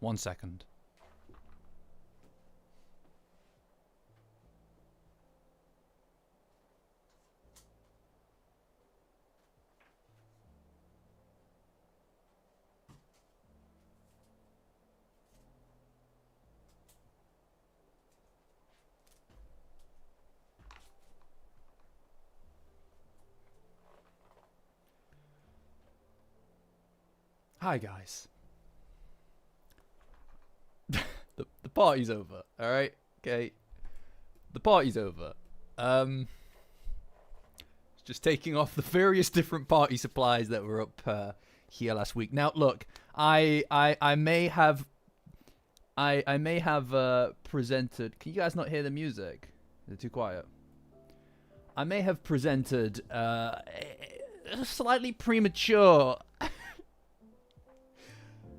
1 second. Hi guys. the party's over, alright? Okay. The party's over. Just taking off the various different party supplies that were up here last week. Now look, I may have presented. Can you guys not hear the music? Is it too quiet? I may have presented slightly premature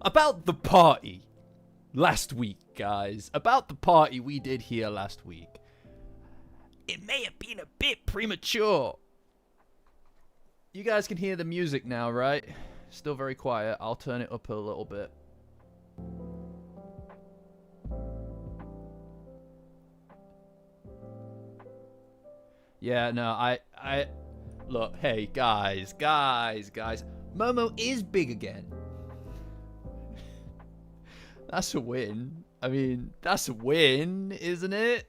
about the party last week, guys. About the party we did here last week. It may have been a bit premature. You guys can hear the music now, right? Still very quiet. I'll turn it up a little bit. Yeah, no, I look, hey, guys. Momo is big again. That's a win. I mean, that's a win, isn't it?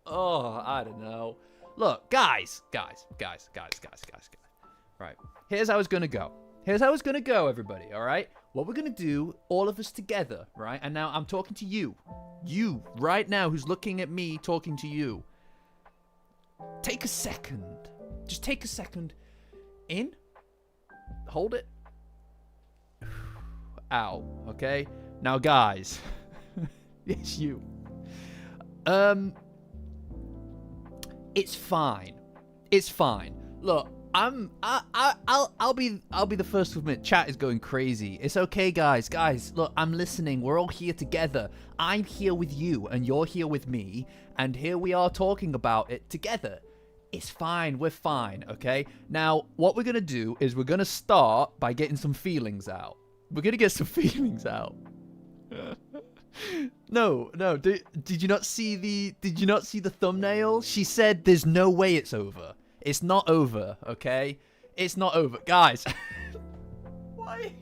Oh, I don't know. Look, guys. Right. Here's how it's going to go. Everybody, all right? What we're going to do, all of us together, right? And now I'm talking to you. You, right now, who's looking at me, talking to you. Take a second. Just take a second. In. Hold it. Out, okay? Now, guys, it's you. It's fine. It's fine. Look, I'll be the first to admit, chat is going crazy. It's okay, guys. Guys, look, I'm listening. We're all here together. I'm here with you, and you're here with me, and here we are talking about it together. It's fine. We're fine, okay? Now, what we're gonna do is we're gonna start by getting some feelings out. We're gonna get some feelings out. No. Did you not see the thumbnail? She said there's no way it's over. It's not over, okay? It's not over. Guys. Why?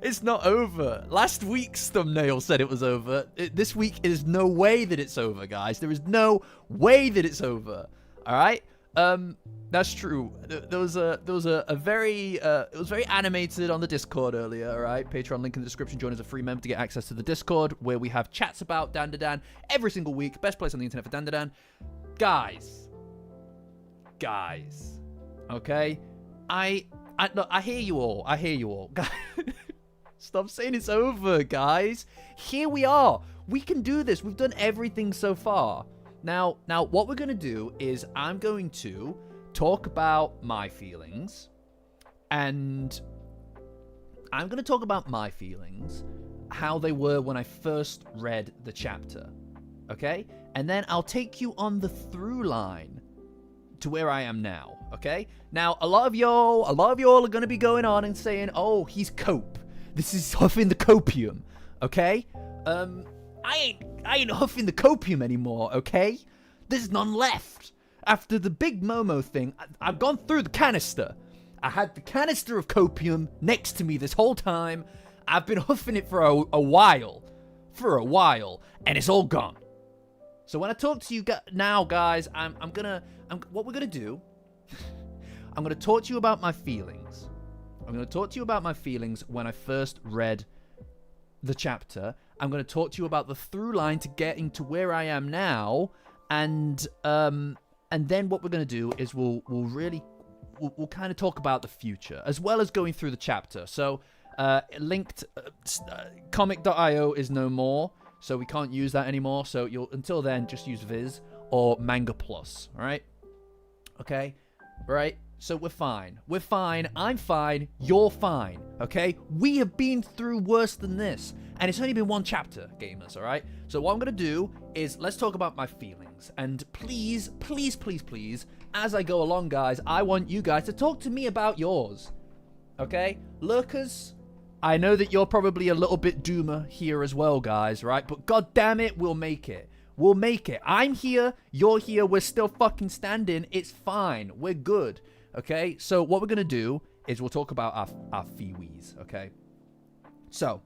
It's not over. Last week's thumbnail said it was over. This week is no way that it's over, guys. There is no way that it's over. All right? That's true. There was a very it was very animated on the Discord earlier, all right? Patreon link in the description. Join as a free member to get access to the Discord, where we have chats about Dandadan every single week. Best place on the internet for Dandadan. Guys. Okay? Look, I hear you all. Stop saying it's over, guys. Here we are. We can do this. We've done everything so far. Now, what we're going to do is I'm going to talk about my feelings. And I'm going to talk about my feelings, how they were when I first read the chapter. Okay? And then I'll take you on the through line to where I am now. Okay? Now, a lot of y'all are going to be going on and saying, oh, he's cope. This is huffing the copium. Okay? I ain't huffing the copium anymore, okay? There's none left. After the big Momo thing, I've gone through the canister. I had the canister of copium next to me this whole time. I've been huffing it for a while. And it's all gone. So when I talk to you now, guys, what we're gonna do, I'm gonna talk to you about my feelings. I'm gonna talk to you about my feelings when I first read the chapter. I'm going to talk to you about the through line to getting to where I am now, and then what we're going to do is we'll kind of talk about the future as well as going through the chapter. So linked comic.io is no more, so we can't use that anymore. So until then just use Viz or Manga Plus. All right? Okay, right? So we're fine. I'm fine. You're fine. Okay? We have been through worse than this. And it's only been one chapter, gamers, alright? So what I'm going to do is let's talk about my feelings. And please, as I go along, guys, I want you guys to talk to me about yours. Okay? Lurkers, I know that you're probably a little bit doomer here as well, guys, right? But god damn it, we'll make it. We'll make it. I'm here, you're here, we're still fucking standing. It's fine. We're good. Okay? So what we're going to do is we'll talk about our Fiwis, okay? So,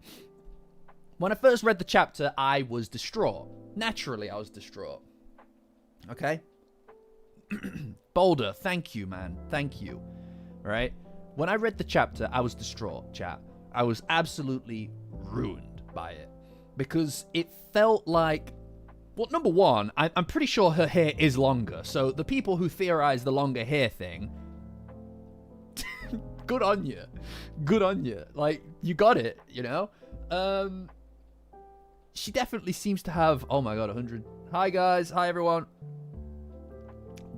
when I first read the chapter, I was distraught. Naturally, I was distraught. Okay? Boulder, thank you, man. Thank you. Right? When I read the chapter, I was distraught, chat. I was absolutely ruined by it. Because it felt like... Well, number one, I'm pretty sure her hair is longer. So the people who theorize the longer hair thing... good on you. Good on you. Like, you got it, you know? She definitely seems to have... Oh my god, 100... Hi, guys. Hi, everyone.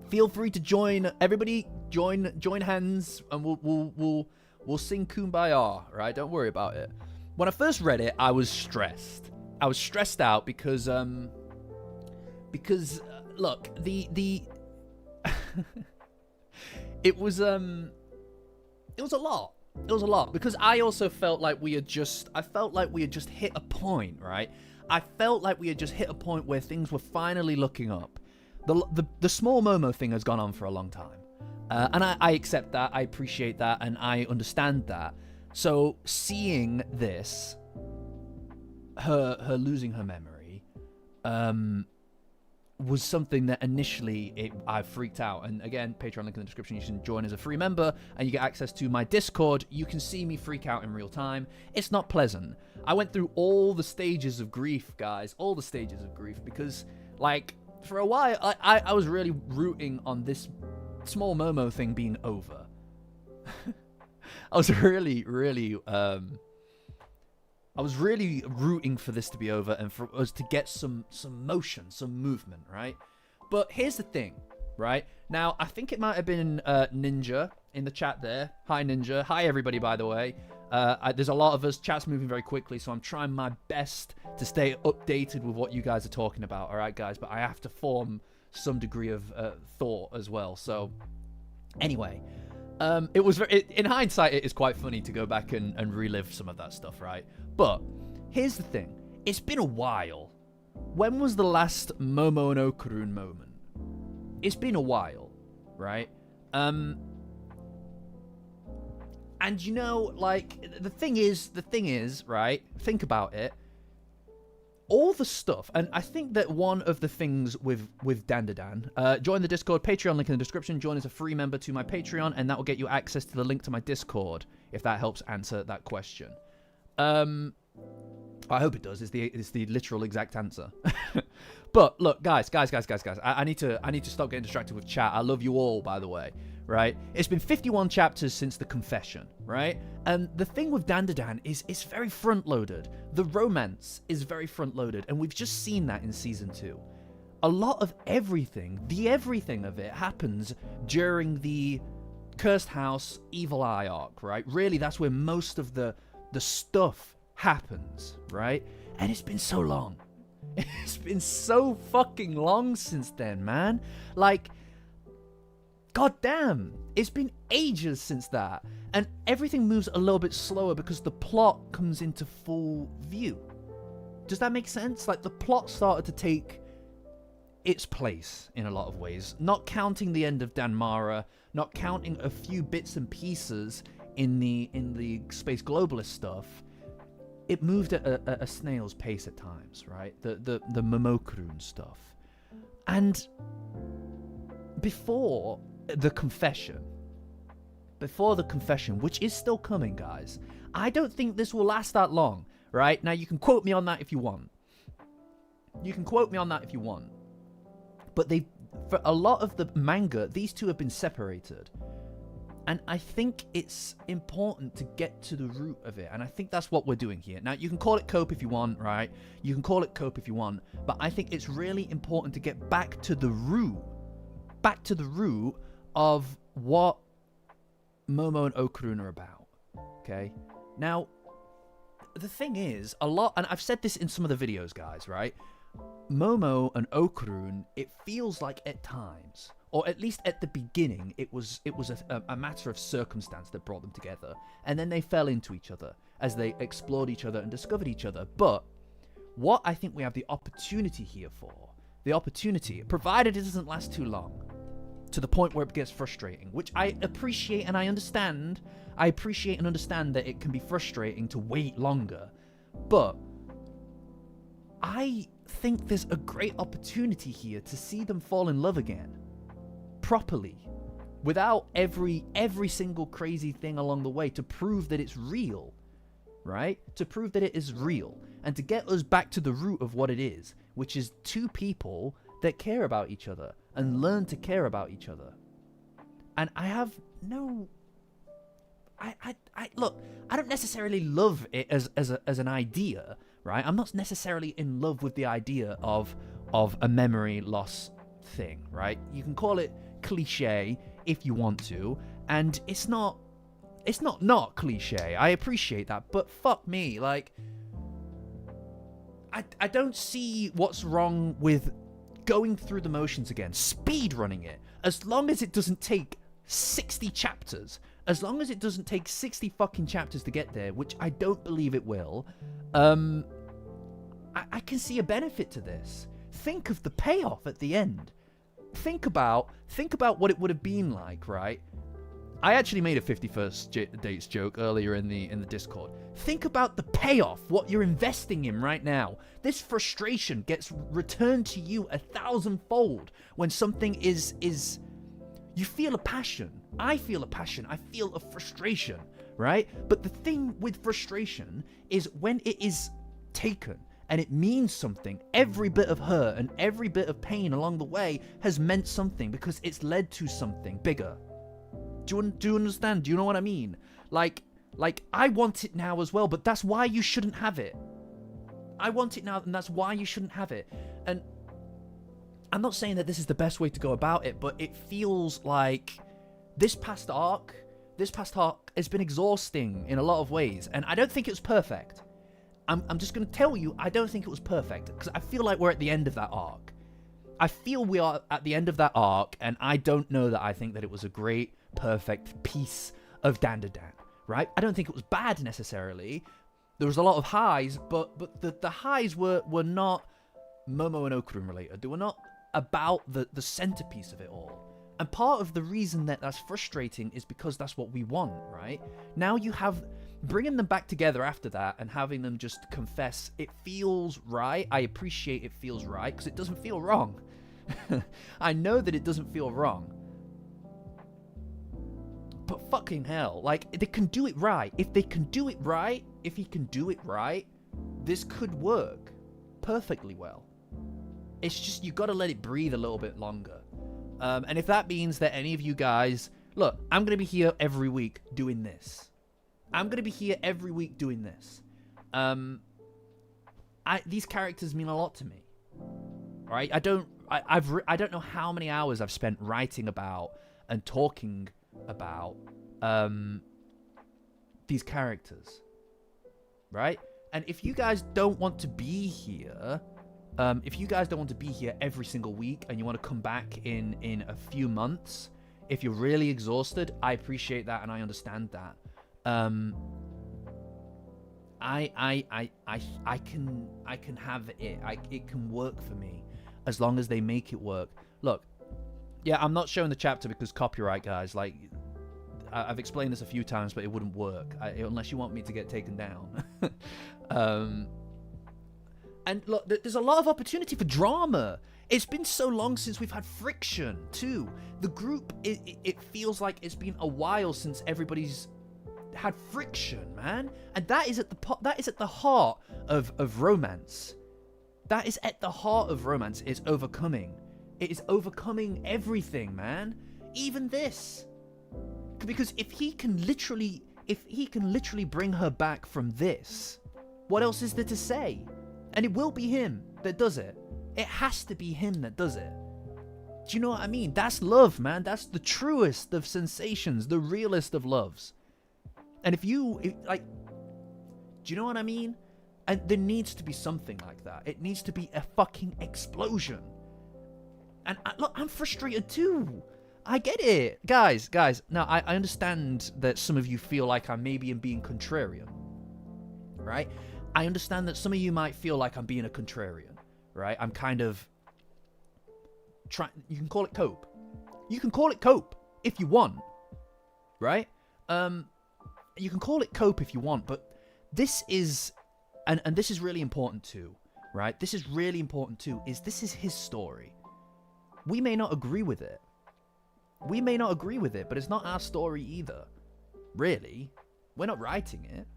Feel free to join. Everybody, join hands, and we'll sing Kumbaya, right? Don't worry about it. When I first read it, I was stressed. I was stressed out because look, the it was a lot. It was a lot because I also felt like we had just hit a point, right? I felt like we had just hit a point where things were finally looking up. The small Momo thing has gone on for a long time. And I accept that, I appreciate that, and I understand that. So seeing this, her losing her memory, was something that initially I freaked out. And again, Patreon link in the description. You can join as a free member and you get access to my Discord. You can see me freak out in real time. It's not pleasant. I went through all the stages of grief, guys. All the stages of grief because, like, for a while, I was really rooting on this small Momo thing being over. I was really rooting for this to be over and for us to get some motion, some movement, right? But here's the thing, right? Now, I think it might have been Ninja in the chat there. Hi, Ninja. Hi, everybody, by the way. There's a lot of us. Chat's moving very quickly, so I'm trying my best to stay updated with what you guys are talking about, all right, guys? But I have to form some degree of thought as well. So, anyway, it was in hindsight, it is quite funny to go back and relive some of that stuff, right? But here's the thing: it's been a while. When was the last Momo and Okarun moment? It's been a while, right? And you know, like, the thing is, right? Think about it. All the stuff, and I think that one of the things with Dandadan, join the Discord, Patreon link in the description, join as a free member to my Patreon, and that will get you access to the link to my Discord, if that helps answer that question. I hope it does. It's the literal exact answer. But look, guys, I need to stop getting distracted with chat. I love you all, by the way, right? It's been 51 chapters since the confession, right? And the thing with Dandadan is it's very front-loaded. The romance is very front-loaded, and we've just seen that in Season 2. A lot of everything, the everything of it, happens during the Cursed House Evil Eye arc, right? Really, that's where most of the stuff happens, right? And it's been so long. It's been so fucking long since then, man. Like, goddamn, it's been ages since that. And everything moves a little bit slower because the plot comes into full view. Does that make sense? Like, the plot started to take its place in a lot of ways. Not counting the end of Danmara, not counting a few bits and pieces in the Space Globalist stuff. It moved at a snail's pace at times, right? The Momokurun stuff. And before the confession, which is still coming, guys, I don't think this will last that long, right? Now, you can quote me on that if you want. But for a lot of the manga, these two have been separated. And I think it's important to get to the root of it. And I think that's what we're doing here. Now, you can call it cope if you want, right? You can call it cope if you want. But I think it's really important to get back to the root. Back to the root of what Momo and Okarun are about. Okay? Now, the thing is, a lot... And I've said this in some of the videos, guys, right? Momo and Okarun, it feels like at times... or at least at the beginning, it was a matter of circumstance that brought them together, and then they fell into each other as they explored each other and discovered each other. But what I think we have the opportunity here for, the opportunity, provided it doesn't last too long, to the point where it gets frustrating, which I appreciate and I understand. I appreciate and understand that it can be frustrating to wait longer, but I think there's a great opportunity here to see them fall in love again, properly, without every single crazy thing along the way, to prove that it's real, right? To prove that it is real, and to get us back to the root of what it is, which is two people that care about each other and learn to care about each other. And I have no... look, I don't necessarily love it as an idea, right? I'm not necessarily in love with the idea of a memory loss thing, right? You can call it cliche if you want to, and it's not cliche. I appreciate that, but fuck me, like, I don't see what's wrong with going through the motions again, speed running it, as long as it doesn't take 60 chapters. As long as it doesn't take 60 fucking chapters to get there, which I don't believe it will, I can see a benefit to this. Think of the payoff at the end. Think about what it would have been like, right? I actually made a 51st dates joke earlier in the Discord. Think about the payoff, what you're investing in right now. This frustration gets returned to you 1,000-fold when something is you feel a passion. I feel a passion. I feel a frustration, right? But the thing with frustration is when it is taken and it means something, every bit of hurt and every bit of pain along the way has meant something because it's led to something bigger. Do you understand? Do you know what I mean? Like I want it now as well, but that's why you shouldn't have it. I want it now, and that's why you shouldn't have it. And I'm not saying that this is the best way to go about it, but it feels like this past arc has been exhausting in a lot of ways, and I don't think it was perfect. I'm just going to tell you, I don't think it was perfect, because I feel like we're at the end of that arc. I feel we are at the end of that arc, and I don't know that I think that it was a great, perfect piece of Dandadan, right? I don't think it was bad necessarily. There was a lot of highs, but the highs were not Momo and Okurun related. They were not about the centerpiece of it all. And part of the reason that that's frustrating is because that's what we want, right? Now you have bringing them back together after that and having them just confess, it feels right. I appreciate it feels right because it doesn't feel wrong. I know that it doesn't feel wrong. But fucking hell, like, they can do it right. If they can do it right, if he can do it right, this could work perfectly well. It's just, you gotta let it breathe a little bit longer. And if that means that any of you guys... Look, I'm gonna be here every week doing this. These characters mean a lot to me. Right? I don't know how many hours I've spent writing about and talking about these characters. Right? And if you guys don't want to be here... every single week and you want to come back in a few months, if you're really exhausted, I appreciate that and I understand that. I can have it. It can work for me as long as they make it work. Look, yeah, I'm not showing the chapter because copyright, guys. Like, I've explained this a few times, but it wouldn't work unless you want me to get taken down. And look, there's a lot of opportunity for drama. It's been so long since we've had friction, too. The group, it feels like it's been a while since everybody's had friction, man. And that is at the heart of romance. That is at the heart of romance. It's overcoming. It is overcoming everything, man. Even this. Because if he can literally bring her back from this, what else is there to say? And it will be him that does it. It has to be him that does it. Do you know what I mean? That's love, man. That's the truest of sensations, the realest of loves. And do you know what I mean? And there needs to be something like that. It needs to be a fucking explosion. And look, I'm frustrated too. I get it. Guys. Now, I understand that some of you feel like I maybe am being contrarian. Right? I understand that some of you might feel like I'm being a contrarian. Right? I'm kind of... You can call it cope. You can call it cope if you want. Right? You can call it cope if you want, but this is... And this is really important too. Right? This is really important too, is this is his story. We may not agree with it. We may not agree with it, but it's not our story either. Really. We're not writing it.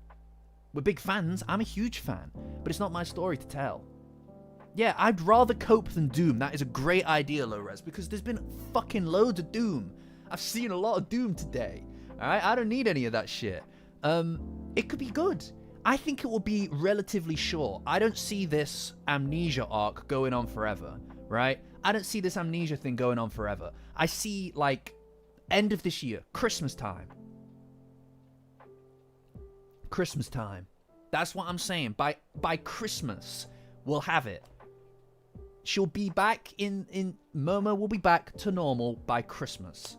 We're big fans. I'm a huge fan. But it's not my story to tell. Yeah, I'd rather cope than doom. That is a great idea, Low-Res, because there's been fucking loads of doom. I've seen a lot of doom today. Alright? I don't need any of that shit. It could be good. I think it will be relatively short. I don't see this amnesia arc going on forever. Right? I don't see this amnesia thing going on forever. I see, like, end of this year, Christmas time. Christmas time. That's what I'm saying. By Christmas, we'll have it. She'll be back in Momo will be back to normal by Christmas.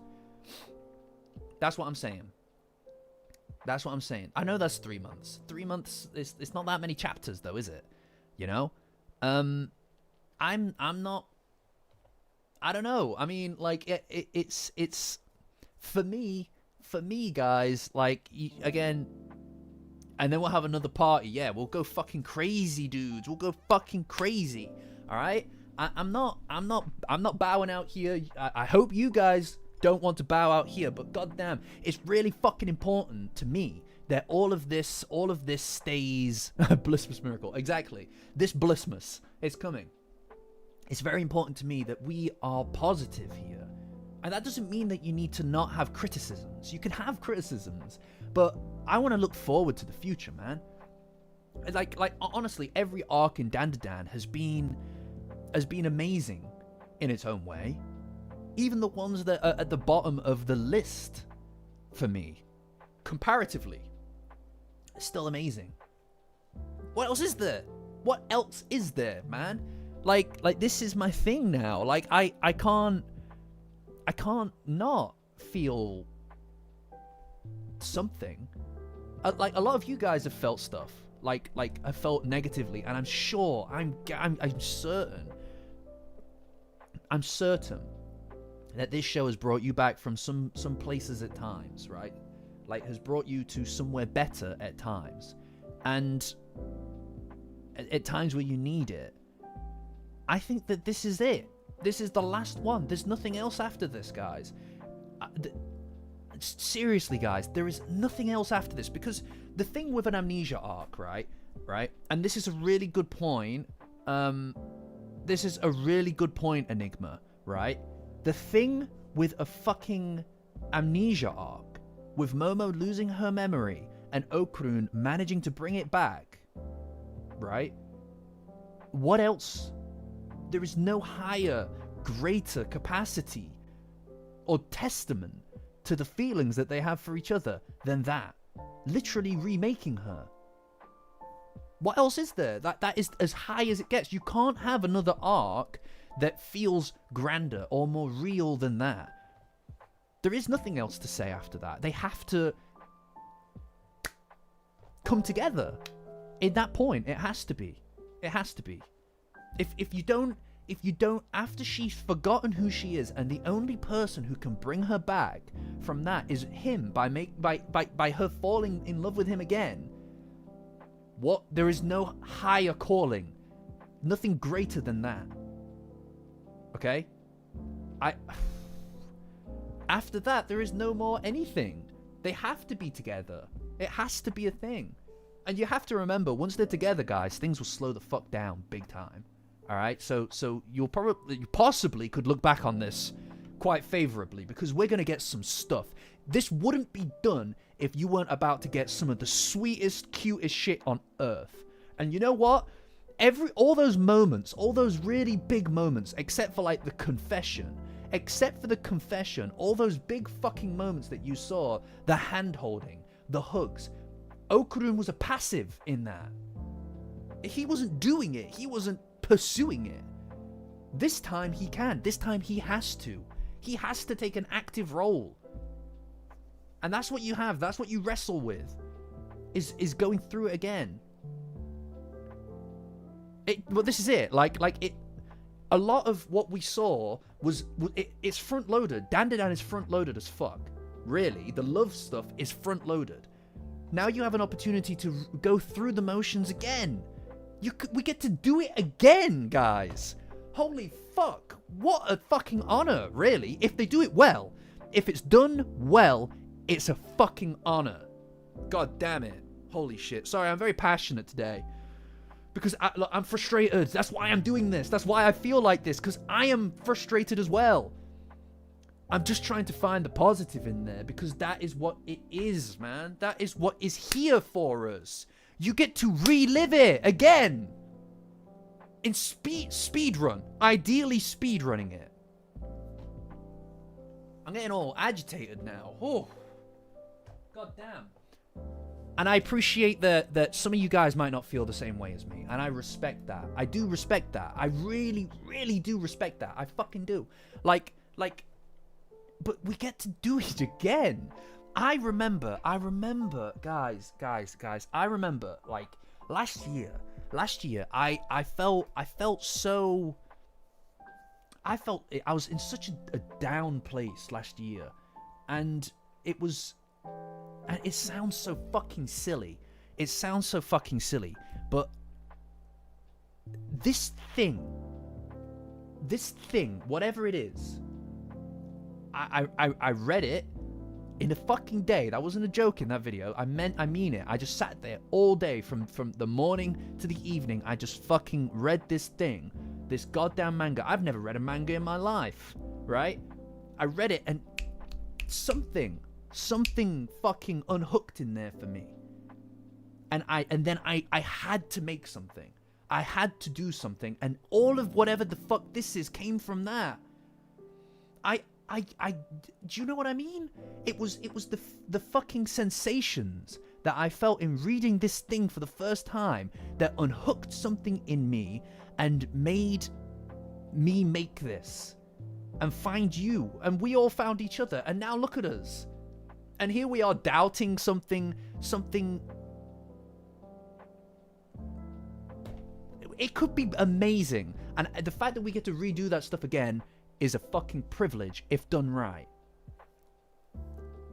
That's what I'm saying. That's what I'm saying. I know that's 3 months. 3 months, it's not that many chapters, though, is it? You know? I'm not... I don't know. I mean, like, it's for me, guys, like, again, and then we'll have another party. Yeah, we'll go fucking crazy, dudes. We'll go fucking crazy. All right? I'm not bowing out here. I hope you guys don't want to bow out here, but goddamn, it's really fucking important to me that all of this stays Blissmas miracle. Exactly. This Blissmas is coming. It's very important to me that we are positive here. And that doesn't mean that you need to not have criticisms. You can have criticisms, but I want to look forward to the future, man. Like honestly, every arc in Dandadan has been amazing in its own way. Even the ones that are at the bottom of the list for me, comparatively, still amazing. What else is there? What else is there, man? Like this is my thing now. Like I can't not feel something. Like a lot of you guys have felt stuff. Like I felt negatively, and I'm sure I'm certain that this show has brought you back from some places at times, right? Like has brought you to somewhere better at times, and at times where you need it. I think that this is it. This is the last one. There's nothing else after this, guys. Seriously, guys, there is nothing else after this, because the thing with an amnesia arc, right? And this is a really good point. This is a really good point, Enigma, right? The thing with a fucking amnesia arc, with Momo losing her memory and Okurun managing to bring it back, right? What else? There is no higher, greater capacity or testament to the feelings that they have for each other than that. Literally remaking her. What else is there? That is as high as it gets. You can't have another arc that feels grander or more real than that. There is nothing else to say after that. They have to come together. In that point, it has to be. It has to be. If you don't, after she's forgotten who she is, and the only person who can bring her back from that is him by her falling in love with him again. What? There is no higher calling, nothing greater than that. Okay? After that, there is no more anything. They have to be together. It has to be a thing. And you have to remember, once they're together, guys, things will slow the fuck down big time. Alright, so you possibly could look back on this quite favorably, because we're going to get some stuff. This wouldn't be done if you weren't about to get some of the sweetest, cutest shit on earth. And you know what? All those moments, all those really big moments, except for like the confession, all those big fucking moments that you saw, the hand holding, the hugs, Okurun was a passive in that. He wasn't doing it. He wasn't pursuing it. This time he can. This time he has to. He has to take an active role. And that's what you have. That's what you wrestle with. Is going through it again. Well, this is it. A lot of what we saw it's front loaded. Dandadan is front loaded as fuck. Really, the love stuff is front loaded. Now you have an opportunity to go through the motions again. We get to do it again, guys. Holy fuck. What a fucking honor, really. If they do it well, if it's done well, it's a fucking honor. God damn it. Holy shit. Sorry, I'm very passionate today. Because I'm frustrated. That's why I'm doing this. That's why I feel like this. Because I am frustrated as well. I'm just trying to find the positive in there. Because that is what it is, man. That is what is here for us. You get to relive it again. In speed run. Ideally speed running it. I'm getting all agitated now. Oh. God damn. And I appreciate that some of you guys might not feel the same way as me. And I respect that. I do respect that. I really, really do respect that. I fucking do. But we get to do it again. I remember, guys, I remember, like, last year, I felt I was in such a down place last year. And it sounds so fucking silly. But this thing, whatever it is, I read it in a fucking day. That wasn't a joke in that video. I mean it. I just sat there all day from the morning to the evening. I just fucking read this thing. This goddamn manga. I've never read a manga in my life, right? I read it and something fucking unhooked in there for me. And then I had to make something. I had to do something, and all of whatever the fuck this is came from that. Do you know what I mean? It was the fucking sensations that I felt in reading this thing for the first time that unhooked something in me and made me make this and find you, and we all found each other, and now look at us. And here we are doubting something. It could be amazing. And the fact that we get to redo that stuff again is a fucking privilege if done right.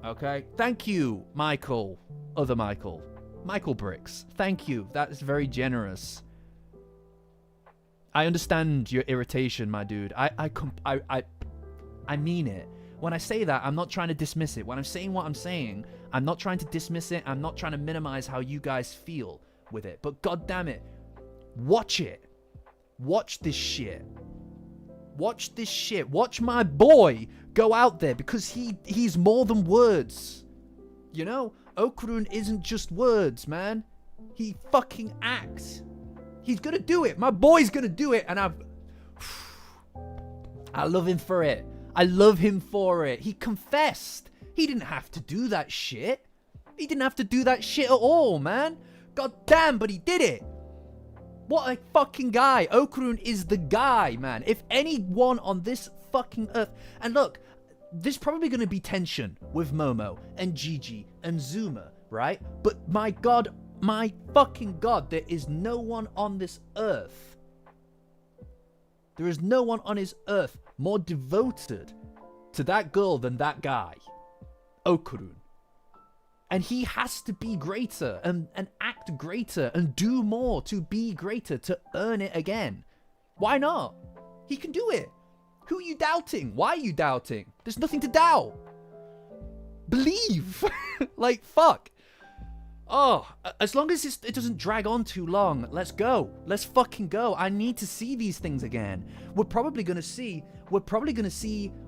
Okay? Thank you, Michael. Other Michael. Michael Bricks. Thank you. That is very generous. I understand your irritation, my dude. I mean it. When I say that, I'm not trying to dismiss it. When I'm saying what I'm saying, I'm not trying to dismiss it. I'm not trying to minimize how you guys feel with it. But god damn it, watch it. Watch this shit. Watch this shit. Watch my boy go out there, because he's more than words. You know? Okurun isn't just words, man. He fucking acts. He's gonna do it. My boy's gonna do it, and I love him for it. I love him for it. He confessed. He didn't have to do that shit. He didn't have to do that shit at all, man. God damn, but he did it. What a fucking guy. Okurun is the guy, man. If anyone on this fucking earth... And look, there's probably going to be tension with Momo and Gigi and Zuma, right? But my god, my fucking god, there is no one on this earth. There is no one on his earth more devoted to that girl than that guy, Okurun. And he has to be greater and act greater and do more to be greater, to earn it again. Why not? He can do it. Who are you doubting? Why are you doubting? There's nothing to doubt. Believe. Like, fuck. Oh, as long as it doesn't drag on too long, let's go. Let's fucking go. I need to see these things again. We're probably going to see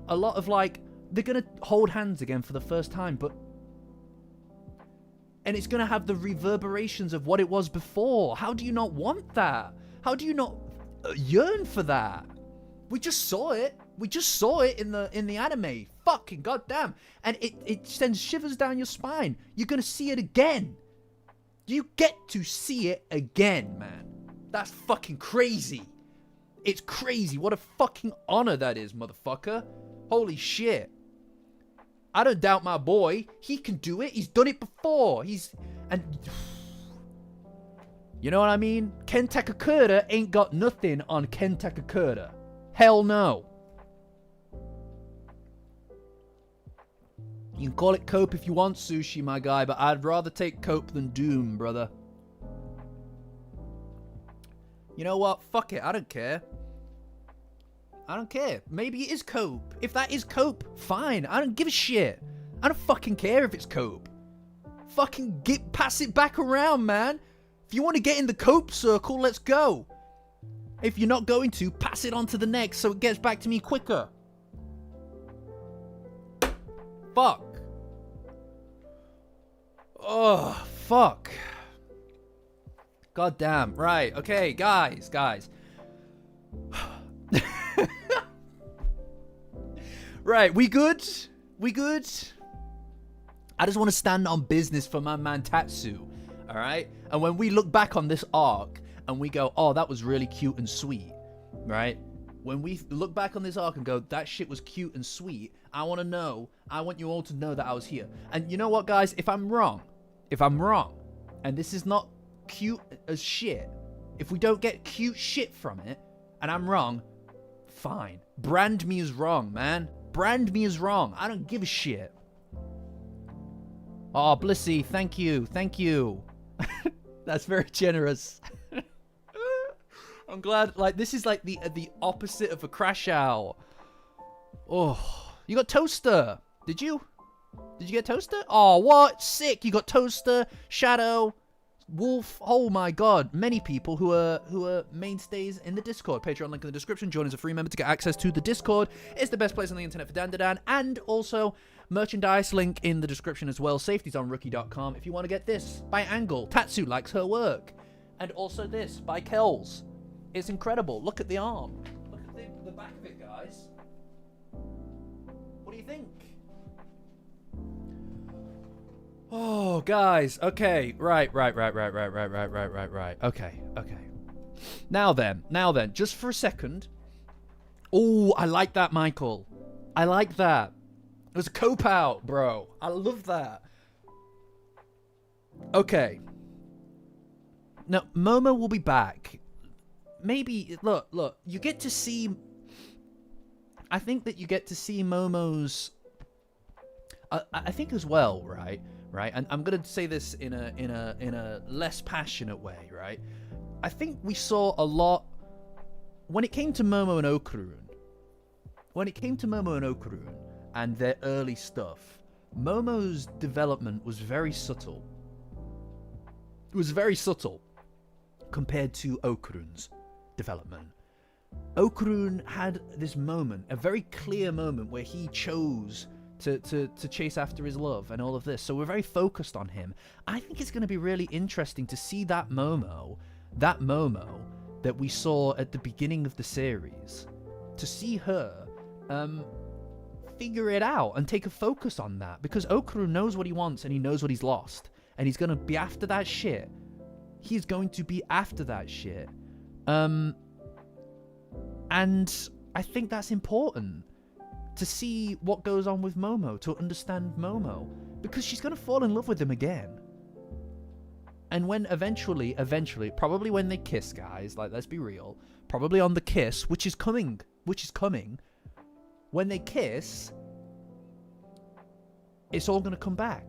a lot of, like, they're going to hold hands again for the first time, but... And it's going to have the reverberations of what it was before. How do you not want that? How do you not yearn for that? We just saw it. We just saw it in the anime. Fucking goddamn. And it sends shivers down your spine. You're going to see it again. You get to see it again, man. That's fucking crazy. It's crazy. What a fucking honor that is, motherfucker. Holy shit. I don't doubt my boy. He can do it. He's done it before. And you know what I mean? Kenta Kakura ain't got nothing on Kenta Kakura. Hell no. You can call it cope if you want, Sushi, my guy, but I'd rather take cope than doom, brother. You know what? Fuck it. I don't care. I don't care. Maybe it is cope. If that is cope, fine. I don't give a shit. I don't fucking care if it's cope. Fucking pass it back around, man. If you want to get in the cope circle, let's go. If you're not going to, pass it on to the next so it gets back to me quicker. Fuck. Oh, fuck. God damn. Right. Okay, guys. Right, we good? We good? I just want to stand on business for my man Tatsu. Alright? And when we look back on this arc and we go, oh, that was really cute and sweet. Right? When we look back on this arc and go, that shit was cute and sweet, I want you all to know that I was here. And you know what, guys? If I'm wrong, and this is not cute as shit, if we don't get cute shit from it, and I'm wrong, fine. Brand me as wrong, man. Brand me as wrong. I don't give a shit. Oh, Blissy, thank you. That's very generous. I'm glad, like, this is like the opposite of a crash out. Oh, you got Toaster. Did you get Toaster? Oh, what? Sick. You got Toaster, Shadow, Wolf. Oh my god. Many people who are mainstays in the Discord. Patreon link in the description. Join as a free member to get access to the Discord. It's the best place on the internet for Dandadan. And also merchandise link in the description as well. Safety's on rookie.com if you want to get this by Angle. Tatsu likes her work. And also this by Kells. It's incredible. Look at the arm. Look at the back of it, guys. What do you think? Oh, guys. Okay. Right. Okay. Now then, just for a second. Oh, I like that, Michael. I like that. It was a cope out, bro. I love that. Okay. Now, Momo will be back. Maybe, look, you get to see... I think that you get to see Momo's... I think as well, right? And I'm gonna say this in a less passionate way, right? I think we saw a lot... When it came to Momo and Okurun, and their early stuff, Momo's development was very subtle. It was very subtle compared to Okurun's development. Okurun had this moment, a very clear moment where he chose to chase after his love and all of this. So we're very focused on him. I think it's going to be really interesting to see that Momo that we saw at the beginning of the series, to see her figure it out and take a focus on that, because Okurun knows what he wants and he knows what he's lost, and he's going to be after that shit. He's going to be after that shit. And I think that's important, to see what goes on with Momo, to understand Momo, because she's going to fall in love with him again. And when eventually, probably when they kiss, guys, like, let's be real, probably on the kiss, which is coming, when they kiss, it's all going to come back.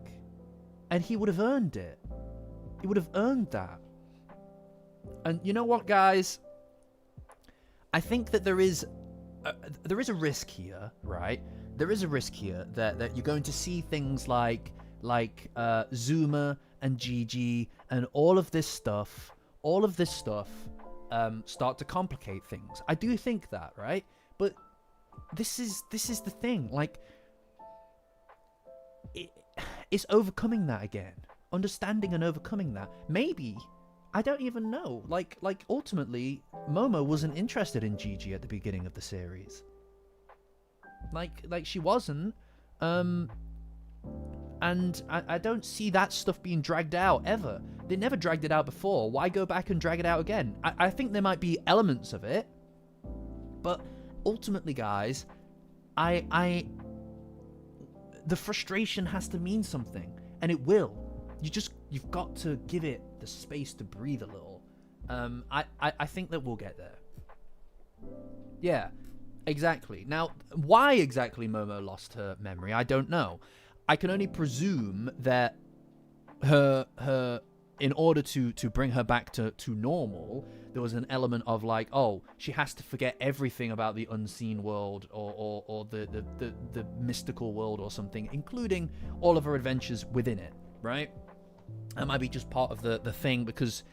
And he would have earned it. He would have earned that. And you know what, guys? I think that there is a risk here, right? There is a risk here that you're going to see things like Zuma and Gigi and all of this stuff start to complicate things. I do think that, right? But this is the thing. Like, it's overcoming that again. Understanding and overcoming that. Maybe, I don't even know. Like ultimately, Momo wasn't interested in Gigi at the beginning of the series. Like she wasn't. And I don't see that stuff being dragged out ever. They never dragged it out before. Why go back and drag it out again? I think there might be elements of it. But ultimately, guys, the frustration has to mean something, and it will. You've got to give it the space to breathe a little. I think that we'll get there. Yeah, exactly. Now, why exactly Momo lost her memory, I don't know. I can only presume that her in order to bring her back to normal, there was an element of like, oh, she has to forget everything about the unseen world or the mystical world or something, including all of her adventures within it, right? That might be just part of the thing, because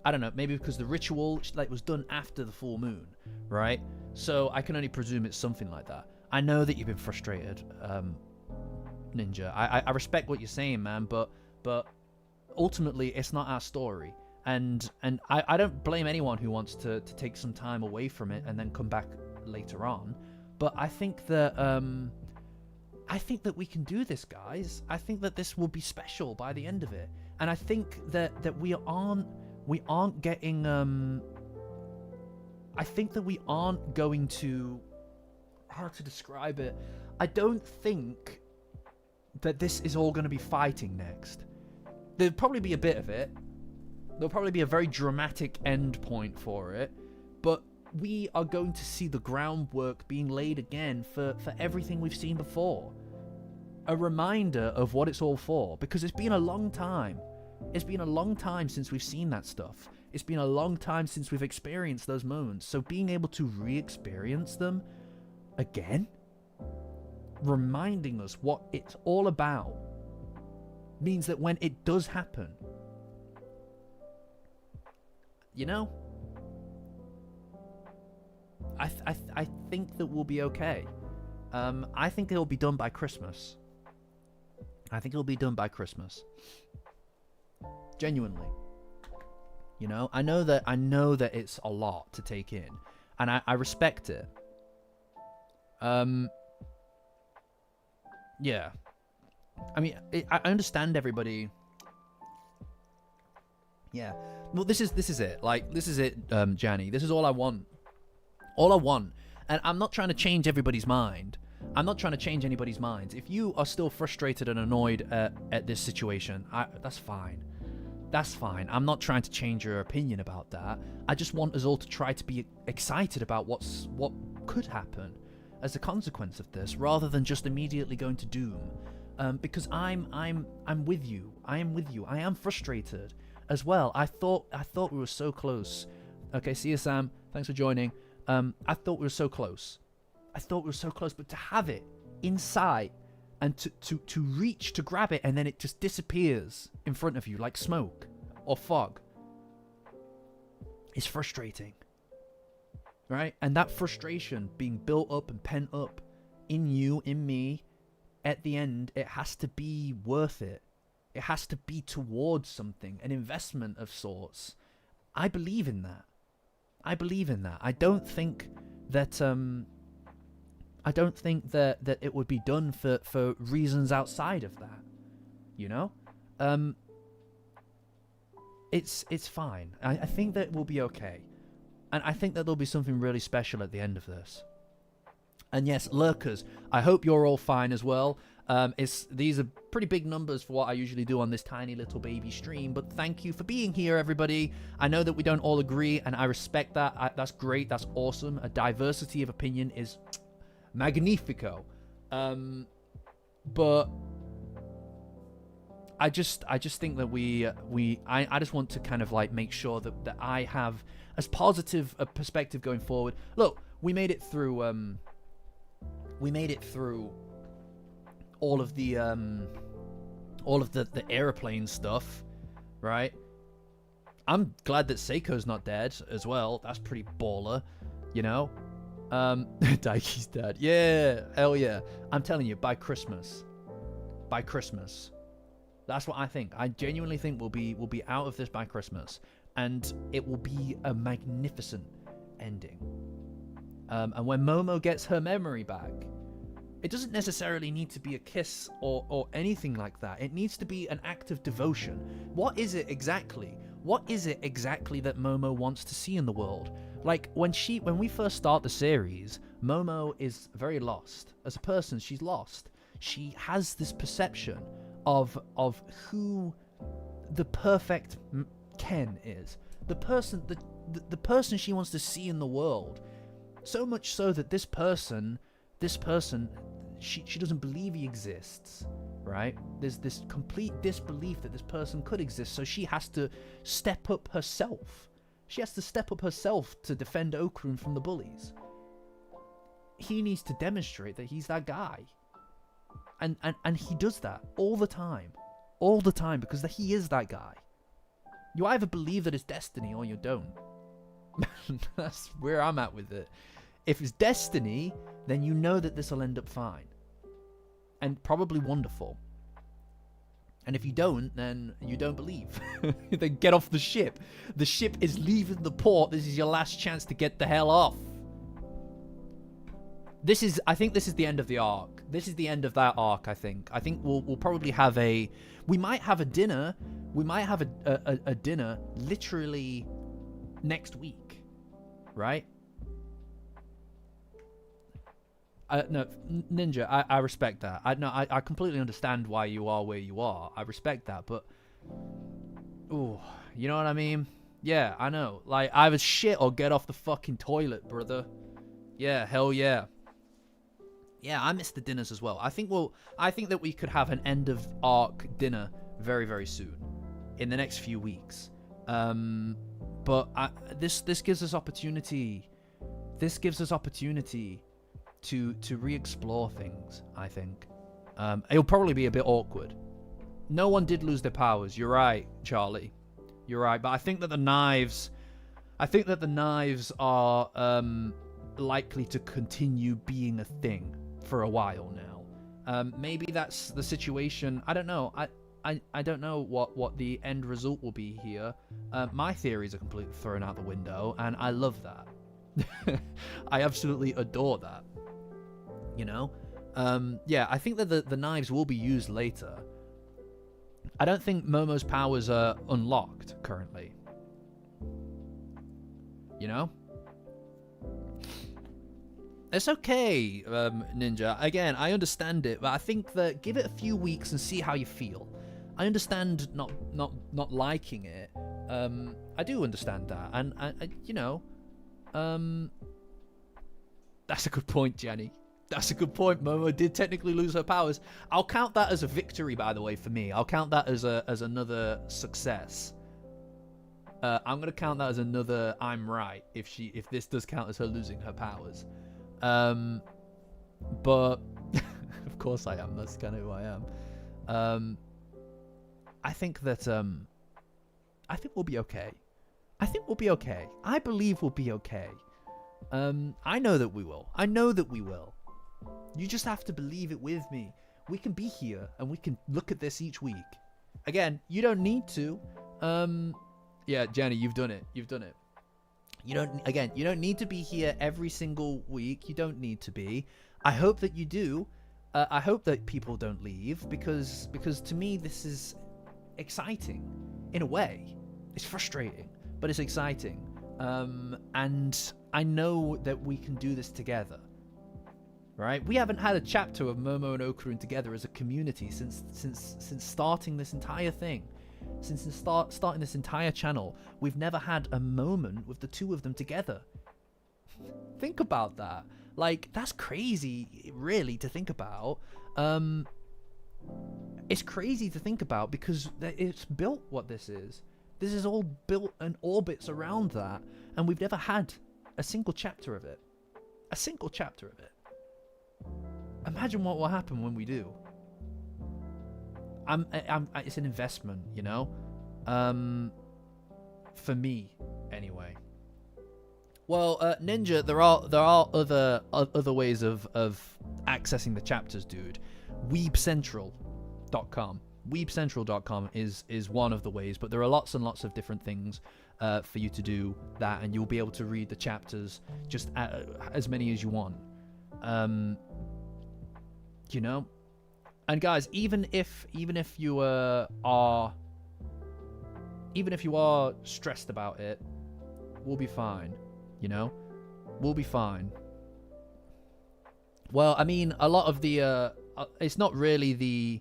I don't know, maybe because the ritual like was done after the full moon, right? So I can only presume it's something like that. I know that you've been frustrated, Ninja. I respect what you're saying, man, but ultimately it's not our story, and I don't blame anyone who wants to take some time away from it and then come back later on. But I think that we can do this, guys. I think that this will be special by the end of it, and I think that we aren't getting I think that we aren't going to, how to describe it, I don't think that this is all going to be fighting next. There'll probably be a bit of it. There'll probably be a very dramatic end point for it. But we are going to see the groundwork being laid again for everything we've seen before. A reminder of what it's all for. Because it's been a long time. It's been a long time since we've seen that stuff. It's been a long time since we've experienced those moments. So being able to re-experience them again, reminding us what it's all about, means that when it does happen, you know, I think that we'll be okay. I think it'll be done by Christmas. I think it'll be done by Christmas. Genuinely. You know, I know that it's a lot to take in, and I respect it. Yeah. I mean, I understand everybody. Yeah. Well, this is it. Like, this is it, Janny. This is all I want. All I want. And I'm not trying to change everybody's mind. I'm not trying to change anybody's minds. If you are still frustrated and annoyed at this situation, that's fine. That's fine. I'm not trying to change your opinion about that. I just want us all to try to be excited about what could happen as a consequence of this, rather than just immediately going to doom. Because I'm with you. I am with you. I am frustrated as well. I thought we were so close. Okay, see you, Sam. Thanks for joining. I thought we were so close. But to have it in sight and to reach to grab it, and then it just disappears in front of you like smoke or fog, is frustrating. Right? And that frustration being built up and pent up in you, in me, at the end, it has to be worth it. It has to be towards something, an investment of sorts. I believe in that. I don't think that it would be done for reasons outside of that. You know? It's fine. I think that we'll be okay. And I think that there'll be something really special at the end of this. And yes, lurkers, I hope you're all fine as well. These are pretty big numbers for what I usually do on this tiny little baby stream, but thank you for being here, everybody. I know that we don't all agree, and I respect that. That's great. That's awesome. A diversity of opinion is magnifico. But I just think that I just want to kind of like make sure that I have as positive a perspective going forward. Look, we made it through all of the airplane stuff, right? I'm glad that Seiko's not dead as well. That's pretty baller, you know? Daiki's dead. Yeah, hell yeah. I'm telling you, by Christmas. That's what I think. I genuinely think we'll be out of this by Christmas. And it will be a magnificent ending. And when Momo gets her memory back, it doesn't necessarily need to be a kiss or anything like that. It needs to be an act of devotion. What is it exactly? What is it exactly that Momo wants to see in the world? Like when we first start the series, Momo is very lost. As a person, she's lost. She has this perception of who the perfect Ken is. The person the person she wants to see in the world. So much so that this person she doesn't believe he exists, right? There's this complete disbelief that this person could exist, so she has to step up herself. She has to step up herself to defend Okrun from the bullies. He needs to demonstrate that he's that guy. And he does that all the time. All the time, because he is that guy. You either believe that it's destiny or you don't. That's where I'm at with it. If it's destiny, then you know that this will end up fine. And probably wonderful. And if you don't, then you don't believe. Then get off the ship. The ship is leaving the port. This is your last chance to get the hell off. I think this is the end of the arc. This is the end of that arc, I think. I think we'll probably have we might have a dinner. We might have a dinner literally next week. Right? No, Ninja, I respect that. I completely understand why you are where you are. I respect that, but ooh, you know what I mean? Yeah, I know. Like, either shit or get off the fucking toilet, brother. Yeah, hell yeah. Yeah, I miss the dinners as well. I think that we could have an end of arc dinner very, very soon, in the next few weeks. But this gives us opportunity. This gives us opportunity to re-explore things, I think. It'll probably be a bit awkward. No one did lose their powers. You're right, Charlie. You're right. But I think that the knives are likely to continue being a thing for a while now. Maybe that's the situation. I don't know. I don't know what the end result will be here. My theories are completely thrown out the window, and I love that. I absolutely adore that. You know? Yeah, I think that the knives will be used later. I don't think Momo's powers are unlocked currently. You know? It's okay, Ninja. Again, I understand it, but I think that give it a few weeks and see how you feel. I understand not liking it. I do understand that, and you know, that's a good point, Jenny. That's a good point. Momo did technically lose her powers. I'll count that as a victory, by the way, for me. I'll count that as another success. I'm gonna count that as another I'm right if this does count as her losing her powers. But of course I am. That's kind of who I am. I think that I think we'll be okay. I think we'll be okay. I believe we'll be okay. I know that we will. I know that we will. You just have to believe it with me. We can be here and we can look at this each week. Again, you don't need to. Yeah, Jenny, you've done it. You've done it. You don't need to be here every single week. You don't need to be. I hope that you do. I hope that people don't leave because to me this is exciting in a way. It's frustrating, but it's exciting. And I know that we can do this together. Right? We haven't had a chapter of Momo and Okarun together as a community since starting this entire thing. Since starting this entire channel, we've never had a moment with the two of them together. Think about that. Like, that's crazy, really, to think about. It's crazy to think about because it's built what this is. This is all built and orbits around that, and we've never had a single chapter of it. A single chapter of it. Imagine what will happen when we do. It's an investment, you know? For me, anyway. Well, Ninja, there are other ways of accessing the chapters, dude. Weebcentral.com. Weebcentral.com is one of the ways, but there are lots and lots of different things for you to do that, and you'll be able to read the chapters just as many as you want. You know? And guys, even if you are stressed about it, we'll be fine. You know, we'll be fine. Well, I mean, a lot of the it's not really the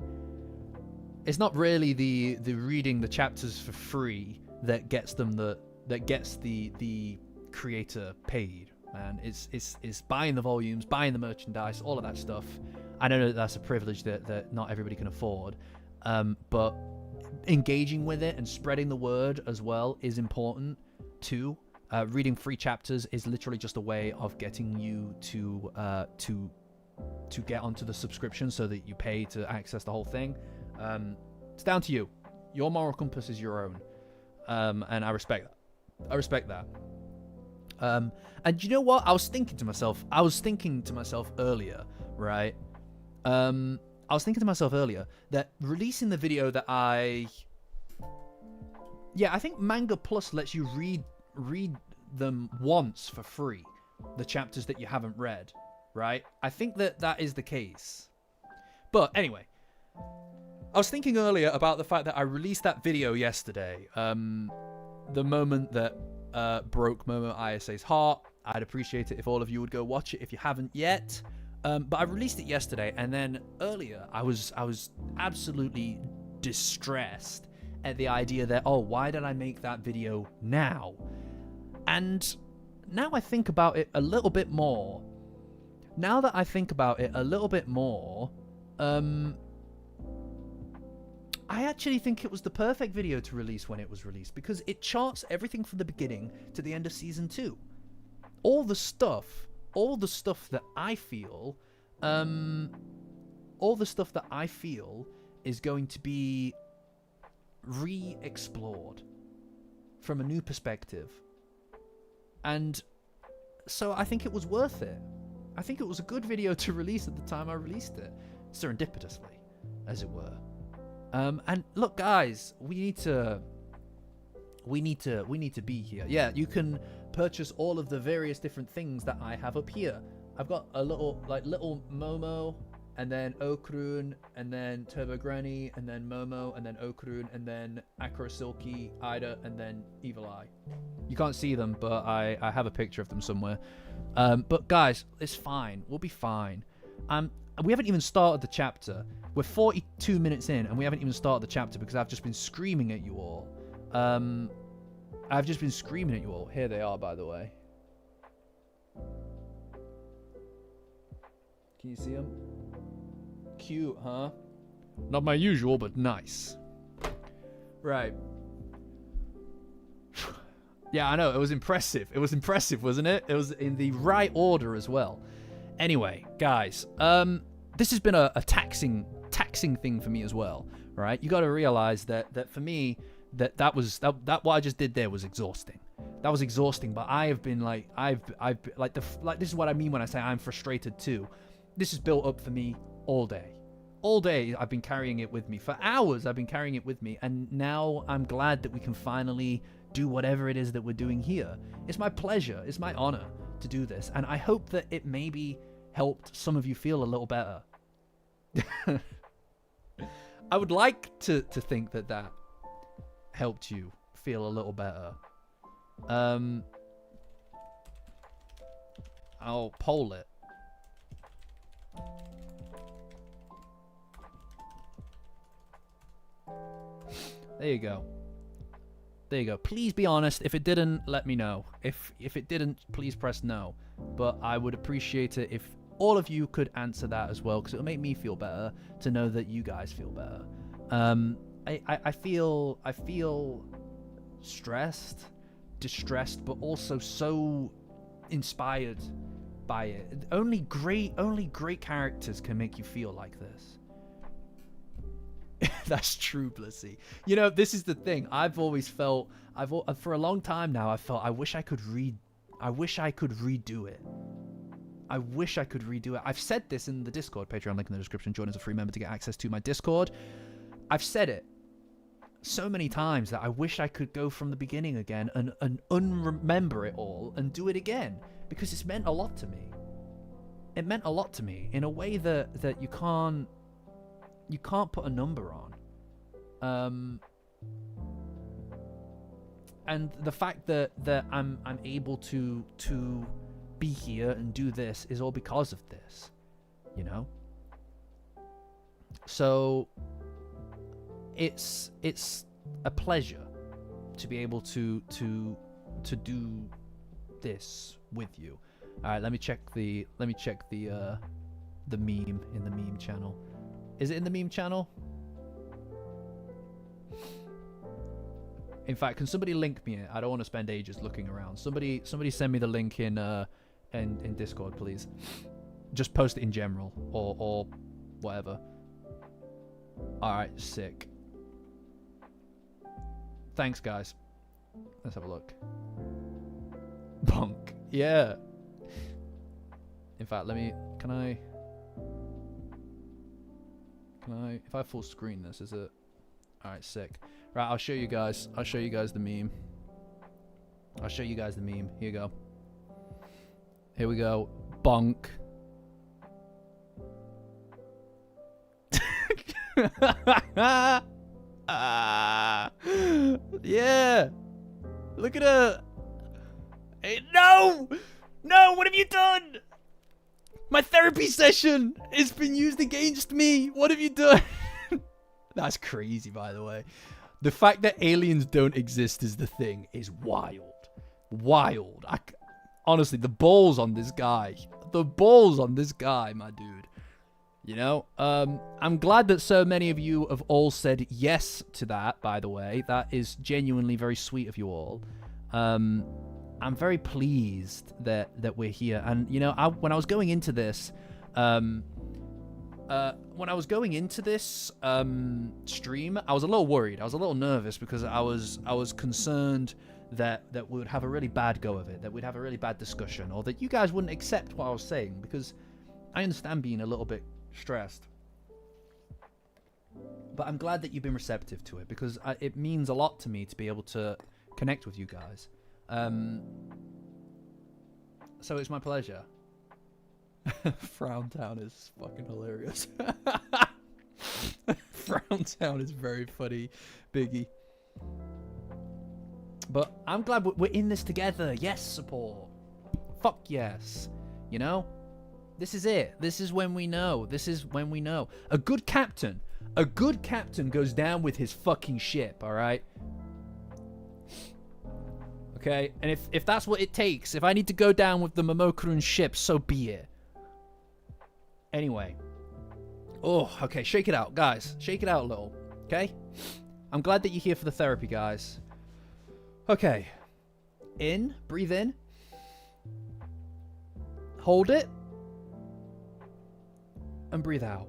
reading the chapters for free that gets them that gets the creator paid, man. It's buying the volumes, buying the merchandise, all of that stuff. I know that that's a privilege that not everybody can afford, but engaging with it and spreading the word as well is important too. Reading free chapters is literally just a way of getting you to get onto the subscription so that you pay to access the whole thing. It's down to you. Your moral compass is your own, and I respect that. And you know what? I was thinking to myself earlier, right? I was thinking to myself earlier that releasing the video that I think Manga Plus lets you read them once for free, the chapters that you haven't read, right? I think that is the case. But anyway, I was thinking earlier about the fact that I released that video yesterday, the moment that broke Momo ISA's heart. I'd appreciate it if all of you would go watch it if you haven't yet. But I released it yesterday, and then earlier I was absolutely distressed at the idea that, oh, why did I make that video now? And now I think about it a little bit more. I actually think it was the perfect video to release when it was released, because it charts everything from the beginning to the end of season 2. All the stuff that I feel, is going to be re-explored from a new perspective. And so I think it was worth it. I think it was a good video to release at the time I released it, serendipitously, as it were. And look, guys, we need to be here. Yeah, you can purchase all of the various different things that I have up here. I've got a little Momo, and then Okrun, and then Turbo Granny, and then Momo, and then Okrun, and then Acro Silky, Ida, and then Evil Eye. You can't see them, but I have a picture of them somewhere. But guys, it's fine. We'll be fine. We haven't even started the chapter. We're 42 minutes in, and we haven't even started the chapter because I've just been screaming at you all. Here they are, by the way. Can you see them? Cute, huh? Not my usual, but nice. Right. Yeah, I know. It was impressive. It was impressive, wasn't it? It was in the right order as well. Anyway, guys, this has been a taxing thing for me as well, right? You got to realize that for me, that what I just did there was exhausting. That was exhausting, but I have been like, this is what I mean when I say I'm frustrated too. This is built up for me all day. All day I've been carrying it with me. For hours I've been carrying it with me, and now I'm glad that we can finally do whatever it is that we're doing here. It's my pleasure, it's my honor to do this, and I hope that it maybe helped some of you feel a little better. I would like to think that helped you feel a little better. I'll poll it. There you go. There you go. Please be honest. If it didn't, let me know. If it didn't, please press no. But I would appreciate it if all of you could answer that as well, because it'll make me feel better to know that you guys feel better. I feel stressed, distressed, but also so inspired by it. Only great characters can make you feel like this. That's true, Blissy. You know, this is the thing. I've always felt, for a long time now, I felt I wish I could redo it. I wish I could redo it. I've said this in the Discord, Patreon link in the description. Join as a free member to get access to my Discord. I've said it so many times that I wish I could go from the beginning again and unremember it all and do it again, because it's meant a lot to me. It meant a lot to me in a way that you can't put a number on. and the fact that I'm able to be here and do this is all because of this, you know. So it's a pleasure to be able to do this with you. All right, let me check the meme in the meme channel. Is it in the meme channel? In fact, can somebody link me it? I don't want to spend ages looking around. Somebody send me the link in Discord, please. Just post it in general or whatever. All right, sick. Thanks, guys. Let's have a look. Bonk. Yeah. In fact, can I, if I full screen this, is it? All right, sick. Right, I'll show you guys the meme. Here you go. Here we go. Bonk. Yeah. Look at her. Hey, no! No, what have you done? My therapy session has been used against me. What have you done? That's crazy, by the way. The fact that aliens don't exist is the thing is wild. Wild. Honestly, the balls on this guy. The balls on this guy, my dude. You know, I'm glad that so many of you have all said yes to that, by the way. That is genuinely very sweet of you all. I'm very pleased that we're here. And, you know, when I was going into this, stream, I was a little worried. I was a little nervous because I was concerned that we would have a really bad go of it, that we'd have a really bad discussion, or that you guys wouldn't accept what I was saying, because I understand being a little bit stressed. But I'm glad that you've been receptive to it, because it means a lot to me to be able to connect with you guys. So it's my pleasure. Frowntown is fucking hilarious. Frowntown is very funny, Biggie. But I'm glad we're in this together. Yes, support. Fuck yes. You know? This is it. This is when we know. This is when we know. A good captain goes down with his fucking ship, alright? Okay? And if that's what it takes, if I need to go down with the Momokurun ship, so be it. Anyway. Oh, okay. Shake it out, guys. Shake it out a little. Okay? I'm glad that you're here for the therapy, guys. Okay. In. Breathe in. Hold it. And breathe out.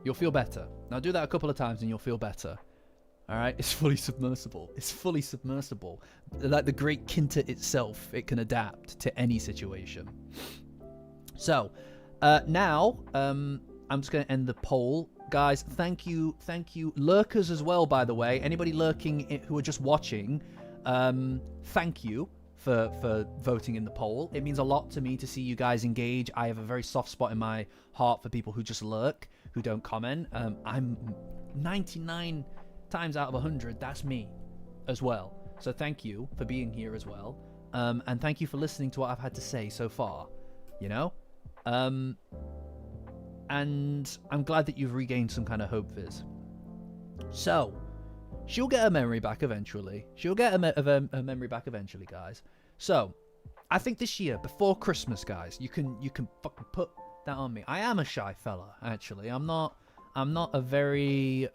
You'll feel better. Now do that a couple of times and you'll feel better. Alright? It's fully submersible. It's fully submersible. Like the great Kinta itself, it can adapt to any situation. So, now, I'm just going to end the poll. Guys, thank you. Lurkers as well, by the way. Anybody lurking who are just watching, thank you for voting in the poll. It means a lot to me to see you guys engage. I have a very soft spot in my heart for people who just lurk, who don't comment. I'm 99 times out of 100, that's me as well. So thank you for being here as well. And thank you for listening to what I've had to say so far, you know? And I'm glad that you've regained some kind of hope, Viz. So, she'll get her memory back eventually. She'll get her memory back eventually, guys. So, I think this year, before Christmas, guys, you can fucking put that on me. I am a shy fella, actually. I'm not a very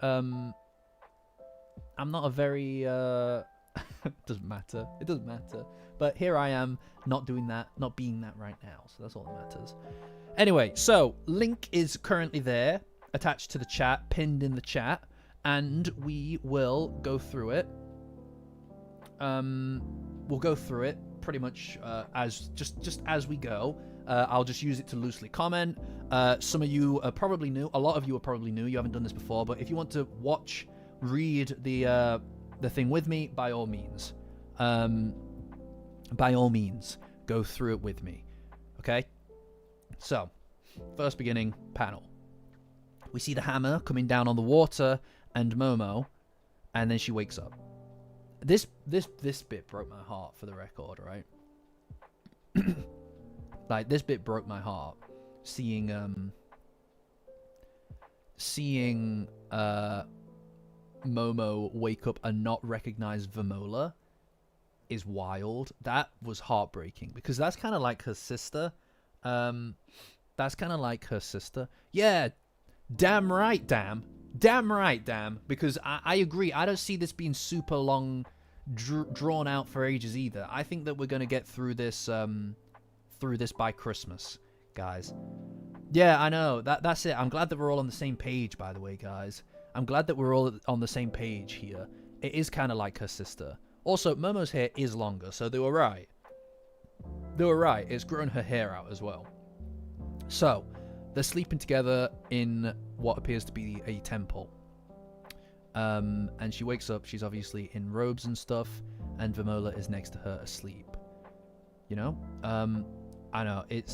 it doesn't matter. It doesn't matter. But here I am, not doing that, not being that right now. So that's all that matters. Anyway, so link is currently there, attached to the chat, pinned in the chat, and we will go through it. We'll go through it pretty much as just as we go. I'll just use it to loosely comment. Some of you are probably new. A lot of you are probably new. You haven't done this before, but if you want to read the thing with me, by all means. By all means, go through it with me. Okay? So, first beginning panel. We see the hammer coming down on the water and Momo, and then she wakes up. this bit broke my heart, for the record, right? Like, this bit broke my heart. Seeing Momo wake up and not recognize Vamola is wild. That was heartbreaking, because that's kind of like her sister. That's kind of like her sister. Yeah, damn right, damn. Damn right, damn. Because I agree. I don't see this being super long, drawn out for ages either. I think that we're going to get through this by Christmas, guys. Yeah, I know. That's it. I'm glad that we're all on the same page, by the way, guys. I'm glad that we're all on the same page here. It is kind of like her sister. Also, Momo's hair is longer, so they were right. They were right. It's grown her hair out as well. So, they're sleeping together in what appears to be a temple. And she wakes up. She's obviously in robes and stuff. And Vamola is next to her asleep. You know? I know. It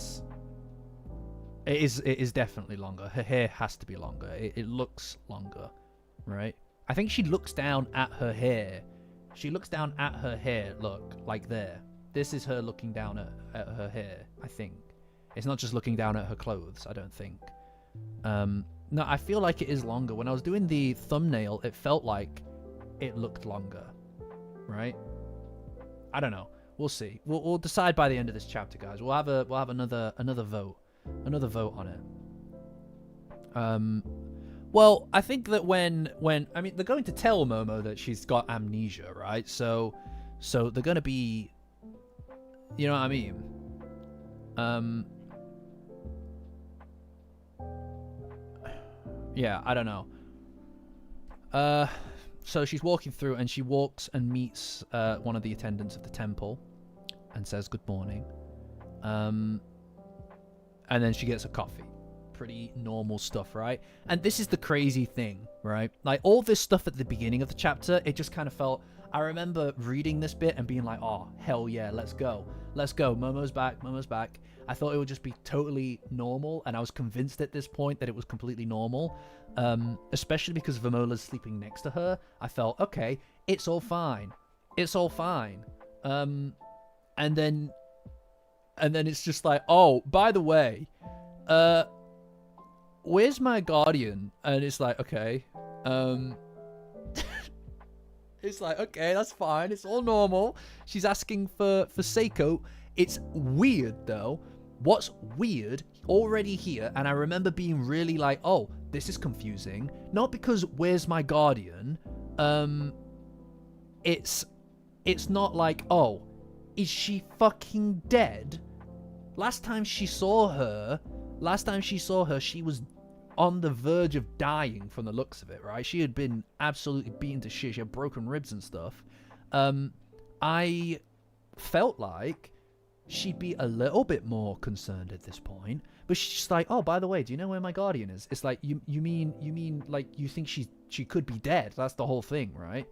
is definitely longer. Her hair has to be longer. It looks longer. Right? I think she looks down at her hair. She looks down at her hair. Look. Like there. This is her looking down at her hair, I think. It's not just looking down at her clothes, I don't think. No, I feel like it is longer. When I was doing the thumbnail, it felt like it looked longer. Right? I don't know. We'll see. We'll decide by the end of this chapter, guys. We'll have another vote. Another vote on it. Well, I think that when I mean, they're going to tell Momo that she's got amnesia, right? So they're going to be, you know what I mean? Yeah, I don't know. So she's walking through, and she walks and meets one of the attendants of the temple and says good morning. And then she gets a coffee. Pretty normal stuff, right? And this is the crazy thing, right? Like, all this stuff at the beginning of the chapter, it just kind of felt... I remember reading this bit and being like, oh, hell yeah, let's go. Let's go. Momo's back. Momo's back. I thought it would just be totally normal, and I was convinced at this point that it was completely normal, especially because Vamola's sleeping next to her. I felt, okay, it's all fine. It's all fine. And then it's just like, oh, by the way, where's my guardian? And it's like, okay, it's like, okay, that's fine. It's all normal. She's asking for Seiko. It's weird, though. What's weird already here, and I remember being really like, oh, this is confusing. Not because where's my guardian? It's not like, oh, is she fucking dead? Last time she saw her, she was on the verge of dying from the looks of it, right? She had been absolutely beaten to shit. She had broken ribs and stuff. I felt like she'd be a little bit more concerned at this point, but she's just like, oh, by the way, do you know where my guardian is? It's like, you mean like you think she could be dead? That's the whole thing, right?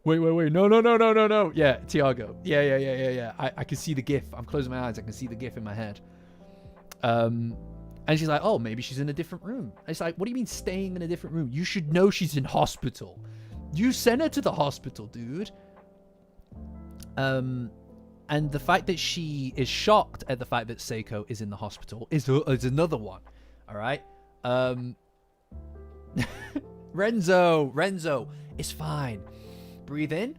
Wait, no. Yeah, Tiago. Yeah. I can see the gif. I'm closing my eyes. I can see the gif in my head. And she's like, oh, maybe she's in a different room. It's like, what do you mean staying in a different room? You should know she's in hospital. You sent her to the hospital, dude. And the fact that she is shocked at the fact that Seiko is in the hospital is another one. All right? Renzo, it's fine. Breathe in.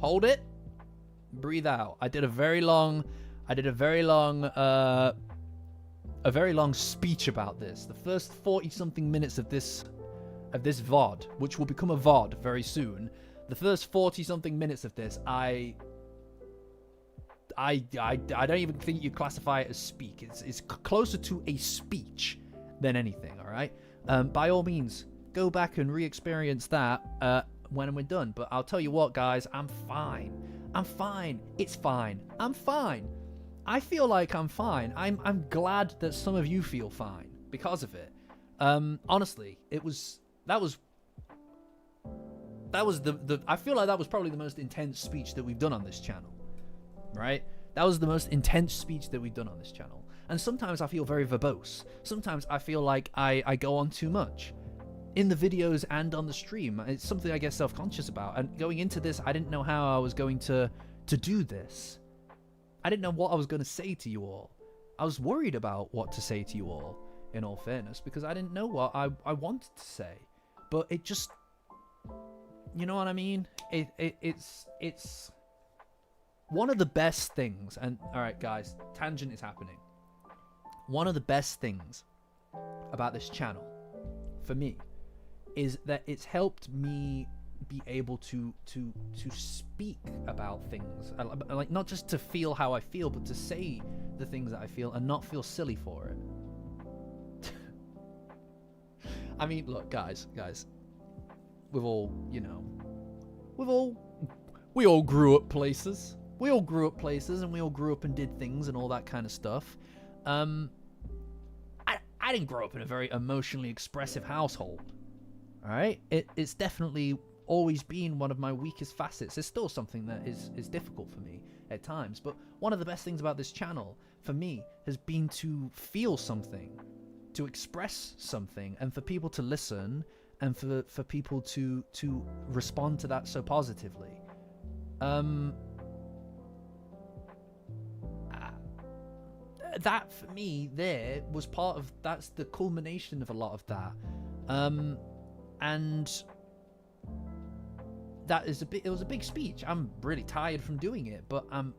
Hold it. Breathe out. I did a very long speech about this. The first 40-something minutes of this VOD, which will become a VOD very soon. The first 40-something minutes of this, I don't even think you classify it as speak. It's closer to a speech than anything, all right? By all means, go back and re-experience that when we're done. But I'll tell you what, guys, I'm fine. It's fine. I'm fine. I feel like I'm fine. I'm glad that some of you feel fine because of it. Honestly, that was I feel like that was probably the most intense speech that we've done on this channel. Right? That was the most intense speech that we've done on this channel. And sometimes I feel very verbose. Sometimes I feel like I go on too much. in the videos and on the stream. It's something I get self-conscious about. And going into this, I didn't know how I was going to do this. I didn't know what I was going to say to you all. I was worried about what to say to you all, in all fairness, because I didn't know what I wanted to say. But it just, you know what I mean? It's one of the best things. And all right, guys, tangent is happening. One of the best things about this channel, for me, is that it's helped me be able to speak about things, like not just to feel how I feel, but to say the things that I feel and not feel silly for it. I mean, look, guys, we've all, you know, we all grew up places. We all grew up places, and we all grew up and did things and all that kind of stuff. I didn't grow up in a very emotionally expressive household. All right, it's definitely always been one of my weakest facets. It's still something that is difficult for me at times, but one of the best things about this channel for me has been to feel something, to express something, and for people to listen, and for people to respond to that so positively. That for me there was part of, that's the culmination of a lot of that. And that is it was a big speech. I'm really tired from doing it, but I'm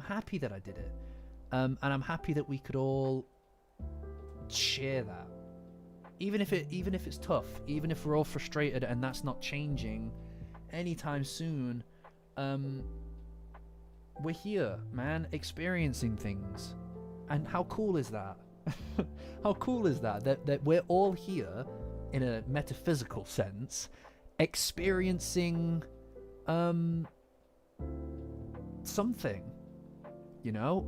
happy that I did it. And I'm happy that we could all share that. Even if it's tough, even if we're all frustrated and that's not changing anytime soon, we're here, man, experiencing things. And how cool is that? How cool is that? That we're all here in a metaphysical sense, experiencing something, you know?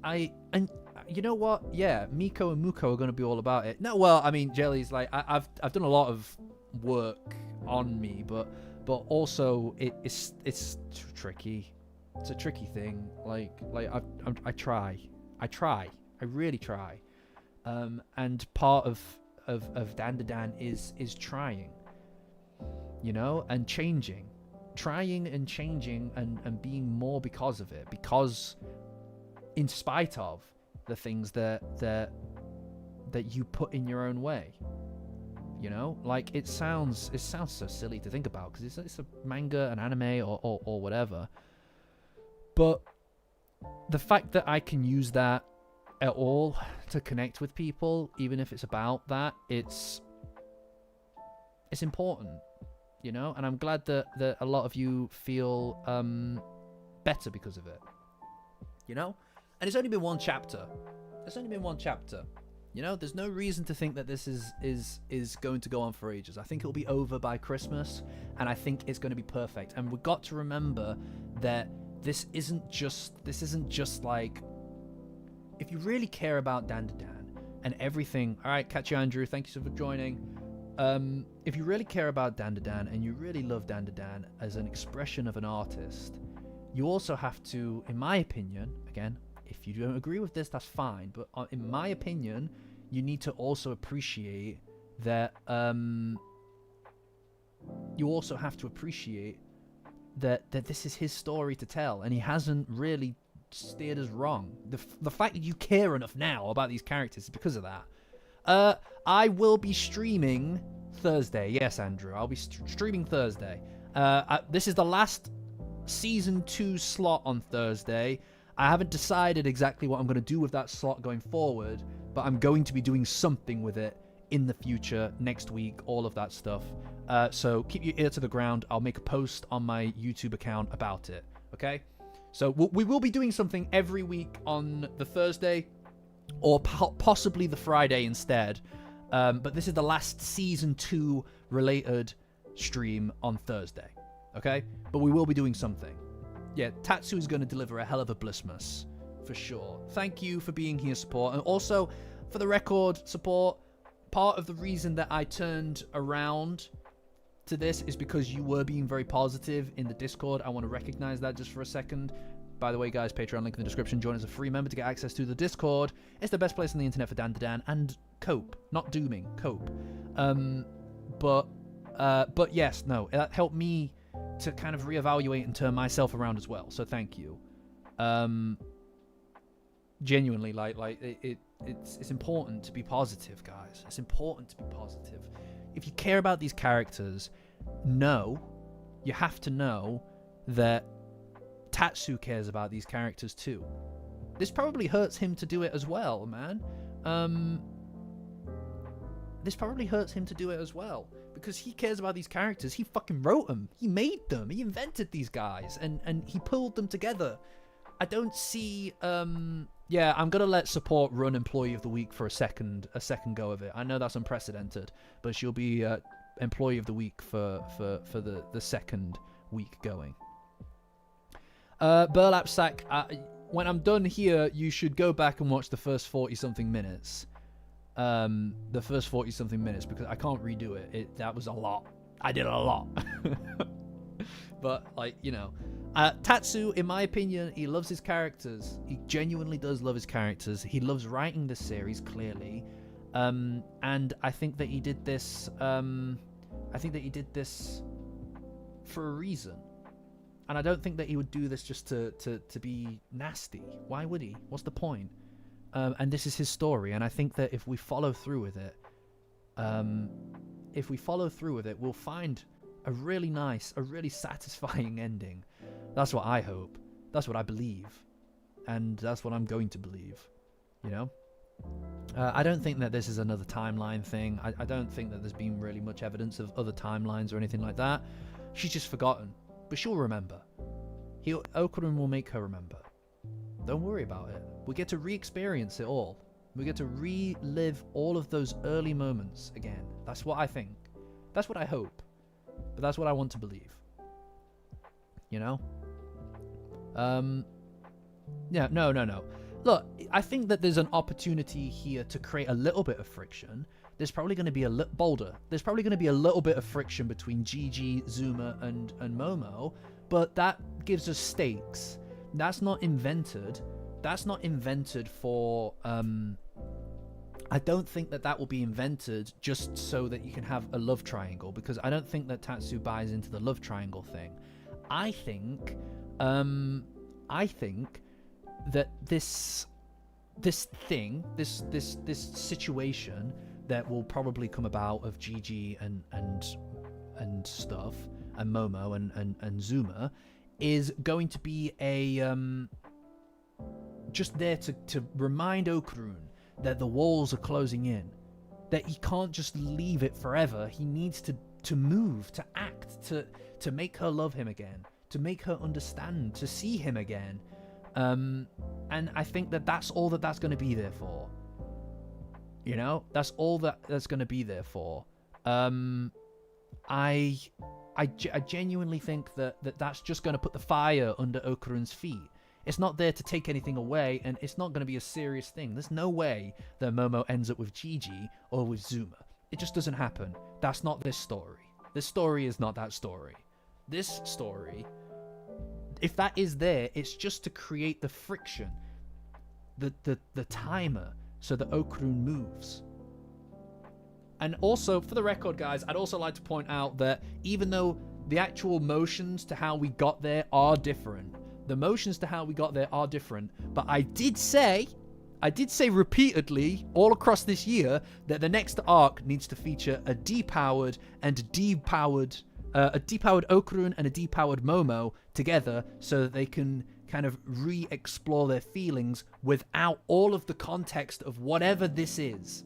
And you know what? Yeah, Miko and Muko are going to be all about it. No, well, I mean, Jelly's like, I've done a lot of work on me, but also it's tricky. It's a tricky thing. Like I try, I really try. And part of Dandadan is trying, you know, and changing, trying and changing and being more because of it, because in spite of the things that you put in your own way, you know, like it sounds so silly to think about because it's a manga, an anime, or whatever. But the fact that I can use that at all to connect with people, even if it's about that, it's important, you know? And I'm glad that a lot of you feel better because of it, you know? And it's only been one chapter. It's only been one chapter. You know, there's no reason to think that this is going to go on for ages. I think it'll be over by Christmas, and I think it's going to be perfect. And we've got to remember that this isn't just like, if you really care about Dandadan and everything. All right, catch you, Andrew. Thank you so for joining. If you really care about Dandadan and you really love Dandadan as an expression of an artist, you also have to, in my opinion, again, if you don't agree with this, that's fine. But in my opinion, you need to also appreciate that. You also have to appreciate that this is his story to tell, and he hasn't really steered us wrong. The fact that you care enough now about these characters is because of that. I will be streaming Thursday. Yes, Andrew, I'll be streaming Thursday. This is the last season 2 slot on Thursday. I haven't decided exactly what I'm going to do with that slot going forward, but I'm going to be doing something with it in the future, next week, all of that stuff. So keep your ear to the ground. I'll make a post on my YouTube account about it, okay? So we will be doing something every week on the Thursday, or possibly the Friday instead. But this is the last season 2 related stream on Thursday, okay? But we will be doing something. Yeah, Tatsu is going to deliver a hell of a Blissmas, for sure. Thank you for being here, support. And also, for the record, support, part of the reason that I turned around to this is because you were being very positive in the Discord. I want to recognize that just for a second. By the way, guys, Patreon link in the description. Join as a free member to get access to the Discord. It's the best place on the internet for Dandadan and cope, not dooming, cope. But yes, no, that helped me to kind of reevaluate and turn myself around as well. So thank you. Genuinely, it's important to be positive, guys. It's important to be positive. If you care about these characters, you have to know that Tatsu cares about these characters too. This probably hurts him to do it as well, man. This probably hurts him to do it as well. Because he cares about these characters. He fucking wrote them. He made them. He invented these guys. And he pulled them together. I don't see... yeah, I'm going to let support run Employee of the Week for a second go of it. I know that's unprecedented. But she'll be Employee of the Week for the second week going. Burlap Sack, when I'm done here, you should go back and watch the first 40-something minutes. The first 40-something minutes, because I can't redo it. That was a lot. I did a lot. But, like, you know. Tatsu, in my opinion, he loves his characters. He genuinely does love his characters. He loves writing this series, clearly. And I think that he did this... for a reason. And I don't think that he would do this just to be nasty. Why would he? What's the point? And this is his story. And I think that if we follow through with it, we'll find a really nice, a really satisfying ending. That's what I hope. That's what I believe. And that's what I'm going to believe. You know? I don't think that this is another timeline thing. I don't think that there's been really much evidence of other timelines or anything like that. She's just forgotten. But she'll remember. Okurun will make her remember. Don't worry about it. We get to re-experience it all. We get to relive all of those early moments again. That's what I think. That's what I hope. But that's what I want to believe. You know? Yeah, no. Look, I think that there's an opportunity here to create a little bit of friction. There's probably going to be There's probably going to be a little bit of friction between Gigi, Zuma, and Momo, but that gives us stakes. That's not invented. That's not invented for... I don't think that will be invented just so that you can have a love triangle, because I don't think that Tatsu buys into the love triangle thing. I think that this situation that will probably come about of Gigi and stuff, and Momo and Zuma, is going to be a just there to remind Okurun that the walls are closing in, that he can't just leave it forever. He needs to move, to act, to make her love him again, to make her understand, to see him again. And I think that that's all that's going to be there for. You know, that's all that's going to be there for. I genuinely think that's just going to put the fire under Okurun's feet. It's not there to take anything away, and it's not going to be a serious thing. There's no way that Momo ends up with Gigi or with Zuma. It just doesn't happen. That's not this story. This story is not that story. This story, if that is there, it's just to create the friction, the timer, so that Okurun moves. And also, for the record, guys, I'd also like to point out that even though the actual motions to how we got there are different, but I did say repeatedly all across this year that the next arc needs to feature a depowered Okurun and a depowered Momo together, so that they can kind of re-explore their feelings without all of the context of whatever this is.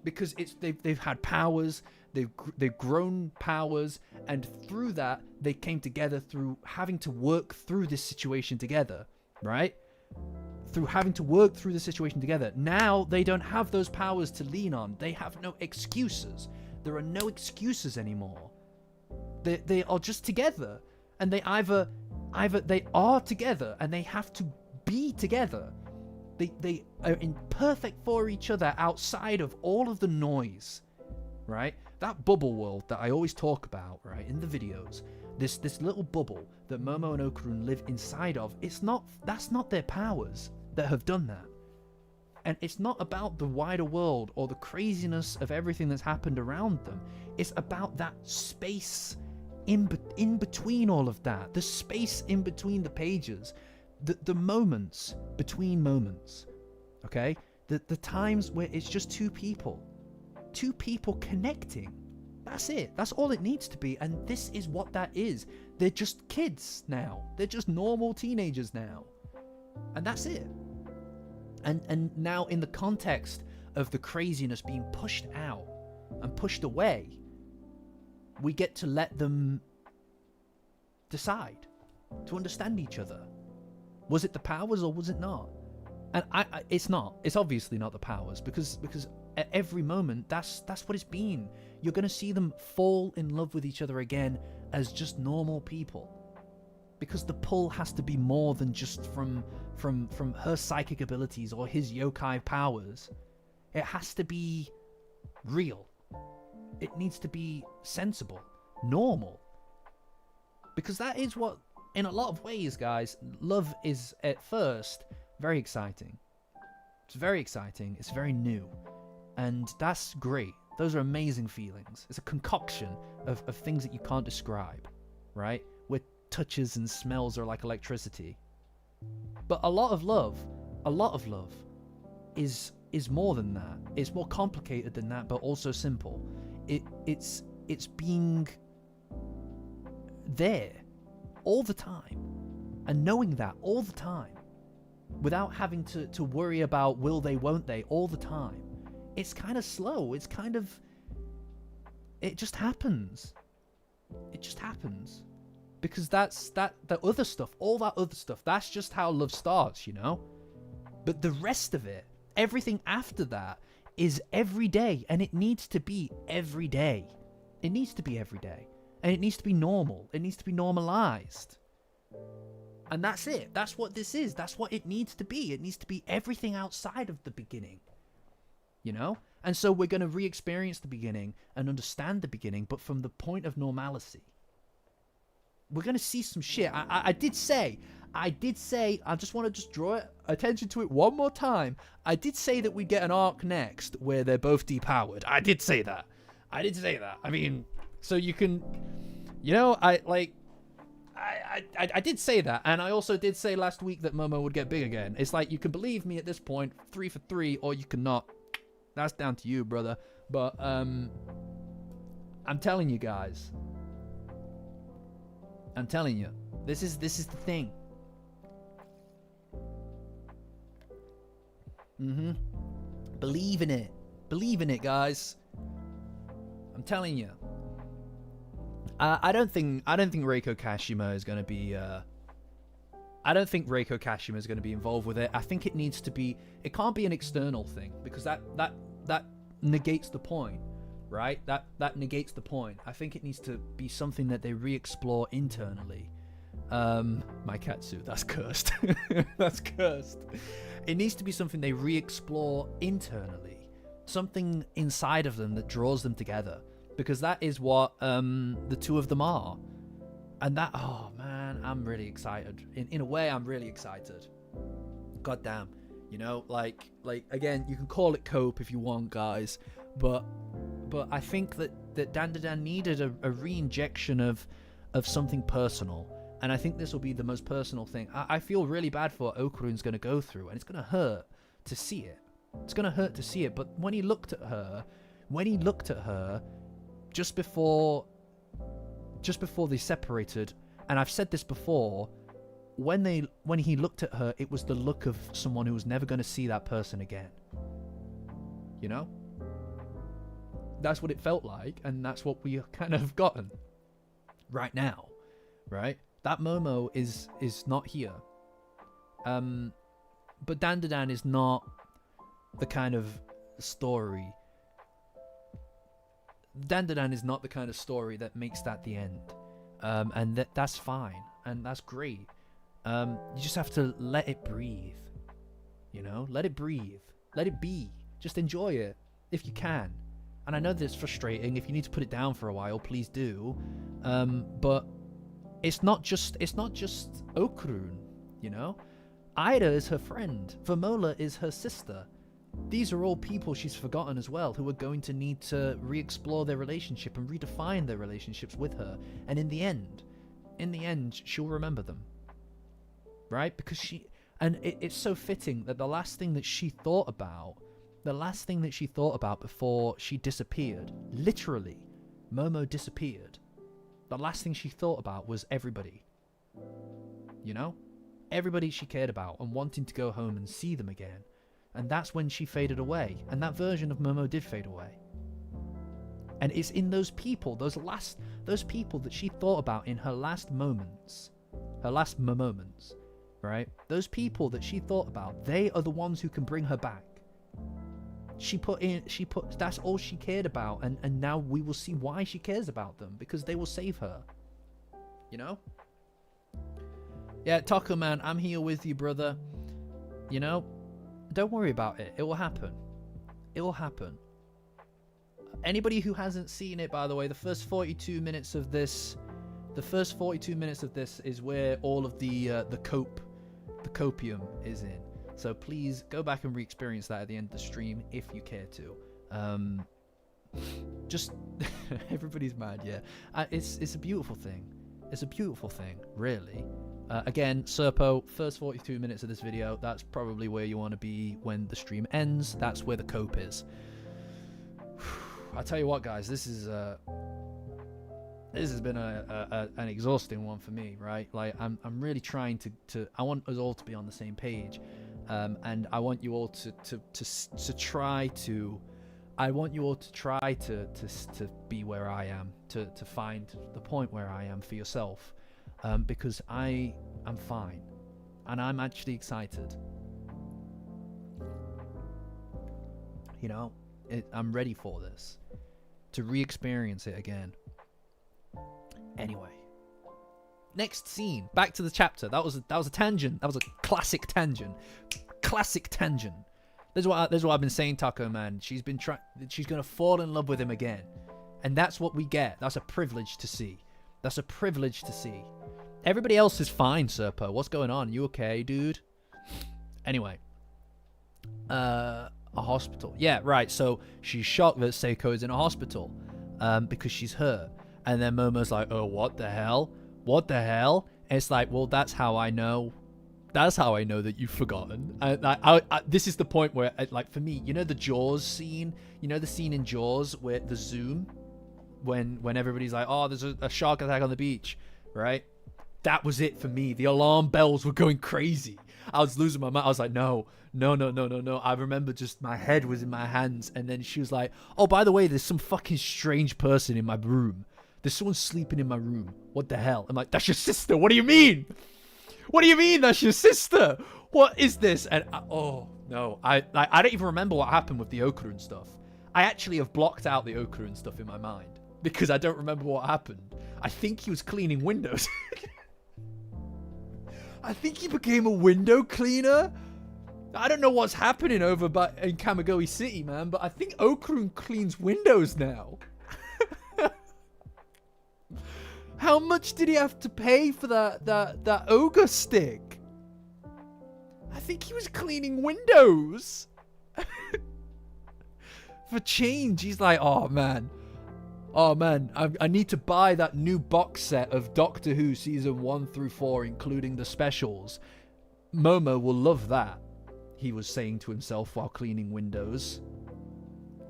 Because they've had powers, they've grown powers, and through that they came together through having to work through this situation together, right? Through having to work through the situation together. Now they don't have those powers to lean on. They have no excuses. There are no excuses anymore. They are just together, and they either they are together and they have to be together. They are in perfect for each other outside of all of the noise, right? That bubble world that I always talk about, right, in the videos, this little bubble that Momo and Okurun live inside of, that's not their powers that have done that. And it's not about the wider world or the craziness of everything that's happened around them. It's about that space in between all of that, the space in between the pages, the moments between moments, okay? The times where it's just two people connecting. That's it. That's all it needs to be. And this is what that is. They're just kids now. They're just normal teenagers now. And that's it. And now in the context of the craziness being pushed out and pushed away, we get to let them decide to understand each other. Was it the powers or was it not? And it's not. It's obviously not the powers because at every moment that's what it's been. You're going to see them fall in love with each other again as just normal people. Because the pull has to be more than just from her psychic abilities or his yokai powers. It has to be real. It needs to be sensible, normal. Because that is what, in a lot of ways, guys, love is at first very exciting. It's very exciting. It's very new. And that's great. Those are amazing feelings. It's a concoction of things that you can't describe, right? Where touches and smells are like electricity. But a lot of love is more than that. It's more complicated than that, but also simple. It's being there all the time and knowing that all the time without having to worry about will they, won't they all the time. It's kind of slow. It just happens. It just happens. Because the other stuff, all that other stuff, that's just how love starts, you know? But the rest of it, everything after that, is every day. And it needs to be every day. It needs to be every day. And it needs to be normal. It needs to be normalized. And that's it. That's what this is. That's what it needs to be. It needs to be everything outside of the beginning. You know? And so we're going to re-experience the beginning and understand the beginning, but from the point of normalcy. We're going to see some shit. I did say, I just want to draw attention to it one more time. I did say that we get an arc next where they're both depowered. I did say that. I mean, so you can, you know, I did say that. And I also did say last week that Momo would get big again. It's like, you can believe me at this point, 3 for 3, or you cannot. That's down to you, brother. But, I'm telling you guys. I'm telling you. This is the thing. Believe in it. Believe in it, guys. I'm telling you. I don't think Reiko Kashima is going to be I don't think Reiko Kashima is going to be involved with it. I think it needs to be, it can't be an external thing, because that negates the point, right? That negates the point. I think it needs to be something that they re-explore internally. My katsu, that's cursed. That's cursed. It needs to be something they re-explore internally. Something inside of them that draws them together. Because that is what the two of them are. And that, oh man, I'm really excited. In a way, I'm really excited. God damn. You know, like again, you can call it cope if you want, guys. But I think that Dandadan needed a re-injection of something personal. And I think this will be the most personal thing. I feel really bad for what Okurun's going to go through. And it's going to hurt to see it. It's going to hurt to see it. But when he looked at her, just before they separated, and I've said this before, when he looked at her, it was the look of someone who was never going to see that person again. You know? That's what it felt like, and that's what we kind of gotten right now, right? That Momo is not here. But Dandadan is not the kind of story. Dandadan is not the kind of story that makes that the end. And that's fine. And that's great. You just have to let it breathe. You know? Let it breathe. Let it be. Just enjoy it. If you can. And I know that it's frustrating. If you need to put it down for a while, please do. But it's not just Okurun, you know? Ida is her friend. Vermola is her sister. These are all people she's forgotten as well, who are going to need to re-explore their relationship and redefine their relationships with her. And in the end, she'll remember them. Right? Because it's so fitting that the last thing that she thought about before she disappeared, literally, Momo disappeared. The last thing she thought about was everybody. You know? Everybody she cared about and wanting to go home and see them again. And that's when she faded away. And that version of Momo did fade away. And it's in those people, those people that she thought about in her last moments, right? Those people that she thought about, they are the ones who can bring her back. That's all she cared about, and now we will see why she cares about them, because they will save her. You know? Yeah, Taco Man, I'm here with you, brother. You know, don't worry about it. It will happen. It will happen. Anybody who hasn't seen it, by the way, the first 42 minutes of this is where all of the copium is in. So please go back and re-experience that at the end of the stream if you care to. Just everybody's mad, yeah. It's a beautiful thing. It's a beautiful thing, really. Again, Serpo, first 42 minutes of this video, that's probably where you want to be when the stream ends. That's where the cope is. I tell you what, guys, this has been an exhausting one for me, right? Like, I'm really trying to I want us all to be on the same page, and I want you all to try to be where I am, to find the point where I am for yourself, because I am fine, and I'm actually excited. You know, I'm ready for this, to re-experience it again. Anyway, next scene. Back to the chapter. That was a tangent. That was a classic tangent. Classic tangent. This is what I've been saying, Taco Man. She's gonna fall in love with him again, and that's what we get. That's a privilege to see. That's a privilege to see. Everybody else is fine, Serpo. What's going on? You okay, dude? Anyway, a hospital. Yeah, right. So she's shocked that Seiko is in a hospital, because she's hurt. And then Momo's like, oh, what the hell? What the hell? And it's like, well, that's how I know. That's how I know that you've forgotten. This is the point where, like, for me, you know the Jaws scene? You know the scene in Jaws where the zoom? When everybody's like, oh, there's a shark attack on the beach, right? That was it for me. The alarm bells were going crazy. I was losing my mind. I was like, no. I remember just my head was in my hands. And then she was like, oh, by the way, there's some fucking strange person in my room. There's someone sleeping in my room. What the hell? I'm like, that's your sister. What do you mean? What do you mean that's your sister? What is this? And oh, no. I don't even remember what happened with the Okurun stuff. I actually have blocked out the Okurun stuff in my mind because I don't remember what happened. I think he was cleaning windows. I think he became a window cleaner. I don't know what's happening over in Kamigoe City, man, but I think Okurun cleans windows now. How much did he have to pay for that ogre stick? I think he was cleaning windows. For change, he's like, oh man, I need to buy that new box set of Doctor Who season 1 through 4, including the specials. Momo will love that, he was saying to himself while cleaning windows.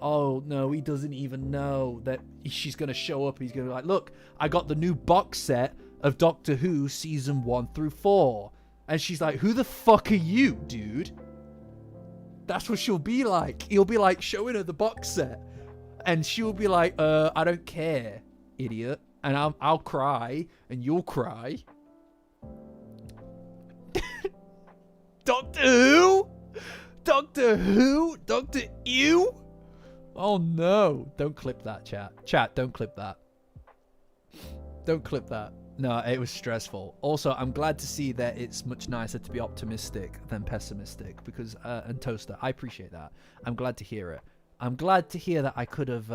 Oh, no, he doesn't even know that she's going to show up. He's going to be like, look, I got the new box set of Doctor Who season 1 through 4. And she's like, who the fuck are you, dude? That's what she'll be like. He'll be like showing her the box set. And she'll be like, I don't care, idiot. And I'll cry, and you'll cry. Doctor Who? Doctor Who? Doctor Ew? Oh no. Don't clip that, chat. Chat, don't clip that. Don't clip that. No, it was stressful. Also, I'm glad to see that it's much nicer to be optimistic than pessimistic, because, and Toaster, I appreciate that. I'm glad to hear it. I'm glad to hear that I could have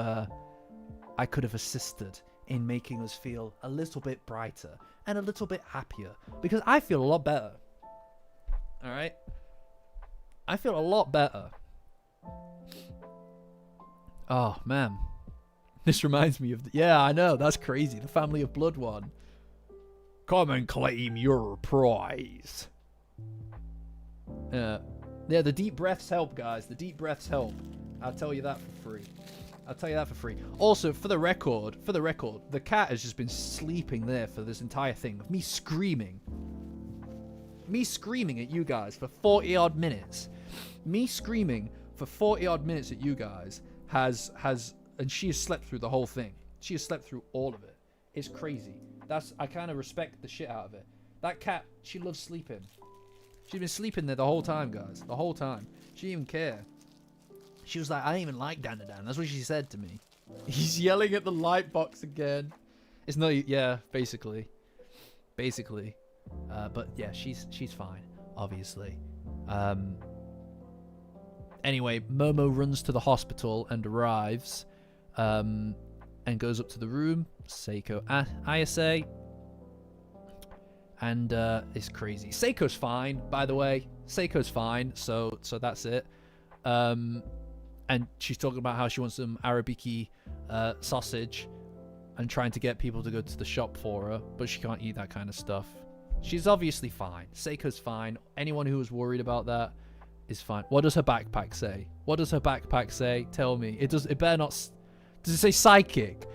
assisted in making us feel a little bit brighter and a little bit happier because I feel a lot better. All right? I feel a lot better. Oh, man. This reminds me of... yeah, I know. That's crazy. The Family of Blood one. Come and claim your prize. Yeah, the deep breaths help, guys. The deep breaths help. I'll tell you that for free. I'll tell you that for free. Also, for the record, the cat has just been sleeping there for this entire thing. Me screaming. Me screaming at you guys for 40-odd minutes. Me screaming for 40-odd minutes at you guys has... and she has slept through the whole thing. She has slept through all of it. It's crazy. I kind of respect the shit out of it. That cat, she loves sleeping. She's been sleeping there the whole time, guys. The whole time. She didn't even care. She was like, I don't even like Dandadan. That's what she said to me. He's yelling at the light box again. It's not... yeah, basically. Basically. But yeah, she's fine, obviously. Anyway, Momo runs to the hospital and arrives. And goes up to the room. Seiko Ayase. And it's crazy. Seiko's fine, by the way. Seiko's fine, so that's it. And she's talking about how she wants some Arabiki sausage and trying to get people to go to the shop for her, but she can't eat that kind of stuff. She's obviously fine. Seiko's fine. Anyone who was worried about that is fine. What does her backpack say? What does her backpack say? Tell me. It better not... does it say psychic?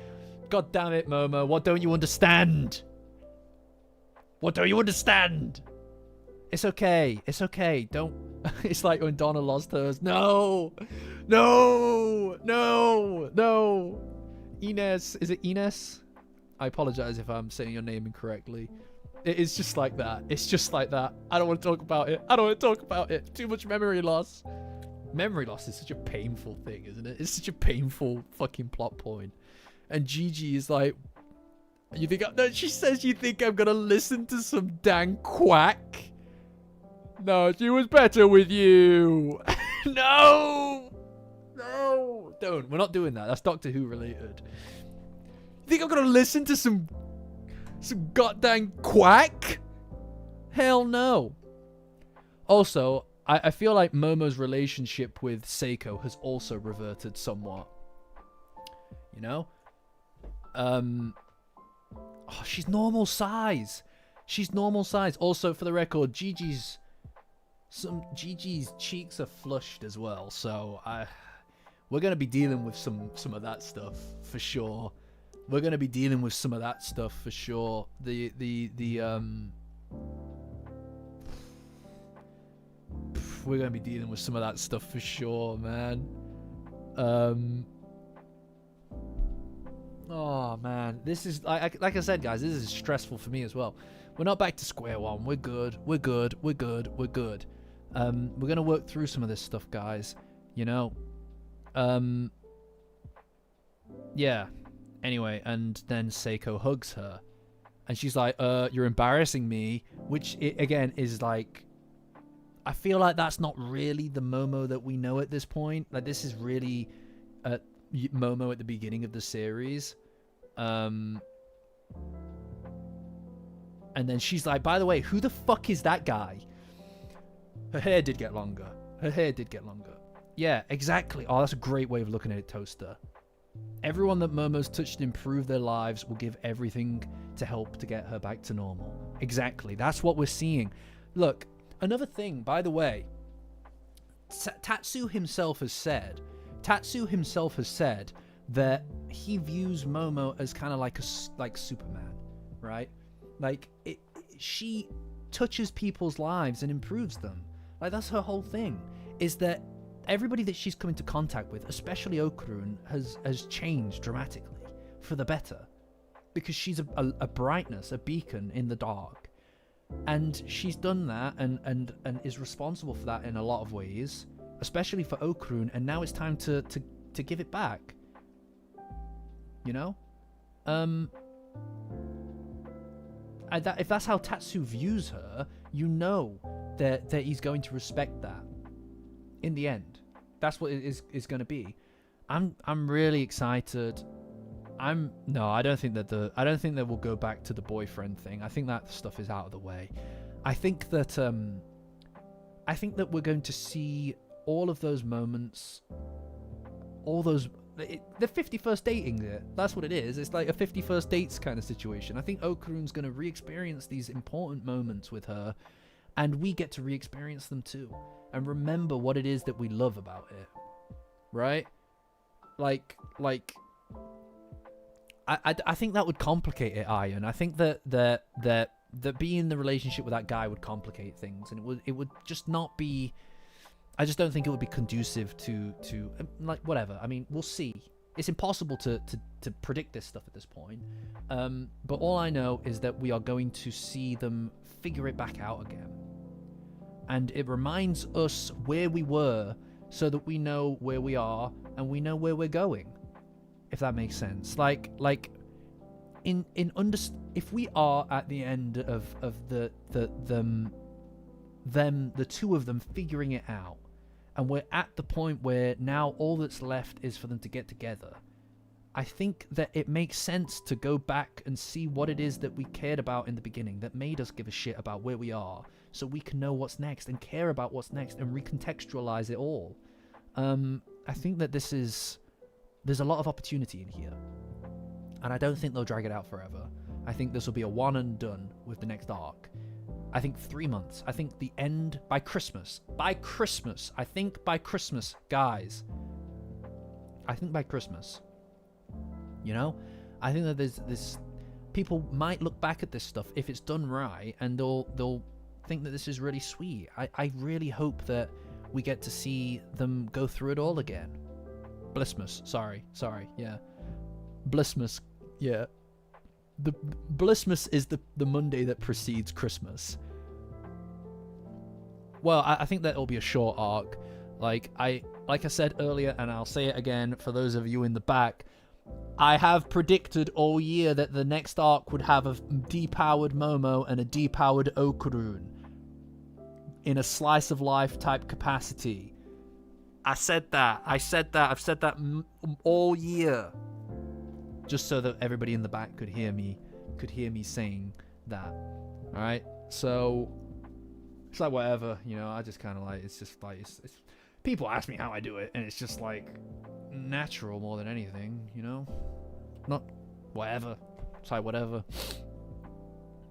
God damn it, Momo. What don't you understand? What don't you understand? It's okay. It's okay. Don't... it's like when Donna lost hers. No! No! No! No! Ines. Is it Ines? I apologize if I'm saying your name incorrectly. It is just like that. It's just like that. I don't want to talk about it. I don't want to talk about it. Too much memory loss. Memory loss is such a painful thing, isn't it? It's such a painful fucking plot point. And Gigi is like... you think... no, she says you think I'm gonna listen to some dang quack? No, she was better with you. No! No! Don't. We're not doing that. That's Doctor Who related. You think I'm gonna listen to some goddamn quack? Hell no. Also, I feel like Momo's relationship with Seiko has also reverted somewhat. You know? Oh, she's normal size. She's normal size. Also, for the record, Gigi's cheeks are flushed as well, so we're gonna be dealing with some of that stuff for sure. We're gonna be dealing with some of that stuff for sure. We're gonna be dealing with some of that stuff for sure, man. Oh man, this is like I said, guys. This is stressful for me as well. We're not back to square one. We're good. We're good. We're good. We're good. We're gonna work through some of this stuff, guys. You know. Yeah. Anyway, and then Seiko hugs her, and she's like, "You're embarrassing me," which again is like, I feel like that's not really the Momo that we know at this point. Like, this is really Momo at the beginning of the series. And then she's like, by the way, who the fuck is that guy? Her hair did get longer. Her hair did get longer. Yeah, exactly. Oh, that's a great way of looking at it, Toaster. Everyone that Momo's touched and improved their lives will give everything to help to get her back to normal. Exactly. That's what we're seeing. Look, another thing, by the way, Tatsu himself has said that he views Momo as kind of like Superman, right? Like, she touches people's lives and improves them. Like, that's her whole thing, is that everybody that she's come into contact with, especially Okurun, has changed dramatically for the better, because she's a brightness, a beacon in the dark. And she's done that and is responsible for that in a lot of ways, especially for Okurun, and now it's time to give it back. You know? If that's how Tatsu views her, you know that he's going to respect that. In the end, that's what it is going to be. I'm really excited. No, I don't think that we'll go back to the boyfriend thing. I think that stuff is out of the way. I think that we're going to see all of those moments, the 51st dating there. That's what it is. It's like a 51st dates kind of situation. I think Okarun's going to re-experience these important moments with her, and we get to re-experience them too, and remember what it is that we love about it, right? Like I think that would complicate it, Iron. I think that being in the relationship with that guy would complicate things, and it would just not be. I just don't think it would be conducive to like whatever. I mean, we'll see. It's impossible to predict this stuff at this point. But all I know is that we are going to see them figure it back out again, and it reminds us where we were, so that we know where we are and we know where we're going. If that makes sense. If we are at the end of the two of them figuring it out, and we're at the point where now all that's left is for them to get together, I think that it makes sense to go back and see what it is that we cared about in the beginning that made us give a shit about where we are, so we can know what's next and care about what's next and recontextualize it all. I think that there's a lot of opportunity in here, and I don't think they'll drag it out forever. I think this will be a one and done with the next arc. I think 3 months. I think the end by Christmas. I think by Christmas, guys. I think by Christmas. You know? I think that there's this. People might look back at this stuff if it's done right, and they'll think that this is really sweet. I really hope that we get to see them go through it all again. Blissmas. Sorry. Yeah. Blissmas. Yeah. The Blissmas is the Monday that precedes Christmas. Well, I think that will be a short arc. Like I said earlier, and I'll say it again for those of you in the back, I have predicted all year that the next arc would have a depowered Momo and a depowered Okarun in a slice of life type capacity. I've said that all year, just so that everybody in the back could hear me saying that. All right, so it's like whatever, you know. I just kind of like, it's just like it's people ask me how I do it, and it's just like natural more than anything, you know. Not whatever. It's like whatever.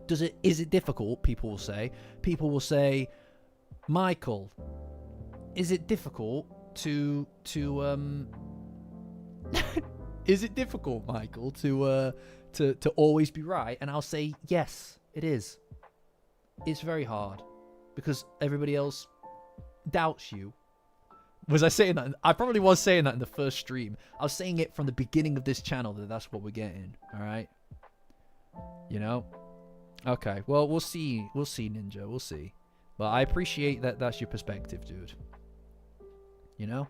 Is it difficult? People will say, Michael, is it difficult to is it difficult, Michael, to always be right? And I'll say, yes, it is. It's very hard because everybody else doubts you. Was I saying that? I probably was saying that in the first stream. I was saying it from the beginning of this channel that that's what we're getting. All right. You know. Okay. Well, we'll see. We'll see, Ninja. We'll see. But I appreciate that. That's your perspective, dude. You know.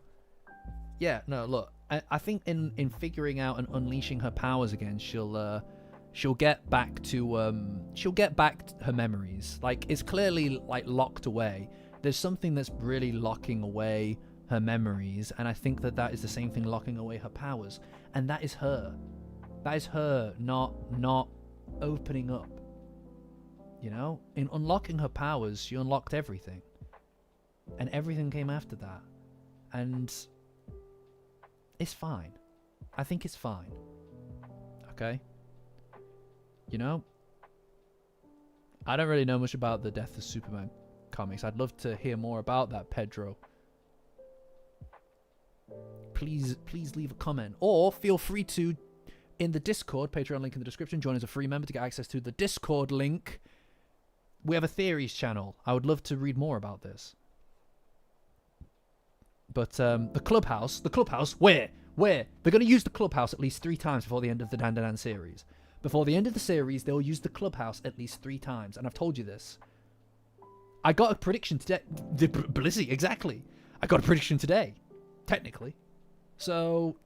Yeah. No. Look. I think in figuring out and unleashing her powers again, she'll get back to her memories. Like, it's clearly like locked away. There's something that's really locking away her memories, and I think that is the same thing locking away her powers, and that is her. That is her not opening up. You know, in unlocking her powers, she unlocked everything, and everything came after that, and it's fine. I think it's fine. Okay. You know, I don't really know much about the Death of Superman comics. I'd love to hear more about that, Pedro. Please leave a comment, or feel free to, in the Discord, Patreon link in the description, join as a free member to get access to the Discord link. We have a theories channel. I would love to read more about this. But the clubhouse, where they're going to use the clubhouse at least 3 times before the end of the Dandadan series. Before the end of the series, they'll use the clubhouse at least 3 times, and I've told you this. I got a prediction today. Blizzy, exactly. I got a prediction today, technically. So,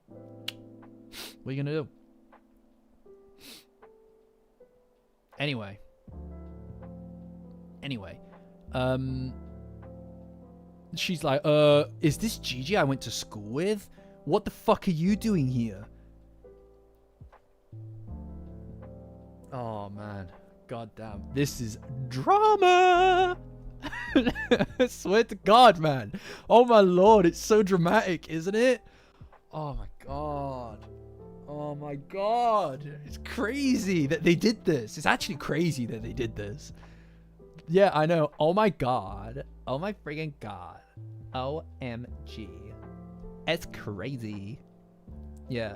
what are you gonna do? Anyway, she's like, is this Gigi I went to school with? What the fuck are you doing here? Oh, man. God damn. This is drama. I swear to God, man. Oh, my Lord. It's so dramatic, isn't it? Oh, my God. Oh, my God. It's crazy that they did this. It's actually crazy that they did this. Yeah, I know. Oh, my God. Oh, my friggin' God. OMG. It's crazy. Yeah.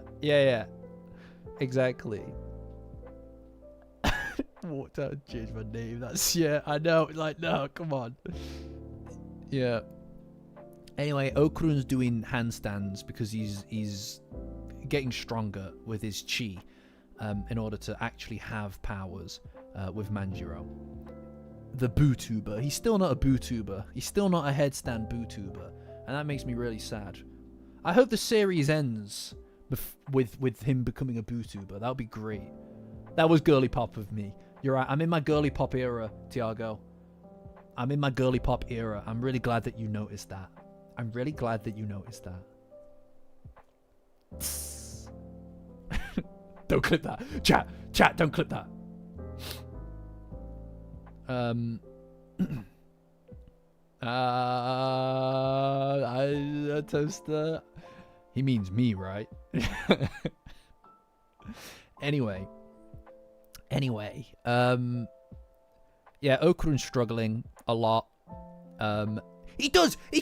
Exactly. Walked out and changed my name. That's, yeah, I know. Like, no, come on. Yeah. Anyway, Okurun's doing handstands because he's getting stronger with his chi in order to actually have powers with Manjiro. The bootuber. He's still not a bootuber. He's still not a headstand bootuber. And that makes me really sad. I hope the series ends with him becoming a bootuber. That would be great. That was girly pop of me. You're right. I'm in my girly pop era, Tiago. I'm in my girly pop era. I'm really glad that you noticed that. I'm really glad that you noticed that. Don't clip that. Chat, don't clip that. Toaster. He means me, right? Anyway, yeah, Okurun's struggling a lot. He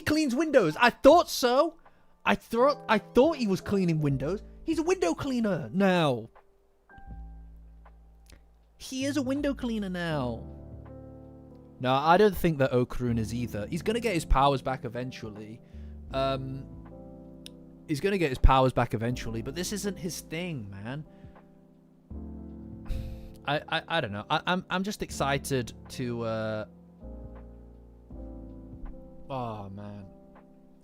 cleans windows. I thought so. I thought he was cleaning windows. He's a window cleaner now. He is a window cleaner now. No, I don't think that Okurun is either. He's gonna get his powers back eventually. He's gonna get his powers back eventually, but this isn't his thing, man. I don't know. I'm just excited to oh man,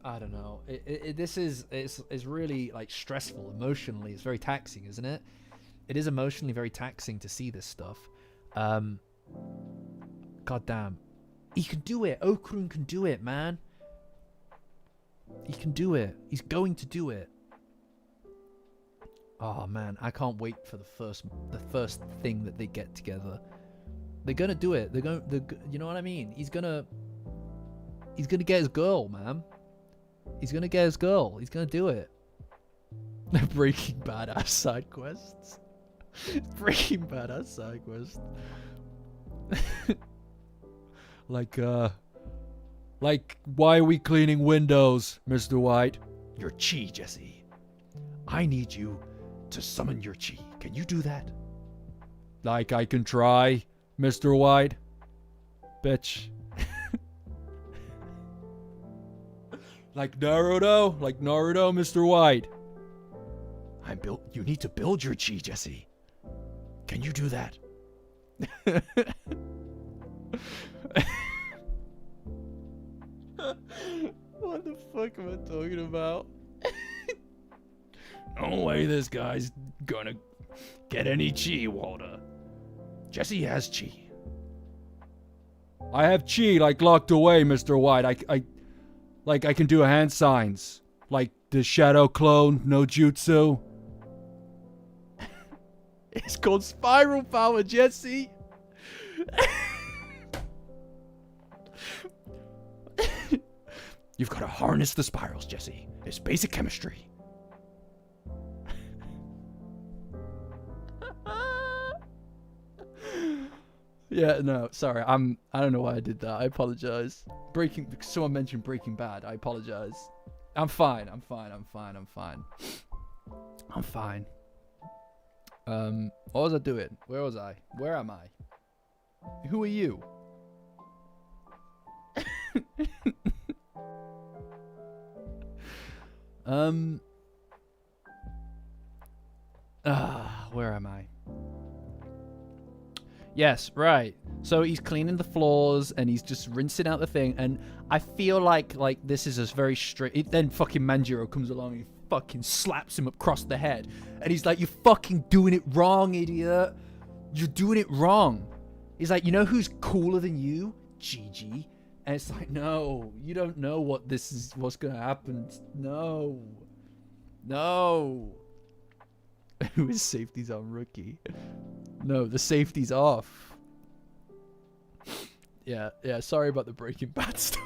I don't know. It's really like stressful emotionally. It's very taxing, isn't it? It is emotionally very taxing to see this stuff. God damn, he can do it. Okurun can do it, man. He can do it. He's going to do it. Oh man, I can't wait for the first thing that they get together. They're gonna do it. You know what I mean? He's gonna get his girl, man. He's gonna get his girl. He's gonna do it. Breaking Badass side quests. Breaking Badass side quest. Like, why are we cleaning windows, Mr. White? Your chi, Jesse. I need you to summon your chi. Can you do that? Like, I can try, Mr. White. Bitch. Like Naruto, Mr. White. You need to build your chi, Jesse. Can you do that? What the fuck am I talking about? No way this guy's gonna get any chi, Walter. Jesse has chi. I have chi, like, locked away, Mr. White. I can do hand signs. Like the shadow clone, no jutsu. It's called spiral power, Jesse. You've got to harness the spirals, Jesse. It's basic chemistry. Yeah, no, sorry. I don't know why I did that. I apologize. Someone mentioned Breaking Bad. I apologize. I'm fine. What was I doing? Where was I? Where am I? Who are you? Where am I? Yes, right. So he's cleaning the floors and he's just rinsing out the thing, and I feel like this is just very straight. Then fucking Manjiro comes along and he fucking slaps him across the head, and he's like, "You're fucking doing it wrong, idiot. You're doing it wrong." He's like, "You know who's cooler than you? Gigi." And it's like, no, you don't know what's gonna happen. No. Who is safety's on rookie? No, the safety's off. Yeah, sorry about the Breaking Bad stuff.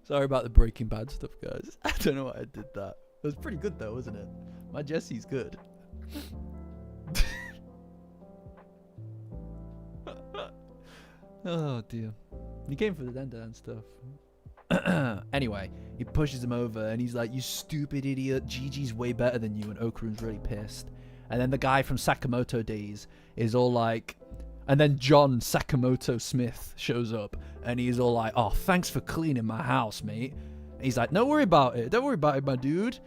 Sorry about the Breaking Bad stuff, guys. I don't know why I did that. It was pretty good though, wasn't it? My Jesse's good. Oh dear. He came for the Dandadan stuff. Anyway, he pushes him over and he's like, "You stupid idiot, Gigi's way better than you," and Okarun's really pissed. And then the guy from Sakamoto Days is all like, and then John Sakamoto Smith shows up and he's all like, "Oh, thanks for cleaning my house, mate." And he's like, "Don't worry about it. Don't worry about it, my dude.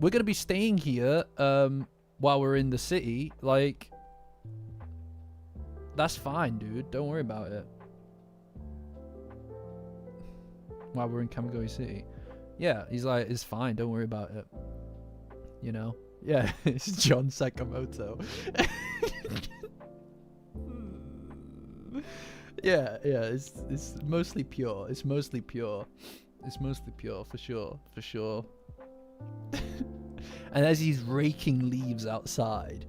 We're going to be staying here while we're in the city. Like, that's fine, dude. Don't worry about it." While we're in Kamigoi City. Yeah, he's like, "It's fine. Don't worry about it." You know? Yeah, it's John Sakamoto. Yeah, it's mostly pure. It's mostly pure. It's mostly pure, for sure. For sure. And as he's raking leaves outside,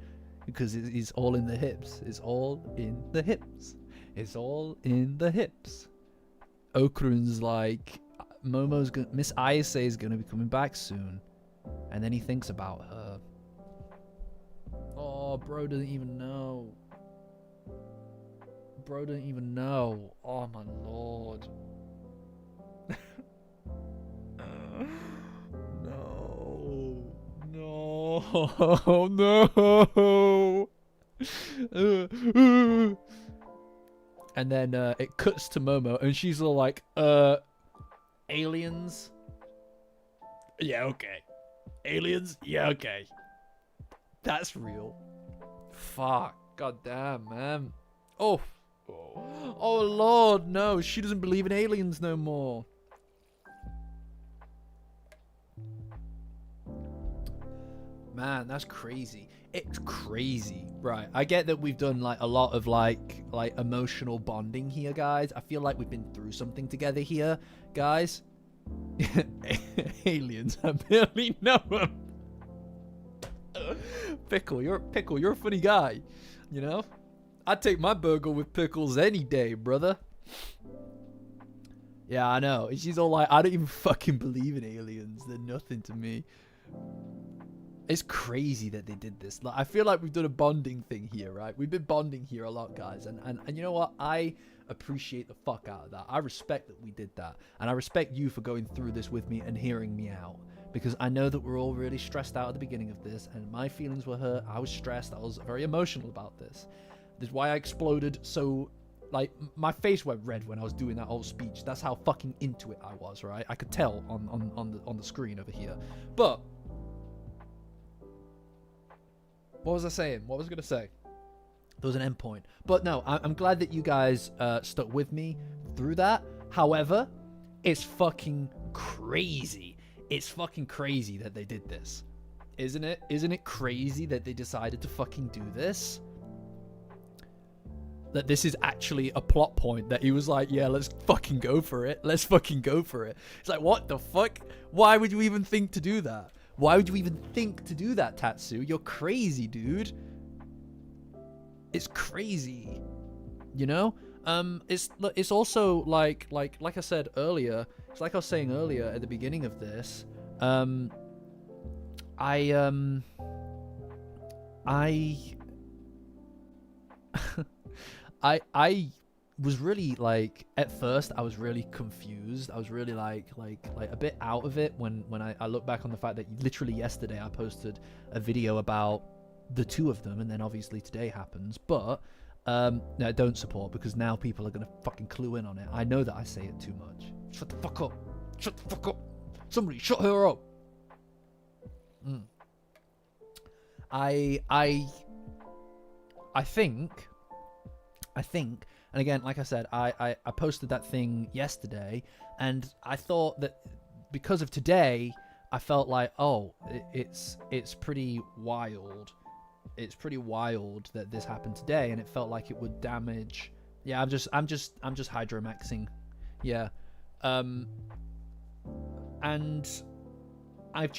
because it's all in the hips. It's all in the hips. It's all in the hips. Okarun's like, Miss Ayase is gonna be coming back soon. And then he thinks about her. Oh, bro doesn't even know. Bro doesn't even know. Oh my lord. No. No. And then it cuts to Momo and she's all like, aliens? Yeah, okay. Aliens? Yeah, okay. That's real. Fuck. God damn, man. Oh. Oh, Lord, no. She doesn't believe in aliens no more. Man, that's crazy. It's crazy. Right. I get that we've done like a lot of like emotional bonding here, guys. I feel like we've been through something together here, guys. Aliens. I barely know them. Pickle, you're a funny guy. You know? I'd take my burger with pickles any day, brother. Yeah, I know. She's all like, "I don't even fucking believe in aliens. They're nothing to me." It's crazy that they did this. Like, I feel like we've done a bonding thing here, right? We've been bonding here a lot, guys. And you know what? I appreciate the fuck out of that. I respect that we did that. And I respect you for going through this with me and hearing me out. Because I know that we're all really stressed out at the beginning of this. And my feelings were hurt. I was stressed. I was very emotional about this. This is why I exploded so... Like, my face went red when I was doing that whole speech. That's how fucking into it I was, right? I could tell on the screen over here. But... what was I saying? What was I going to say? There was an end point. But no, I'm glad that you guys stuck with me through that. However, it's fucking crazy. It's fucking crazy that they did this. Isn't it? Isn't it crazy that they decided to fucking do this? That this is actually a plot point that he was like, "Yeah, let's fucking go for it. Let's fucking go for it." It's like, what the fuck? Why would you even think to do that? Why would you even think to do that, Tatsu? You're crazy, dude. It's crazy. You know? It's also like I said earlier. It's like I was saying earlier at the beginning of this. I was really like, at first I was really confused. I was really like a bit out of it when I look back on the fact that literally yesterday I posted a video about the two of them, and then obviously today happens. But no, don't support, because now people are gonna fucking clue in on it. I know that I say it too much. Shut the fuck up. Shut the fuck up. Somebody shut her up. I think, and again, like I said, I posted that thing yesterday, and I thought that because of today, I felt like, oh, it's pretty wild. It's pretty wild that this happened today, and it felt like it would damage. Yeah, I'm just hydromaxing. Yeah, and I've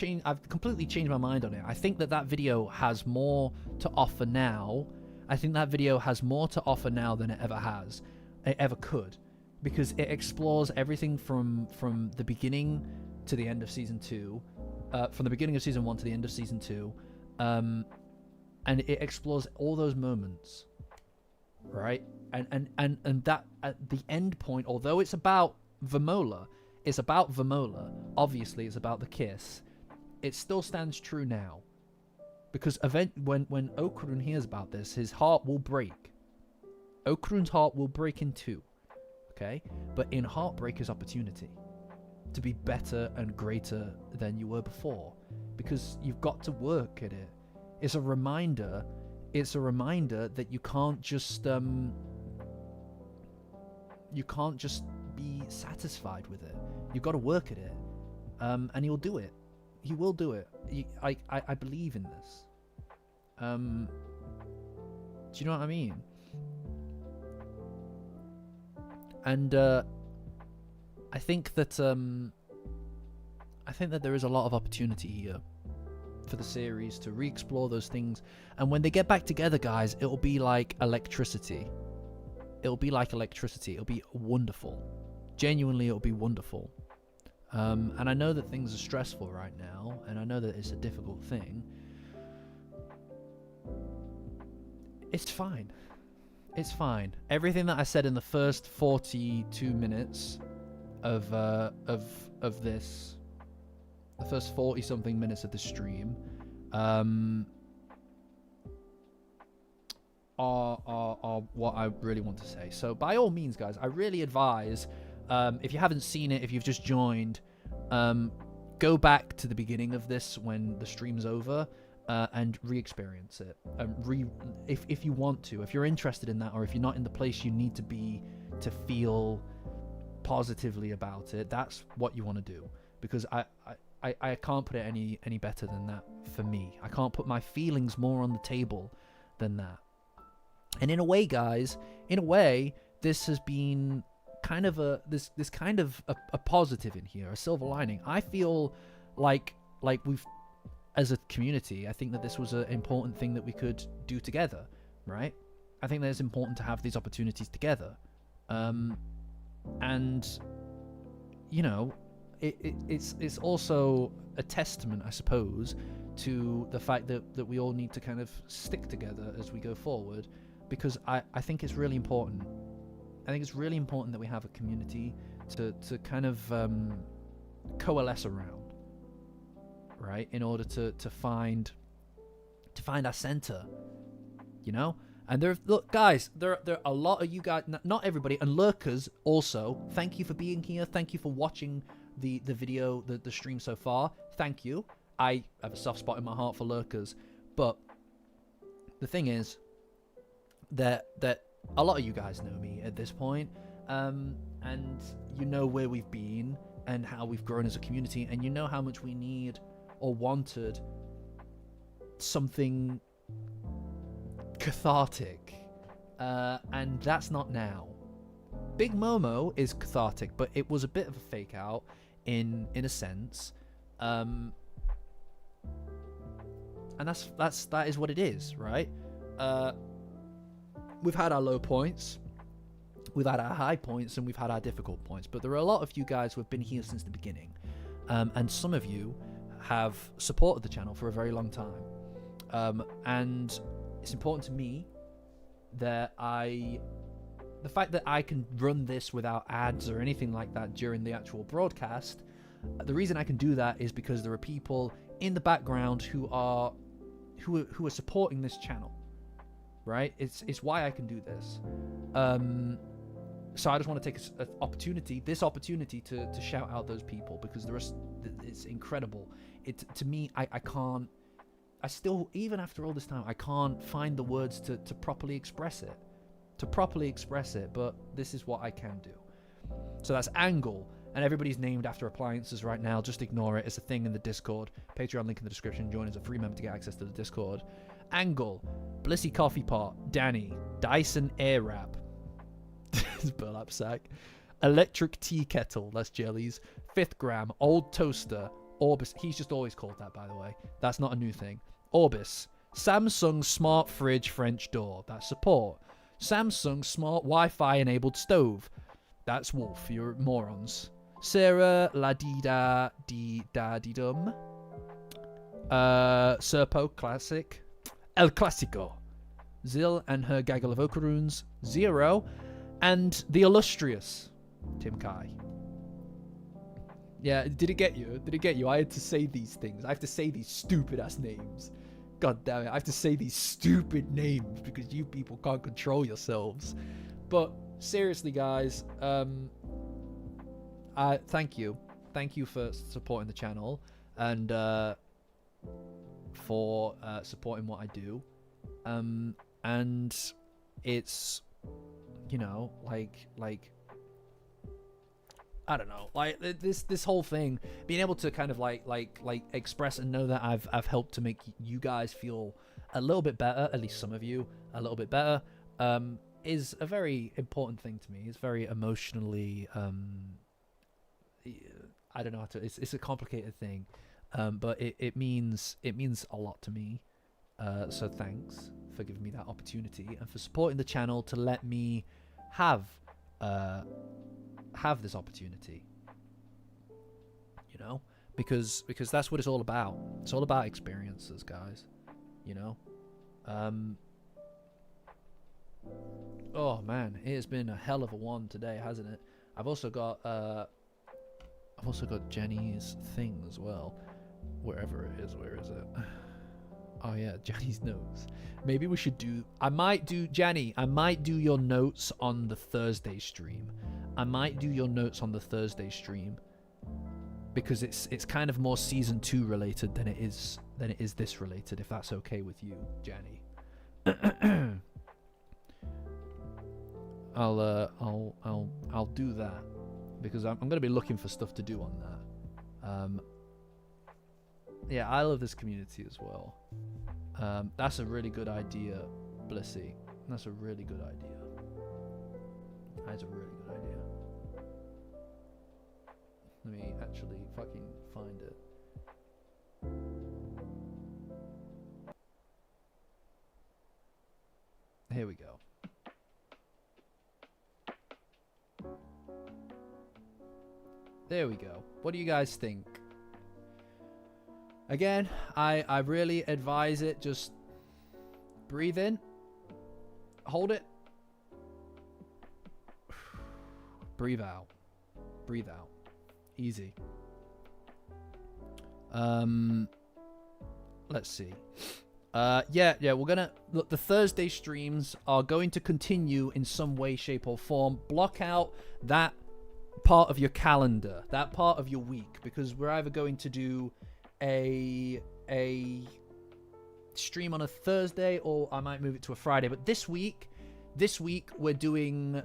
completely changed my mind on it. I think that video has more to offer now. I think that video has more to offer now than it ever could, because it explores everything from the beginning to the end of season 2, from the beginning of season 1 to the end of season 2, and it explores all those moments, right? And that at the end point, although it's about Vamola, obviously it's about the kiss, it still stands true now. Because when Okarun hears about this, his heart will break. Okarun's heart will break in two, okay? But in heartbreak is opportunity to be better and greater than you were before, because you've got to work at it. It's a reminder that you can't just be satisfied with it. You've got to work at it, and he'll do it. He will do it. I believe in this. Do you know what I mean? And I think that there is a lot of opportunity here for the series to re-explore those things. And when they get back together, guys, it'll be like electricity. It'll be wonderful. Genuinely, it'll be wonderful. And I know that things are stressful right now, and I know that it's a difficult thing. It's fine. It's fine. Everything that I said in the first 42 minutes of this, the first 40-something minutes of the stream, are what I really want to say. So by all means, guys, I really advise, if you haven't seen it, if you've just joined, go back to the beginning of this when the stream's over, and re-experience it. If you want to, if you're interested in that, or if you're not in the place you need to be to feel positively about it, that's what you want to do. Because I can't put it any better than that for me. I can't put my feelings more on the table than that. And in a way, guys, this has been kind of a positive in here, a silver lining. I feel like we've, as a community, I think that this was an important thing that we could do together, right? I think that it's important to have these opportunities together. And, you know, it's also a testament, I suppose, to the fact that we all need to kind of stick together as we go forward, because I think it's really important. I think it's really important that we have a community to kind of coalesce around, right? In order to find our center, you know? And look, guys, there are a lot of you guys, not everybody, and lurkers also. Thank you for being here. Thank you for watching the video, the stream so far. Thank you. I have a soft spot in my heart for lurkers, but the thing is that a lot of you guys know me at this point, and you know where we've been and how we've grown as a community, and you know how much we need or wanted something cathartic, and that's not now. Big Momo is cathartic, but it was a bit of a fake out in a sense, and that is what it is, right? We've had our low points, we've had our high points, and we've had our difficult points, but there are a lot of you guys who have been here since the beginning, and some of you have supported the channel for a very long time, and it's important to me that the fact that I can run this without ads or anything like that during the actual broadcast, the reason I can do that is because there are people in the background who are supporting this channel, right? It's why I can do this. So I just want to take this opportunity to shout out those people, because it's incredible. To me, I still, even after all this time, I can't find the words to properly express it. But this is what I can do. So that's Angle, and everybody's named after appliances right now. Just ignore it. It's a thing in the Discord. Patreon link in the description. Join as a free member to get access to the Discord. Angle, Blissy Coffee Pot, Danny, Dyson Airwrap, Burlap Sack, Electric Tea Kettle, that's Jellies, 5th Gram, Old Toaster, Orbis. He's just always called that, by the way. That's not a new thing. Orbis. Samsung smart fridge French door. That's support. Samsung smart Wi-Fi enabled stove. That's Wolf. You're morons. Sarah Ladida di da di dum. Serpo classic. El Clasico. Zil and her gaggle of Okarunes. Zero. And the illustrious Tim Kai. Yeah, did it get you? Did it get you? I had to say these things. I have to say these stupid ass names. God damn it. I have to say these stupid names because you people can't control yourselves. But seriously, guys, thank you. Thank you for supporting the channel and for supporting what I do. And it's, you know, like I don't know, like this whole thing, being able to kind of like express and know that I've helped to make you guys feel a little bit better, at least some of you a little bit better, is a very important thing to me. It's very emotionally, I don't know how to. It's a complicated thing, but it means a lot to me. So thanks for giving me that opportunity and for supporting the channel to let me have this opportunity, you know, because that's what it's all about. It's all about experiences, guys, you know. Oh man, it has been a hell of a one today, hasn't it? I've also got Jenny's thing as well, wherever it is. Where is it? Oh yeah, Jenny's notes. Maybe we should do, Jenny, I might do your notes on the Thursday stream. Because it's kind of more season 2 related than it is this related, if that's okay with you, Jenny. I'll do that because I'm gonna be looking for stuff to do on that. Yeah, I love this community as well. That's a really good idea, Blissy. That's a really good idea. That's a really good idea. Let me actually fucking find it. Here we go. There we go. What do you guys think? Again, I really advise it. Just breathe in. Hold it. Breathe out. Breathe out. Easy. Let's see. Yeah, we're gonna look. The Thursday streams are going to continue in some way, shape, or form. Block out that part of your calendar, that part of your week, because we're either going to do a stream on a Thursday, or I might move it to a Friday. But this week we're doing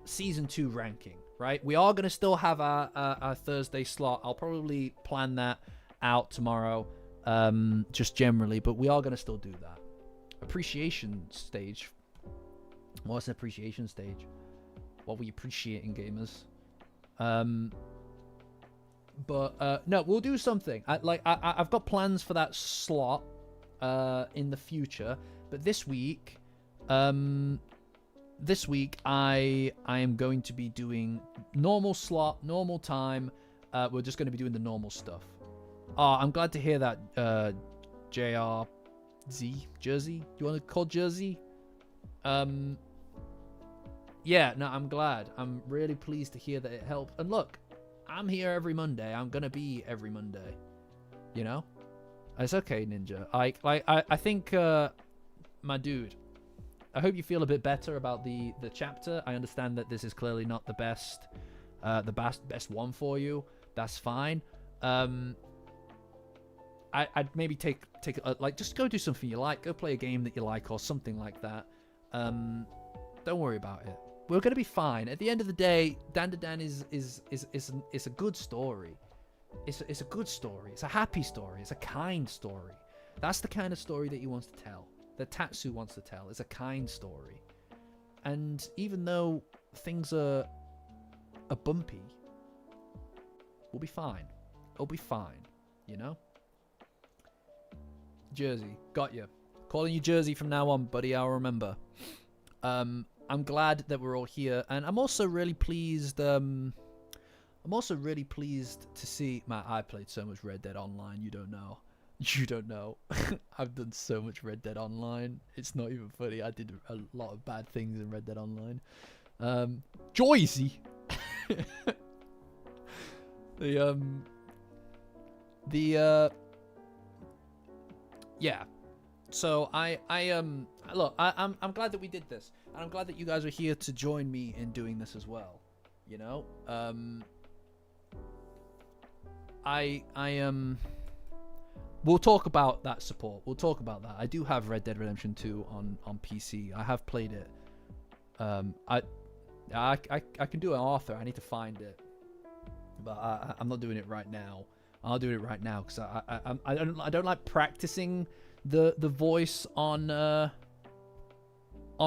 season 2 ranking, right? We are going to still have our Thursday slot. I'll probably plan that out tomorrow, just generally, but we are going to still do that. Appreciation stage. What's an appreciation stage? What we appreciate in gamers. But no, we'll do something. I've got plans for that slot in the future, but this week I am going to be doing normal slot, normal time. We're just going to be doing the normal stuff. I'm glad to hear that, Jersey. Do you want to call Jersey? Yeah, no, I'm glad. I'm really pleased to hear that it helped. And look, I'm here every Monday. I'm gonna be every Monday. You know, it's okay, Ninja. I think, my dude, I hope you feel a bit better about the chapter. I understand that this is clearly not the best one for you. That's fine. I'd maybe take just go do something you like. Go play a game that you like or something like that. Don't worry about it. We're gonna be fine. At the end of the day, Dandadan is a good story. It's a good story. It's a happy story. It's a kind story. That's the kind of story that he wants to tell. That Tatsu wants to tell. It's a kind story. And even though things are bumpy, we'll be fine. It'll be fine. You know? Jersey, got you. Calling you Jersey from now on, buddy. I'll remember. I'm glad that we're all here, and I'm also really pleased. I'm also really pleased to see. Matt, I played so much Red Dead Online. You don't know. You don't know. I've done so much Red Dead Online. It's not even funny. I did a lot of bad things in Red Dead Online. Joyzy. Yeah. So look, I'm glad that we did this, and I'm glad that you guys are here to join me in doing this as well. You know, we'll talk about that support. We'll talk about that. I do have Red Dead Redemption 2 on PC. I have played it. I can do an author. I need to find it, but I'm not doing it right now. I'll do it right now because I don't like practicing the voice on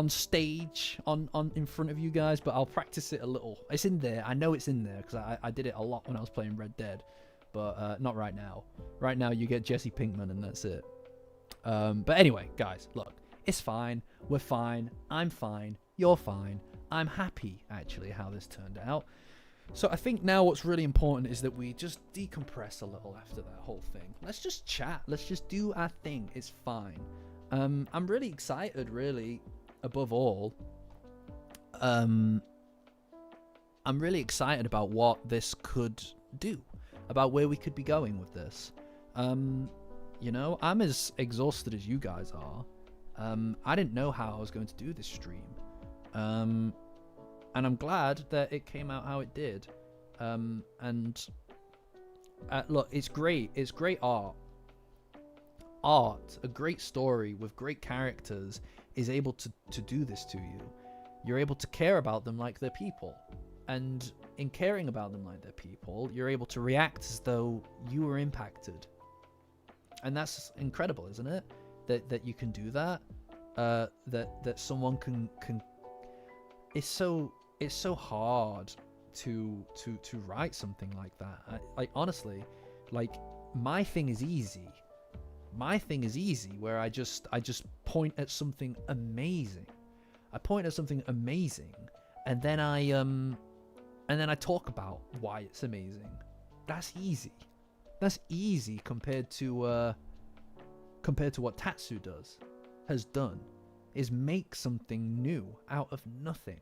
stage on in front of you guys, but I'll practice it a little. It's in there. I know it's in there because I did it a lot when I was playing Red Dead, but not right now. Right now you get Jesse Pinkman and that's it. But anyway, guys, look, it's fine. We're fine. I'm fine. You're fine. I'm happy actually how this turned out. So I think now what's really important is that we just decompress a little after that whole thing. Let's just chat. Let's just do our thing. It's fine. I'm really excited, really, above all. I'm really excited about what this could do, about where we could be going with this. You know, I'm as exhausted as you guys are. I didn't know how I was going to do this stream. And I'm glad that it came out how it did. Look, it's great. It's great art. A great story with great characters is able to do this to you. You're able to care about them like they're people. And in caring about them like they're people, you're able to react as though you were impacted. And that's incredible, isn't it? That you can do that. That someone can it's so hard to write something like that. Like honestly, like my thing is easy. My thing is easy where I just point at something amazing. I point at something amazing, and then I talk about why it's amazing. That's easy. That's easy compared to what Tatsu has done, is make something new out of nothing.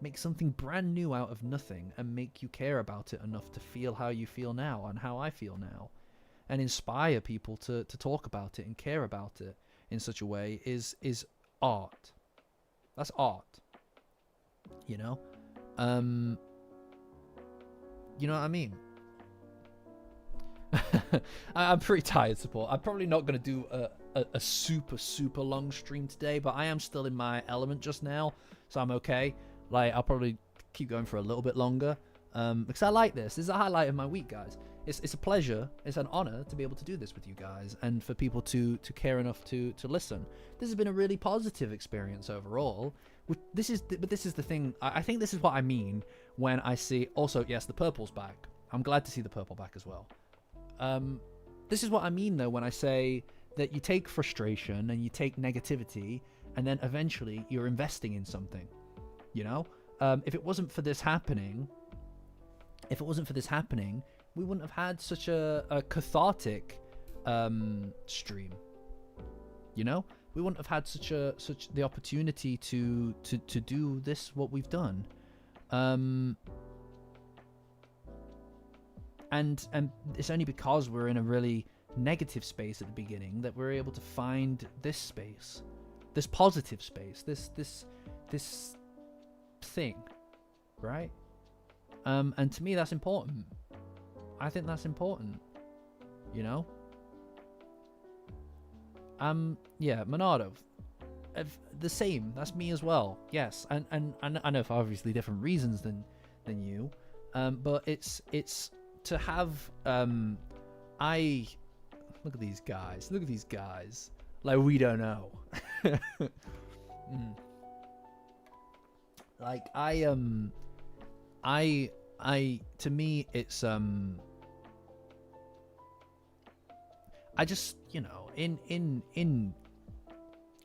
Make something brand new out of nothing and make you care about it enough to feel how you feel now and how I feel now. And inspire people to talk about it and care about it in such a way is art. That's art. You know? You know what I mean? I'm pretty tired, support. I'm probably not going to do a super long stream today, but I am still in my element just now, so I'm okay. Like, I'll probably keep going for a little bit longer, because I like this. This is a highlight of my week, guys. It's a pleasure. It's an honor to be able to do this with you guys, and for people to care enough to listen. This has been a really positive experience overall. But this is the thing. I think this is what I mean when I see. Also, yes, the purple's back. I'm glad to see the purple back as well. This is what I mean though when I say that you take frustration and you take negativity, and then eventually you're investing in something. You know, if it wasn't for this happening, we wouldn't have had such a cathartic stream. You know, we wouldn't have had such the opportunity to do this, what we've done. And it's only because we're in a really negative space at the beginning that we're able to find this space, this positive space, this thing, right? And to me, that's important. I think that's important, you know? Yeah, Monardo, the same. That's me as well. Yes, and I know for obviously different reasons than you, but it's to have I look at these guys. Look at these guys. Like we don't know. Like I to me it's I just, you know, in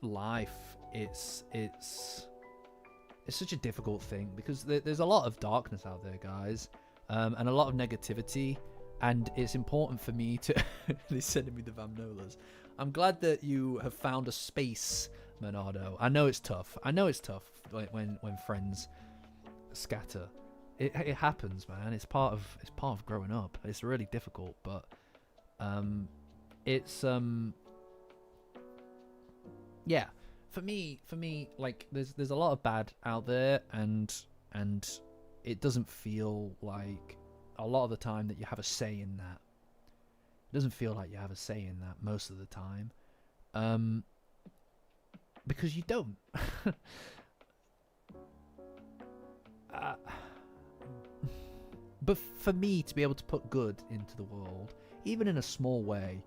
life, it's such a difficult thing because there's a lot of darkness out there, guys, and a lot of negativity, and it's important for me to. They're sending me the Vamnolas. I'm glad that you have found a space, Bernardo. I know it's tough. Like when friends scatter. It happens, man. It's part of growing up. It's really difficult, but it's yeah. For me, like there's a lot of bad out there, and it doesn't feel like a lot of the time that you have a say in that. It doesn't feel like you have a say in that most of the time, because you don't. But for me to be able to put good into the world, even in a small way,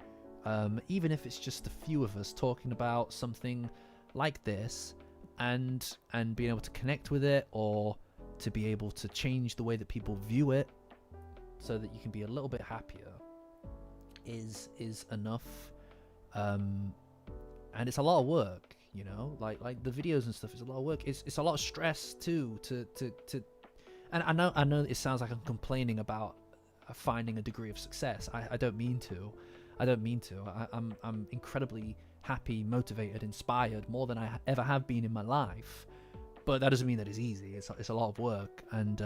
even if it's just a few of us talking about something like this, and being able to connect with it, or to be able to change the way that people view it, so that you can be a little bit happier, is enough. And it's a lot of work, you know, like the videos and stuff is a lot of work. It's a lot of stress too to and I know it sounds like I'm complaining about finding a degree of success. I don't mean to. I'm incredibly happy, motivated, inspired, more than I ever have been in my life. But that doesn't mean that it's easy. It's a lot of work, and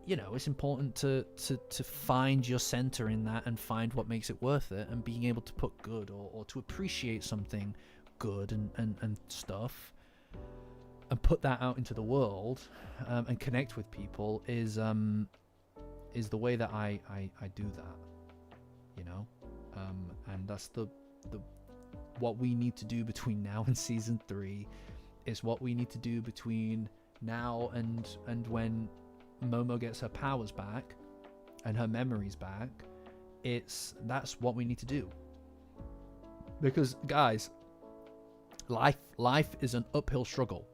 you know, it's important to find your center in that and find what makes it worth it, and being able to put good or to appreciate something good and stuff, and put that out into the world, and connect with people is the way that I do that, you know, and that's the what we need to do between now and season 3 is what we need to do between now and when Momo gets her powers back and her memories back. That's what we need to do, because guys, life is an uphill struggle.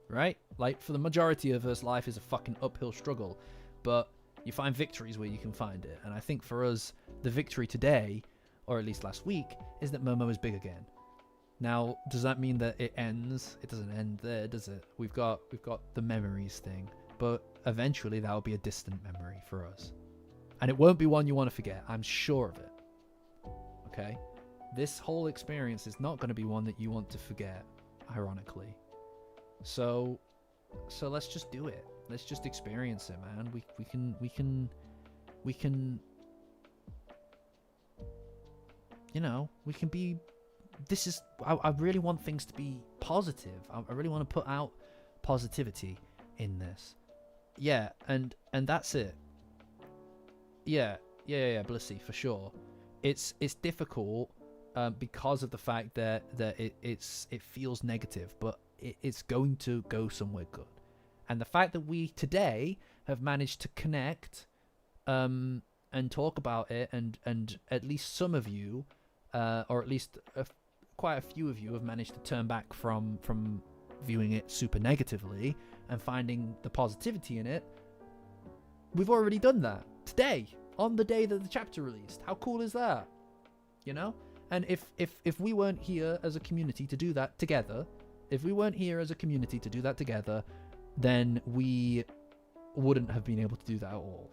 Right? Like, for the majority of us, life is a fucking uphill struggle. But you find victories where you can find it. And I think for us, the victory today, or at least last week, is that Momo is big again. Now, does that mean that it ends? It doesn't end there, does it? We've got the memories thing. But eventually that will be a distant memory for us. And it won't be one you want to forget. I'm sure of it. Okay? This whole experience is not going to be one that you want to forget, ironically. So let's just do it. Let's just experience it, man. We can, you know, we can be. This is. I really want things to be positive. I really want to put out positivity in this. Yeah, and that's it. Yeah, Blissy, for sure. It's difficult because of the fact that it feels negative, but it's going to go somewhere good. And the fact that we today have managed to connect and talk about it, and at least some of you, or at least quite a few of you, have managed to turn back from viewing it super negatively and finding the positivity in it. We've already done that today, on the day that the chapter released. How cool is that? You know? And if we weren't here as a community to do that together, then we wouldn't have been able to do that at all.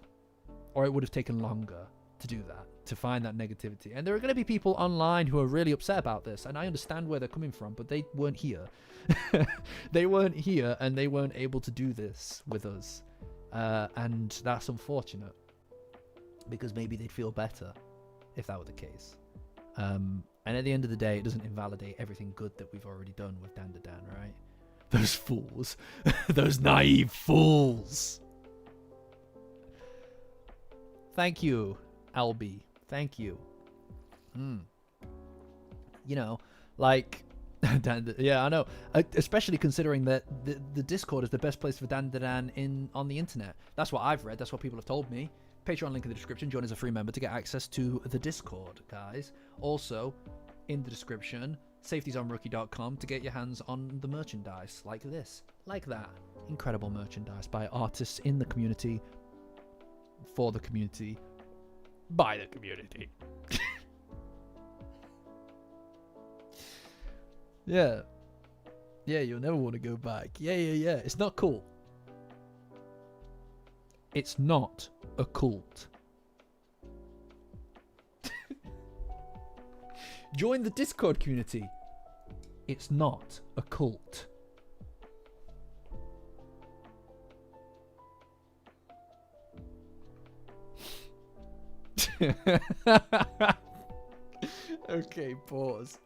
Or it would have taken longer to do that, to find that negativity. And there are going to be people online who are really upset about this, and I understand where they're coming from, but they weren't here. They weren't here, and they weren't able to do this with us. And that's unfortunate, because maybe they'd feel better if that were the case. And at the end of the day, it doesn't invalidate everything good that we've already done with Dandadan, right? Those fools. Those naive fools. Thank you, Albie. Thank you. You know, like... yeah, I know. Especially considering that the Discord is the best place for Dandadan on the internet. That's what I've read. That's what people have told me. Patreon link in the description. Join as a free member to get access to the Discord, guys. Also, in the description, safetysonrookie.com to get your hands on the merchandise like this, like that. Incredible merchandise by artists in the community, for the community, by the community. Yeah. Yeah, you'll never want to go back. Yeah. It's not cool. It's not a cult. Join the Discord community. It's not a cult. Okay, pause.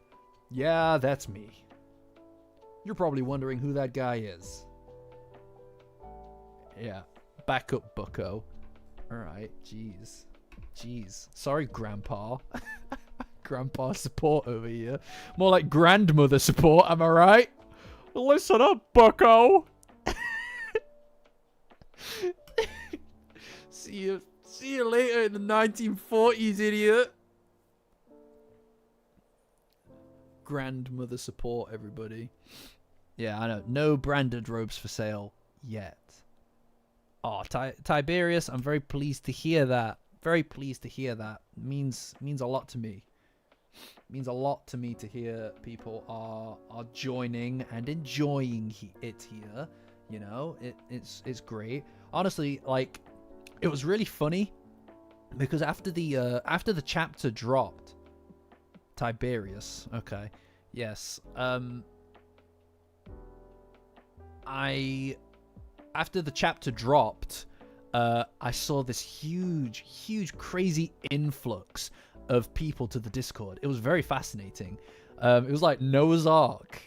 Yeah, that's me. You're probably wondering who that guy is. Yeah, back up, bucko. Alright, jeez. Sorry, Grandpa. Grandpa support over here. More like grandmother support, am I right? Listen up, bucko. See you later in the 1940s, idiot. Grandmother support, everybody. Yeah, I know. No branded robes for sale yet. Oh, Tiberius, I'm very pleased to hear that. Very pleased to hear that. Means a lot to me. Means a lot to me to hear people are joining and enjoying it here. You know, it's great. Honestly, like, it was really funny because after the chapter dropped, Tiberius. Okay. Yes. After the chapter dropped, I saw this huge, crazy influx of people to the Discord. It was very fascinating. It was like Noah's Ark.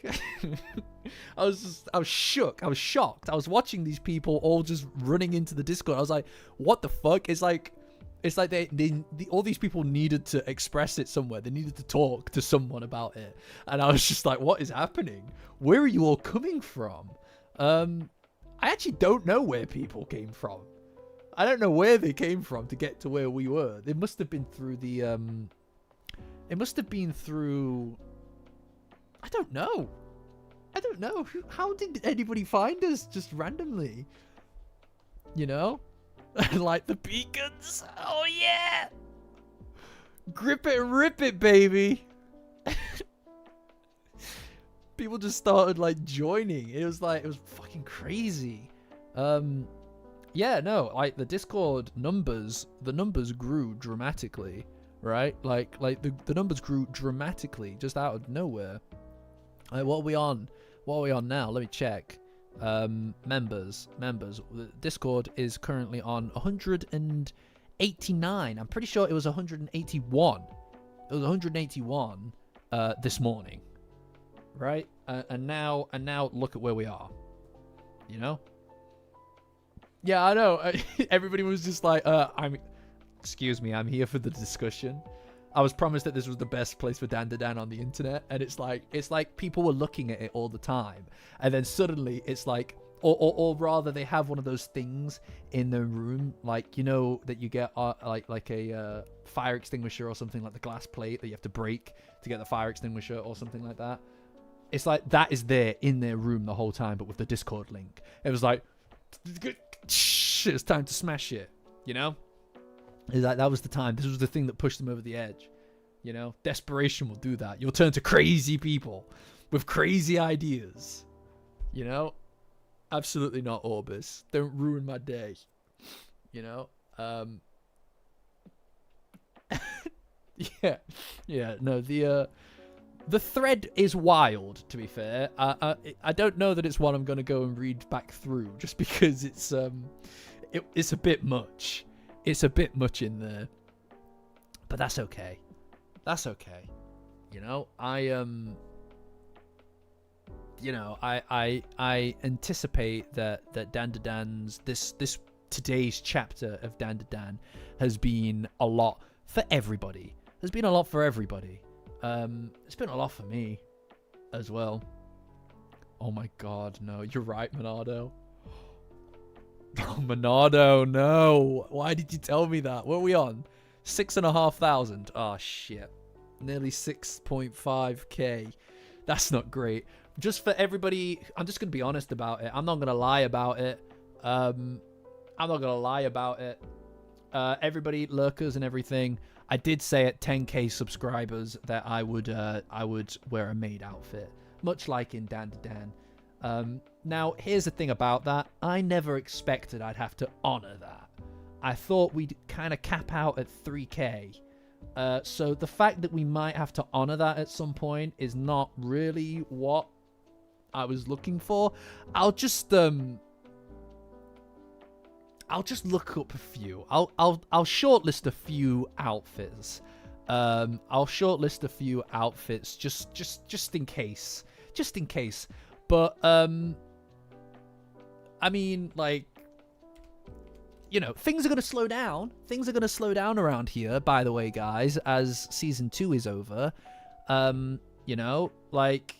I was shook. I was shocked. I was watching these people all just running into the Discord. I was like, what the fuck? It's like all these people needed to express it somewhere. They needed to talk to someone about it. And I was just like, what is happening? Where are you all coming from? I actually don't know where people came from. I don't know where they came from to get to where we were. It must have been through the, it must have been through, I don't know. How did anybody find us just randomly? You know? Like the beacons. Oh yeah. Grip it and rip it, baby. People just started like joining. It was fucking crazy. Yeah, no, like the Discord numbers, the numbers grew dramatically, right? Like the numbers grew dramatically just out of nowhere. Like, what are we on now? Let me check. Members. The Discord is currently on 189. I'm pretty sure it was 181. It was 181 this morning, right? And now look at where we are. You know? Yeah, I know. Everybody was just like, excuse me, I'm here for the discussion. I was promised that this was the best place for Dandadan on the internet, and it's like people were looking at it all the time, and then suddenly it's like, or rather, they have one of those things in the room, like, you know, that you get like a fire extinguisher or something, like the glass plate that you have to break to get the fire extinguisher or something like that. It's like that is there in their room the whole time, but with the Discord link. It was like, it's time to smash it, you know? That was the time. This was the thing that pushed them over the edge. You know, desperation will do that. You'll turn to crazy people with crazy ideas. You know, absolutely not, Orbis. Don't ruin my day. You know, yeah. No, the thread is wild. To be fair, I don't know that it's one I'm gonna go and read back through, just because it's a bit much. It's a bit much in there, but that's okay. That's okay. You know, I anticipate that Dandadan's this today's chapter of Dandadan has been a lot for everybody. There's been a lot for everybody. It's been a lot for me as well. Oh my god, no, you're right, Monardo. Oh, Monardo, no. Why did you tell me that? What are we on? 6,500. Oh, shit. Nearly 6.5k. That's not great. Just for everybody, I'm just going to be honest about it. I'm not going to lie about it. everybody, lurkers and everything, I did say at 10k subscribers that I would wear a maid outfit, much like in Dandadan. Now, here's the thing about that. I never expected I'd have to honor that. I thought we'd kind of cap out at 3k. So the fact that we might have to honor that at some point is not really what I was looking for. I'll just look up a few. I'll shortlist a few outfits. I'll shortlist a few outfits just in case. Just in case. But I mean, like, you know, things are going to slow down. Things are going to slow down around here, by the way, guys, as season 2 is over. You know, like,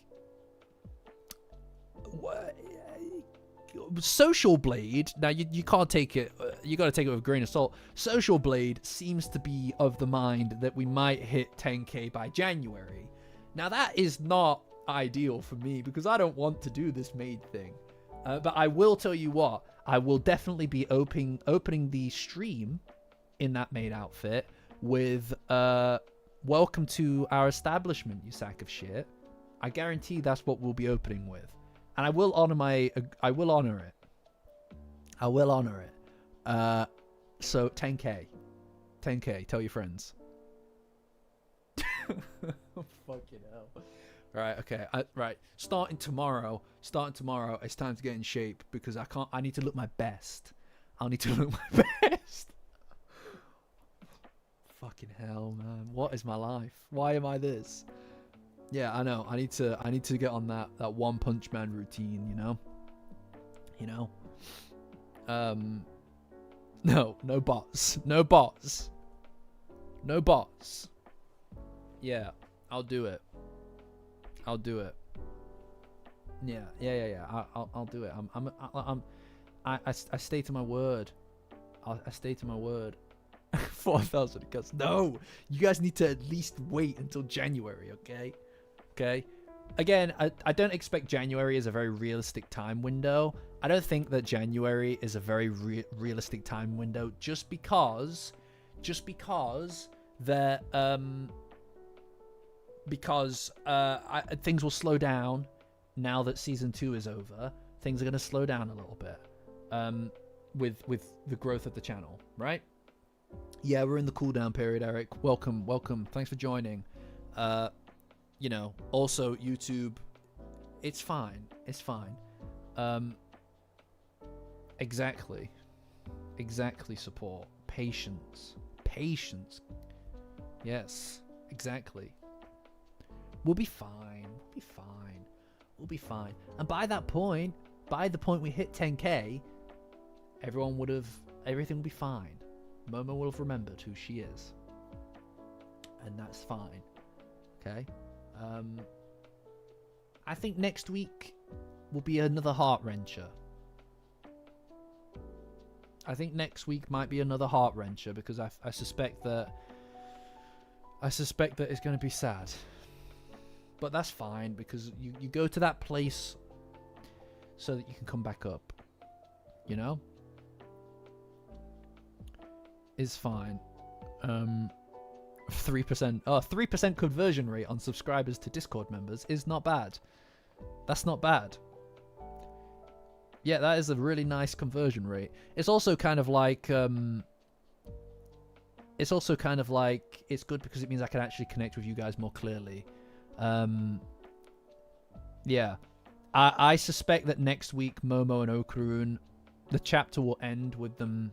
Social Blade, now you can't take it, you got to take it with a grain of salt. Social Blade seems to be of the mind that we might hit 10k by January. Now that is not ideal for me because I don't want to do this maid thing. But I will tell you what, I will definitely be opening the stream in that maid outfit with welcome to our establishment, you sack of shit. I guarantee that's what we'll be opening with. And I will honor I will honor it. I will honor it. So 10k. 10k, tell your friends. Fucking hell. Right, okay. Right. Starting tomorrow, it's time to get in shape because I need to look my best. I'll need to look my best. Fucking hell, man. What is my life? Why am I this? Yeah, I know. I need to get on that One Punch Man routine, you know? You know? No bots. No bots. No bots. Yeah, I'll do it. I'll do it. Yeah. I'll do it. I stay to my word. I stay to my word. 4,000 cuts. No, you guys need to at least wait until January, okay? Okay. Again, I don't expect January is a very realistic time window. I don't think that January is a very realistic time window just because that things will slow down now that season 2 is over. Things are going to slow down a little bit with the growth of the channel, right? Yeah, we're in the cooldown period, Eric. Welcome. Thanks for joining. You know, also YouTube, it's fine. Exactly, support. Patience. Yes, exactly. We'll be fine. And by the point we hit 10k, everything will be fine. Momo will have remembered who she is. And that's fine. Okay? I think next week will be another heart-wrencher. I think next week might be another heart-wrencher because I suspect that it's going to be sad. But that's fine because you go to that place so that you can come back up. You know? Is fine. 3% conversion rate on subscribers to Discord members is not bad. That's not bad. Yeah, that is a really nice conversion rate. It's also kind of like it's good because it means I can actually connect with you guys more clearly. Yeah. I suspect that next week Momo and Okarun, the chapter will end with them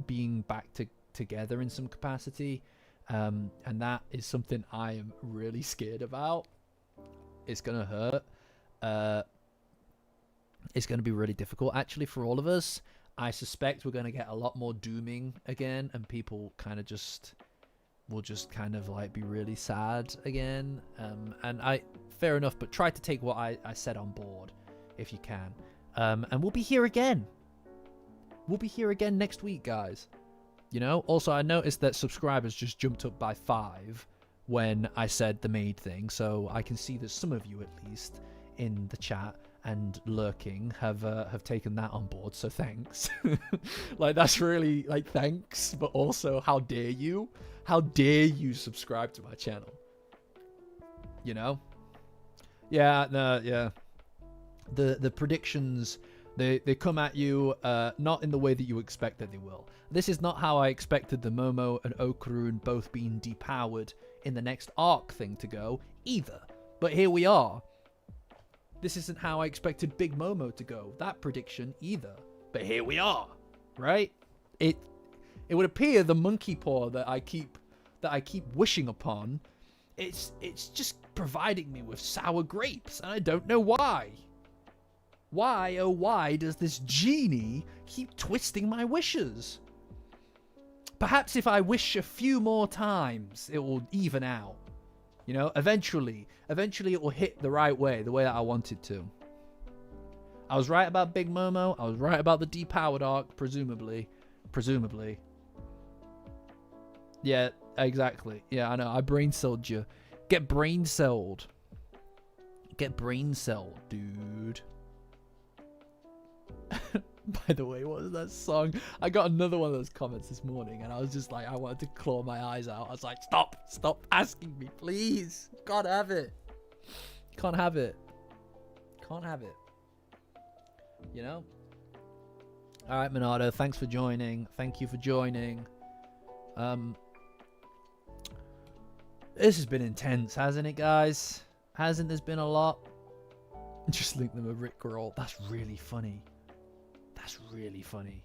being back together in some capacity, and that is something I am really scared about. It's gonna hurt. It's gonna be really difficult actually for all of us. I suspect we're gonna get a lot more dooming again, and people kind of will just kind of like be really sad again. And fair enough, but try to take what I said on board if you can. And we'll be here again. We'll be here again next week, guys. You know, also I noticed that subscribers just jumped up by 5 when I said the maid thing, so I can see that some of you at least in the chat and lurking have taken that on board, so thanks. Like, that's really, like, thanks, but also, how dare you? How dare you subscribe to my channel? You know? Yeah, no, yeah. The predictions, they come at you not in the way that you expect that they will. This is not how I expected the Momo and Okarun both being depowered in the next arc thing to go, either. But here we are. This isn't how I expected Big Momo to go, that prediction, either. But here we are, right? It would appear the monkey paw that I keep wishing upon, it's just providing me with sour grapes, and I don't know why. Why, oh why, does this genie keep twisting my wishes? Perhaps if I wish a few more times, it will even out. You know, eventually it will hit the right way, the way that I want it to. I was right about Big Momo. I was right about the depowered arc, presumably. Yeah, exactly. Yeah, I know. I brain celled you. Get brain celled. Get brain celled, dude. By the way, what was that song? I got another one of those comments this morning, and I was just like, I wanted to claw my eyes out. I was like, stop asking me, please. Can't have it. Can't have it. Can't have it. You know? All right, Monado, thanks for joining. Thank you for joining. This has been intense, hasn't it, guys? Hasn't this been a lot? Just link them a Rickroll. That's really funny. That's really funny.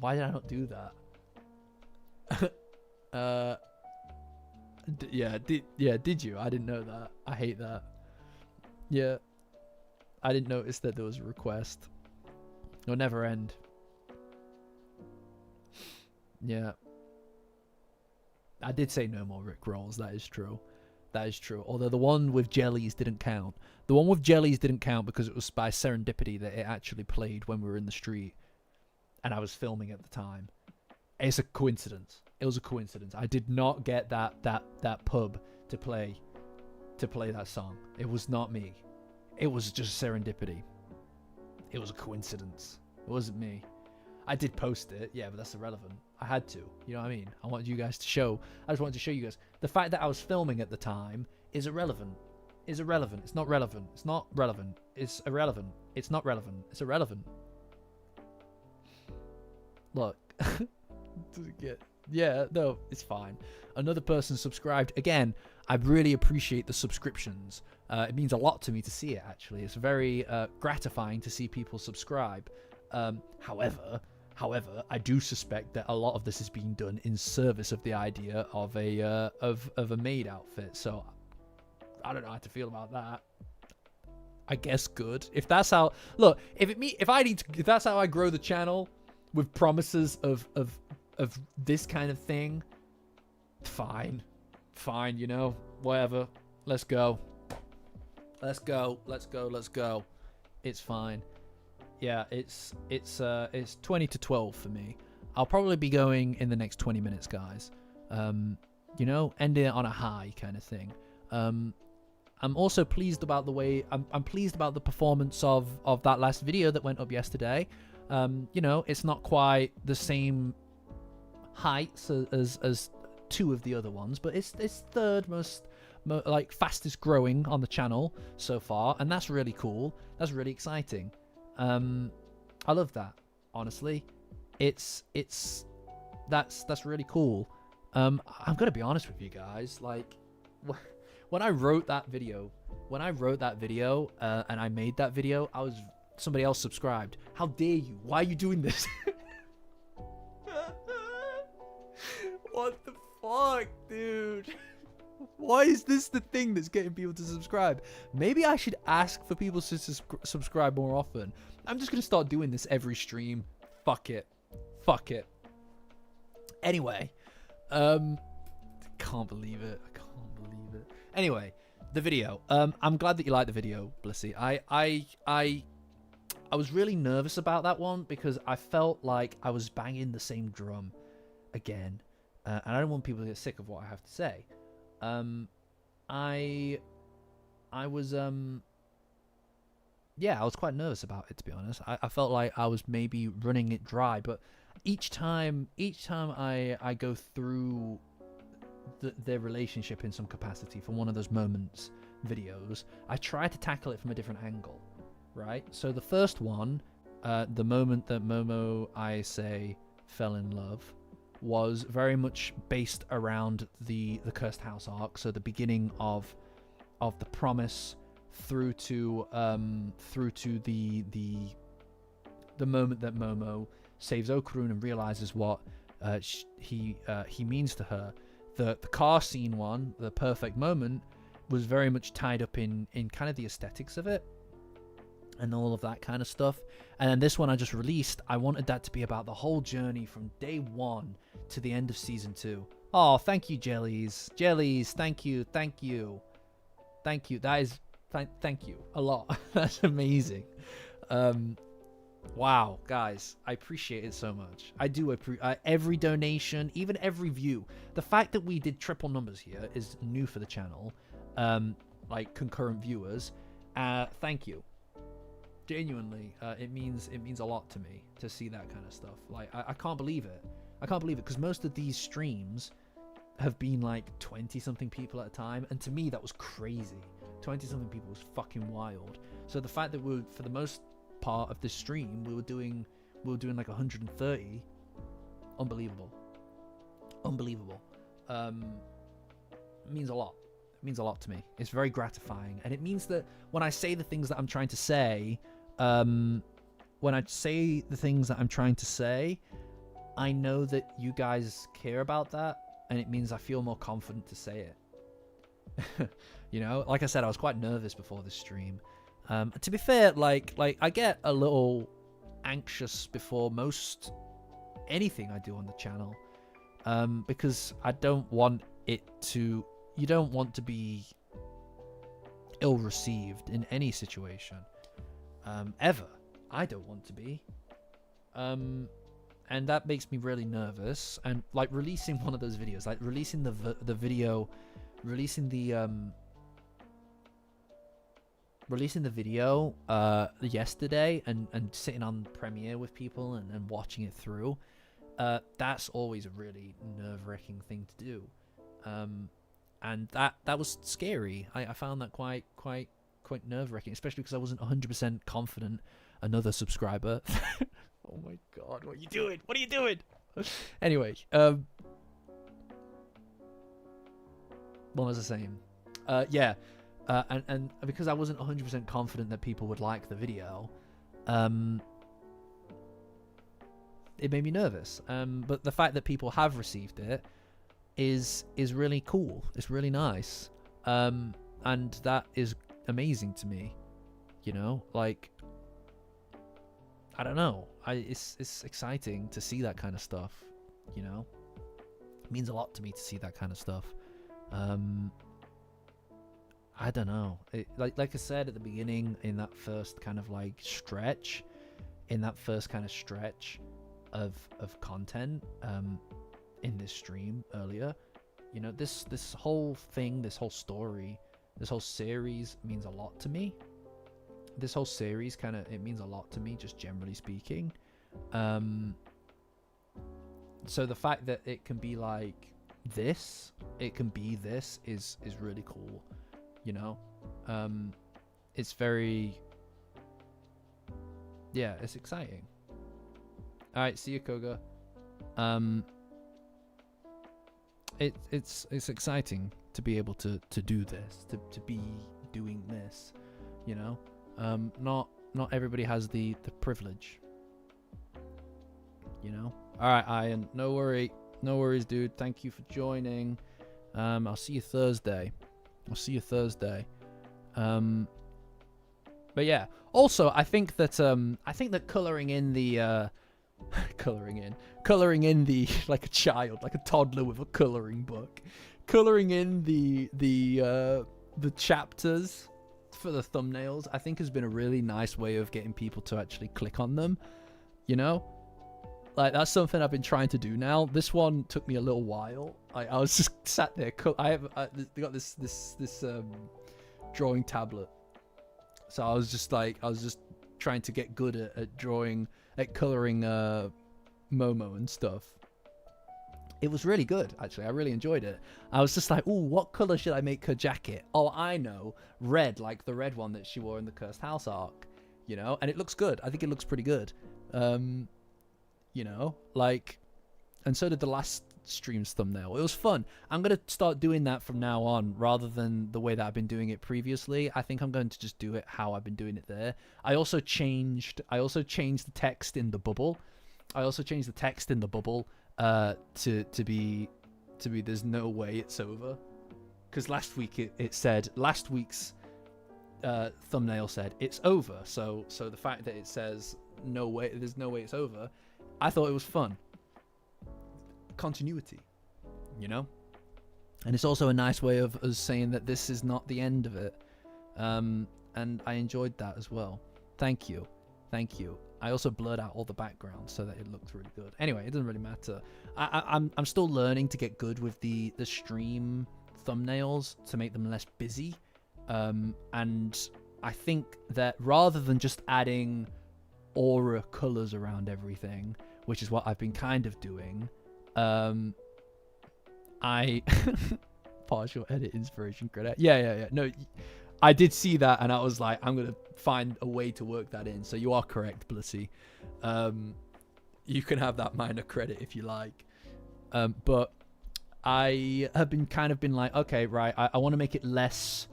Why did I not do that? Did you? I didn't know that. I hate that. Yeah. I didn't notice that there was a request. It'll never end. Yeah. I did say no more Rickrolls. That is true. That is true. Although the one with jellies didn't count. The one with jellies didn't count because it was by serendipity that it actually played when we were in the street. And I was filming at the time. It's a coincidence. It was a coincidence. I did not get that pub to play that song. It was not me. It was just serendipity. It was a coincidence. It wasn't me. I did post it, yeah, but that's irrelevant. I had to, you know what I mean? I wanted you guys to show. I just wanted to show you guys. The fact that I was filming at the time is irrelevant. Is irrelevant. It's not relevant. It's not relevant. It's irrelevant. It's not relevant. It's irrelevant. Look. Yeah, no, it's fine. Another person subscribed. Again, I really appreciate the subscriptions. It means a lot to me to see it, actually. It's very gratifying to see people subscribe. However, I do suspect that a lot of this is being done in service of the idea of a maid outfit. So I don't know how to feel about that. I guess good. If that's how if that's how I grow the channel with promises of this kind of thing, fine, you know, whatever. Let's go. It's fine. Yeah, it's 20 to 12 for me. I'll probably be going in the next 20 minutes, guys. You know, ending it on a high kind of thing. I'm also pleased about the way I'm pleased about the performance of that last video that went up yesterday. You know, it's not quite the same heights as two of the other ones, but it's third most like fastest growing on the channel so far, and that's really cool. That's really exciting. I love that, honestly. That's really cool. I'm gonna be honest with you guys, like when I wrote that video and I made that video, somebody else subscribed. How dare you? Why are you doing this? What the fuck, dude? Why is this the thing that's getting people to subscribe? Maybe I should ask for people to subscribe more often. I'm just going to start doing this every stream. Fuck it. Anyway. Can't believe it. Anyway, the video. I'm glad that you liked the video, Blissy. I was really nervous about that one because I felt like I was banging the same drum again. And I don't want people to get sick of what I have to say. I was yeah, I was quite nervous about it, to be honest. I felt like I was maybe running it dry, but each time I go through their relationship in some capacity for one of those moments videos, I try to tackle it from a different angle, right? So the first one, the moment that Momo, I say, fell in love, was very much based around the Cursed House arc. So the beginning of the promise through to the moment that Momo saves Okarun and realizes what he means to her. The car scene one, the perfect moment, was very much tied up in kind of the aesthetics of it and all of that kind of stuff. And then this one I just released, I wanted that to be about the whole journey from day one to the end of season 2. Oh, thank you, Jellies. Jellies, thank you. That is, thank you a lot. That's amazing. Wow, guys, I appreciate it so much. I do appreciate every donation, even every view. The fact that we did triple numbers here is new for the channel, like concurrent viewers. Thank you. Genuinely, it means a lot to me to see that kind of stuff. Like, I can't believe it. I can't believe it, because most of these streams have been like 20-something people at a time, and to me that was crazy. 20-something people was fucking wild. So the fact that we're, for the most part of this stream, we were doing like 130, unbelievable. It means a lot. It means a lot to me. It's very gratifying, and it means that when I say the things that I'm trying to say, I know that you guys care about that, and it means I feel more confident to say it. You know, like I said, I was quite nervous before the stream. To be fair, like I get a little anxious before most anything I do on the channel, because I don't want it to. You don't want to be ill-received in any situation, ever. I don't want to be, and that makes me really nervous. And like releasing one of those videos, like releasing the video yesterday, and sitting on Premiere with people and watching it through, that's always a really nerve-wracking thing to do, and that was scary. I found that quite nerve-wracking, especially because I wasn't 100% confident. Another subscriber. Oh my god, what are you doing? Anyway, what was I saying? Yeah. And because I wasn't 100% confident that people would like the video, it made me nervous. But the fact that people have received it is really cool. It's really nice. And that is amazing to me. You know, like, I don't know. It's exciting to see that kind of stuff. You know, it means a lot to me to see that kind of stuff. I don't know. Like I said at the beginning, in that first kind of like stretch, of content, in this stream earlier, you know, this whole thing, this whole story, this whole series means a lot to me. This whole series it means a lot to me, just generally speaking. So the fact that it can be like this, is really cool. You know, it's very, yeah, it's exciting. All right, see you, Koga. It's exciting to be able to do this, to be doing this. You know, not everybody has the privilege. You know. All right, Ian. No worries, dude. Thank you for joining. I'll see you Thursday. But yeah, also I think that coloring in the coloring in the like a child, like a toddler with a coloring book, coloring in the chapters for the thumbnails, I think has been a really nice way of getting people to actually click on them. You know, like that's something I've been trying to do now. This one took me a little while. I was just sat there. I got this drawing tablet So I was just trying to get good at drawing, at coloring Momo and stuff. It was really good, actually. I really enjoyed it. I was just like, ooh, what color should I make her jacket? Oh, I know. Red, like the red one that she wore in the Cursed House arc, you know? And it looks good. I think it looks pretty good. You know, like, and so did the last stream's thumbnail. It was fun. I'm going to start doing that from now on rather than the way that I've been doing it previously. I think I'm going to just do it how I've been doing it there. I also changed the text in the bubble. To be there's no way it's over, because last week it said, last week's thumbnail said it's over, so the fact that it says there's no way it's over, I thought it was fun. Continuity, you know. And it's also a nice way of us saying that this is not the end of it, and I enjoyed that as well. Thank you. I also blurred out all the background so that it looked really good. Anyway, it doesn't really matter. I'm still learning to get good with the stream thumbnails to make them less busy. And I think that rather than just adding aura colors around everything, which is what I've been kind of doing, I partial edit inspiration credit. Yeah. No, I did see that, and I was like, I'm gonna find a way to work that in. So you are correct, Blissy. You can have that minor credit if you like. But I have been like, okay, right, I want to make it less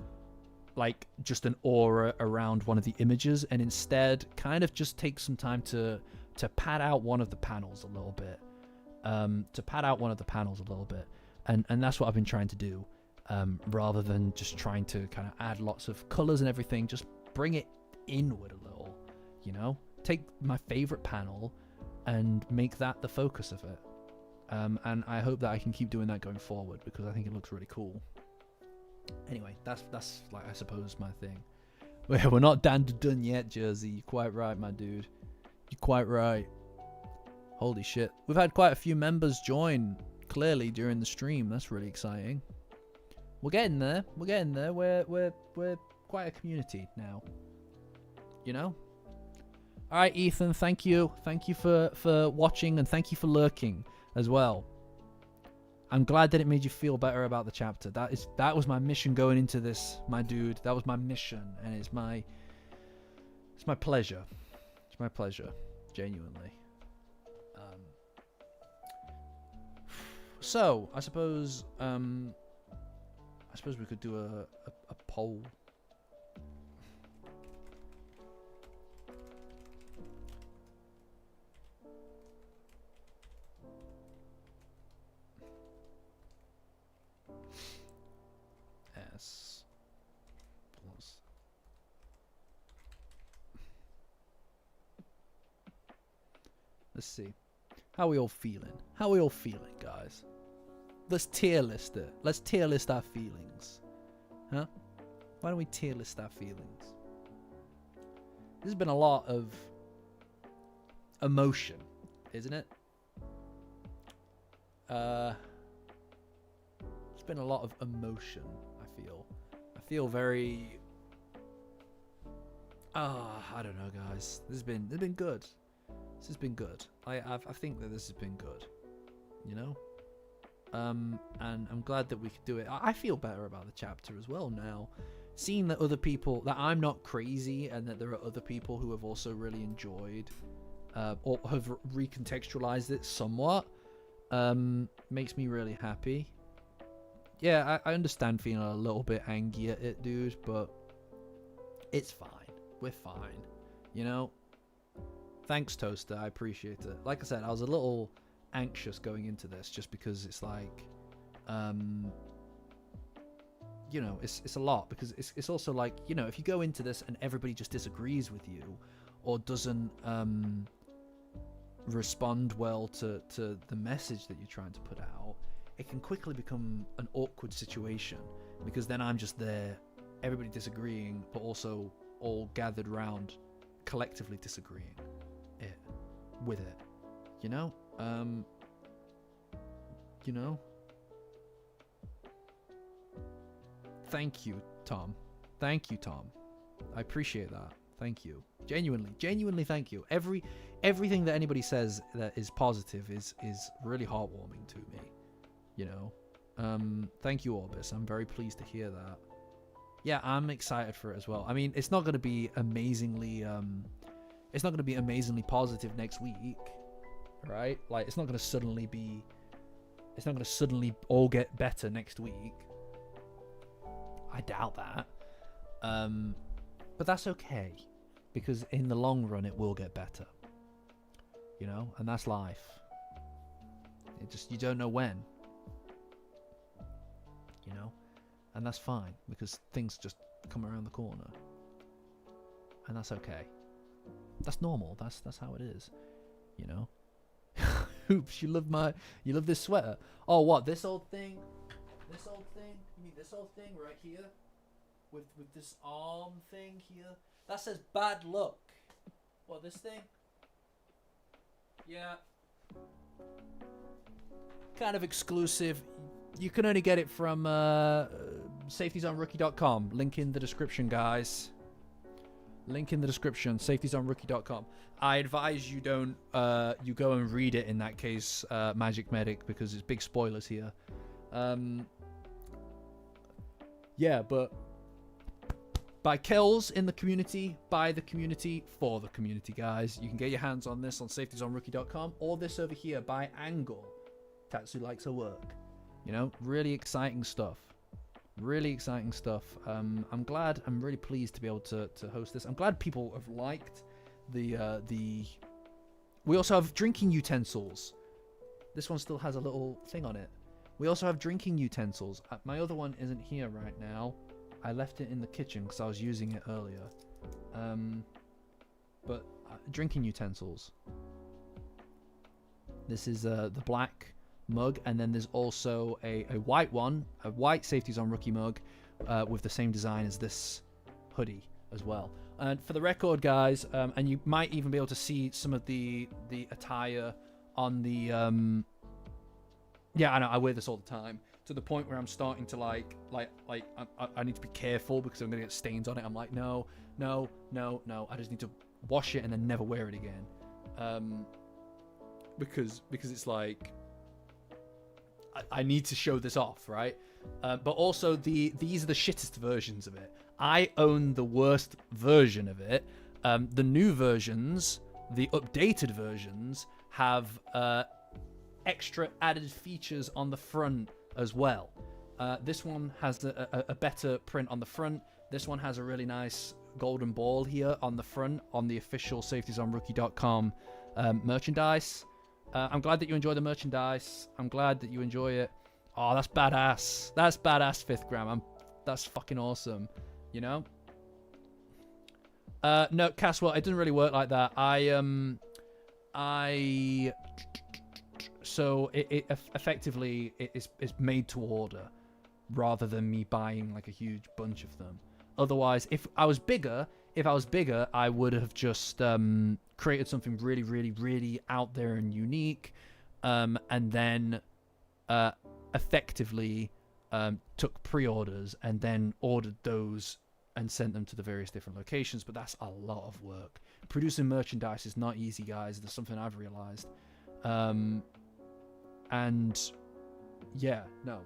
like just an aura around one of the images, and instead kind of just take some time to pad out one of the panels a little bit. And that's what I've been trying to do. Rather than just trying to kind of add lots of colors and everything, just bring it inward a little, you know? Take my favorite panel and make that the focus of it. And I hope that I can keep doing that going forward, because I think it looks really cool. Anyway, that's like, I suppose, my thing. We're not Dandadan yet, Jersey. You're quite right, my dude. You're quite right. Holy shit. We've had quite a few members join, clearly, during the stream. That's really exciting. We're getting there. We're quite a community now. You know? All right, Ethan, thank you. Thank you for watching, and thank you for lurking as well. I'm glad that it made you feel better about the chapter. That was my mission going into this, my dude. That was my mission, and it's my pleasure. It's my pleasure, genuinely. So, I suppose we could do a poll. S plus. Let's see. How are we all feeling? How are we all feeling, guys? Let's tier list it. Let's tier list our feelings. Huh? Why don't we tier list our feelings? There's been a lot of emotion, isn't it? There's been a lot of emotion, I feel very... I don't know, guys. This has been good. This has been good. I think that this has been good. You know? And I'm glad that we could do it. I feel better about the chapter as well now. Seeing that other people, that I'm not crazy, and that there are other people who have also really enjoyed or have recontextualized it somewhat, makes me really happy. Yeah, I understand feeling a little bit angry at it, dude, but it's fine. We're fine. You know? Thanks, Toaster. I appreciate it. Like I said, I was a little anxious going into this just because it's like, you know, it's a lot, because it's also like, you know, if you go into this and everybody just disagrees with you or doesn't respond well to the message that you're trying to put out, it can quickly become an awkward situation, because then I'm just there, everybody disagreeing, but also all gathered around collectively disagreeing with it, you know? You know? Thank you, Tom. Thank you, Tom. I appreciate that. Thank you. Genuinely thank you. Everything that anybody says that is positive is really heartwarming to me. You know. Thank you, Orbis. I'm very pleased to hear that. Yeah, I'm excited for it as well. I mean, it's not going to be amazingly positive next week, right? Like, it's not going to suddenly all get better next week. I doubt that. But that's okay, because in the long run it will get better. You know, and that's life. You don't know when. You know, and that's fine, because things just come around the corner, and that's okay. That's normal. That's how it is. You know. Oops, you love this sweater. Oh, what, this old thing? You mean this old thing right here? With this arm thing here? That says bad luck. What, this thing? Yeah. Kind of exclusive. You can only get it from safetiesonrookie.com. Link in the description, guys. Link in the description, safetiesonrookie.com. I advise you don't, you go and read it in that case, Magic Medic, because it's big spoilers here. Yeah, but by Kells in the community, by the community, for the community, guys. You can get your hands on this on safetiesonrookie.com, or this over here by Angle. Tatsu likes her work. You know, really exciting stuff. Really exciting stuff. I'm really pleased to be able to host this. I'm glad people have liked the we also have drinking utensils. This one still has a little thing on it. We also have drinking utensils. My other one isn't here right now. I left it in the kitchen because I was using it earlier. But drinking utensils. This is the black mug, and then there's also a white one, a white Safeties on Rookie mug with the same design as this hoodie as well. And for the record, guys, and you might even be able to see some of the attire on the yeah, I know, I wear this all the time, to the point where I'm starting to like I need to be careful because I'm gonna get stains on it. I'm like, no, I just need to wash it and then never wear it again, because it's like I need to show this off, right? But also these are the shittest versions of it. I own the worst version of it. The new versions, the updated versions, have extra added features on the front as well. This one has a better print on the front. This one has a really nice golden ball here on the front on the official safetiesonrookie.com merchandise. I'm glad that you enjoy the merchandise. I'm glad that you enjoy it. Oh, that's badass. That's badass, 5th Gram. That's fucking awesome. You know? No, Caswell, it doesn't really work like that. So it effectively is made to order rather than me buying like a huge bunch of them. Otherwise, if I was bigger, I would have just created something really, really, really out there and unique, and then effectively took pre-orders and then ordered those and sent them to the various different locations. But that's a lot of work. Producing merchandise is not easy, guys. That's something I've realized. And yeah, no,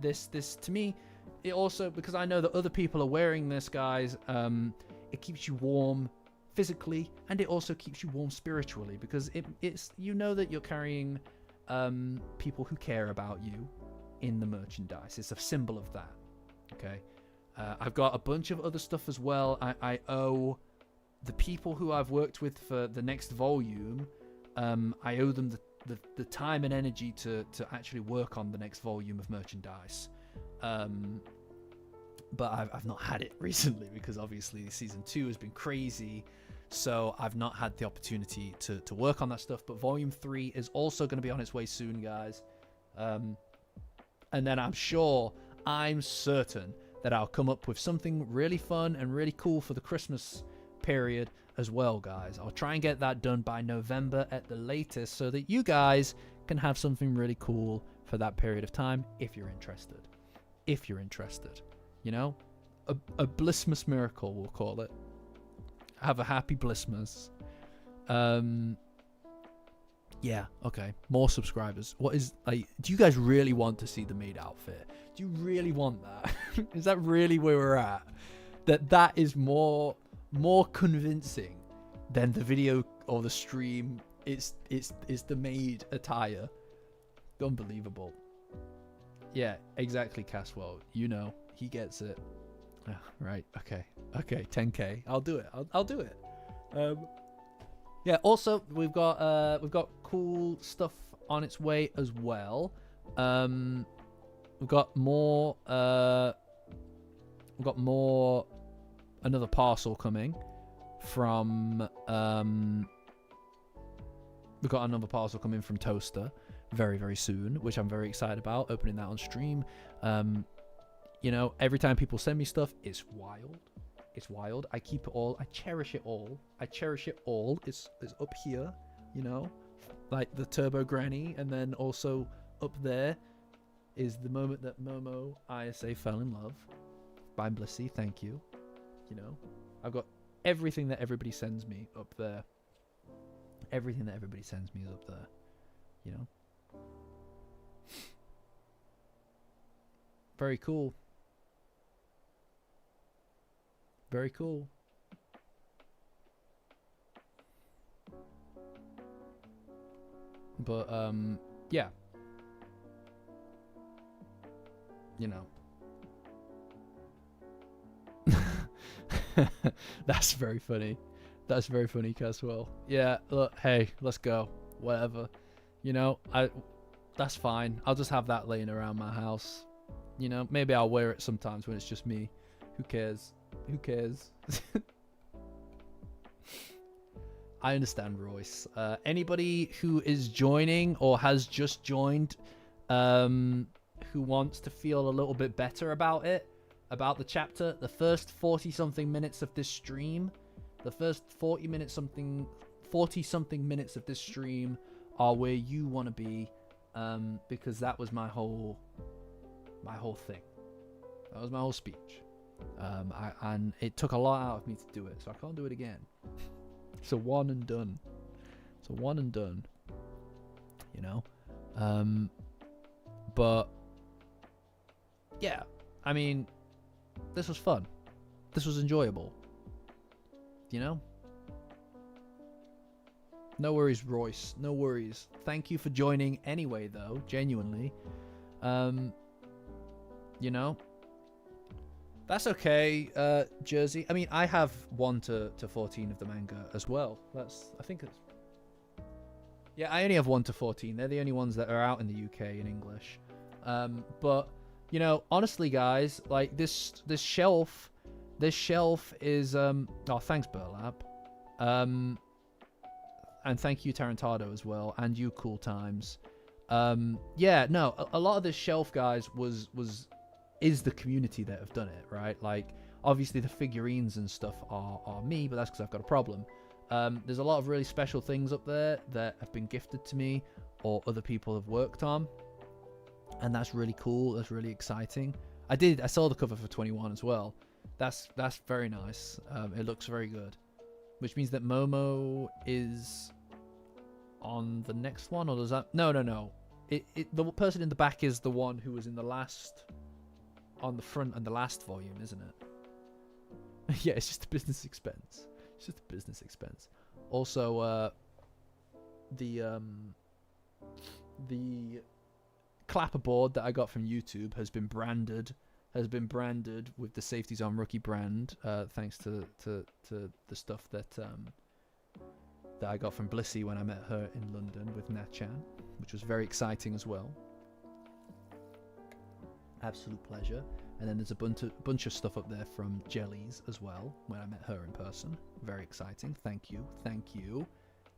this to me, it also, because I know that other people are wearing this, guys, it keeps you warm physically, and it also keeps you warm spiritually, because it's, you know, that you're carrying people who care about you in the merchandise. It's a symbol of that. Okay. I've got a bunch of other stuff as well. I owe the people who I've worked with for the next volume, I owe them the time and energy to actually work on the next volume of merchandise. But I've not had it recently, because obviously season 2 has been crazy, so I've not had the opportunity to work on that stuff. But volume 3 is also going to be on its way soon, guys. And then I'm certain that I'll come up with something really fun and really cool for the Christmas period as well, guys. I'll try and get that done by November at the latest, so that you guys can have something really cool for that period of time, if you're interested. You know, a Blissmas miracle, we'll call it. Have a happy Blissmas. Yeah, okay. More subscribers. What is, like, do you guys really want to see the maid outfit? Do you really want that? Is that really where we're at? That is more convincing than the video or the stream. It's the maid attire. Unbelievable. Yeah, exactly, Caswell. You know, he gets it. Right, okay. 10K. I'll do it. I'll do it. Yeah, also we've got cool stuff on its way as well. We've got more another parcel coming from we've got another parcel coming from Toaster very soon, which I'm very excited about, opening that on stream. You know, every time people send me stuff, it's wild. It's wild. I keep it all. I cherish it all. It's up here, you know, like the Turbo Granny, and then also up there is the moment that Momo ISA fell in love by Blissy. Thank you. You know, I've got everything that everybody sends me up there. Everything that everybody sends me is up there. You know, very cool. Very cool. But yeah, you know. That's very funny. That's very funny, Caswell. Yeah, look, hey, let's go. Whatever. You know, that's fine. I'll just have that laying around my house. You know, maybe I'll wear it sometimes when it's just me. Who cares? Who cares? I understand, Royce. Anybody who is joining or has just joined, who wants to feel a little bit better about it, about the chapter, the first 40-something minutes of this stream, the first 40-something minutes of this stream are where you want to be, because that was my whole thing. That was my whole speech. And it took a lot out of me to do it, so I can't do it again. It's a one and done. You know? But yeah, I mean, this was fun. This was enjoyable. You know? No worries, Royce. No worries. Thank you for joining anyway, though. Genuinely. You know? That's okay, Jersey. I mean, I have 1 to 14 of the manga as well. I think it's... Yeah, I only have 1 to 14. They're the only ones that are out in the UK in English. But, you know, honestly, guys, like, this shelf is... Oh, thanks, Burlap. And thank you, Tarantado, as well. And you, Cool Times. Yeah, no, a lot of this shelf, guys, is the community that have done it, right? Like, obviously the figurines and stuff are me, but that's because I've got a problem. There's a lot of really special things up there that have been gifted to me or other people have worked on, and that's really cool. That's really exciting. I saw the cover for 21 as well. That's very nice. It looks very good, which means that Momo is on the next one, or does that... No. The person in the back is the one who was in the last... on the front and the last volume, isn't it? Yeah, it's just a business expense. Also, the clapperboard that I got from YouTube has been branded with the Safety Zone Rookie brand, thanks to the stuff that I got from Blissy when I met her in London with Nat-chan, which was very exciting as well. Absolute pleasure. And then there's a bunch of stuff up there from Jellies as well when I met her in person. Very exciting. Thank you.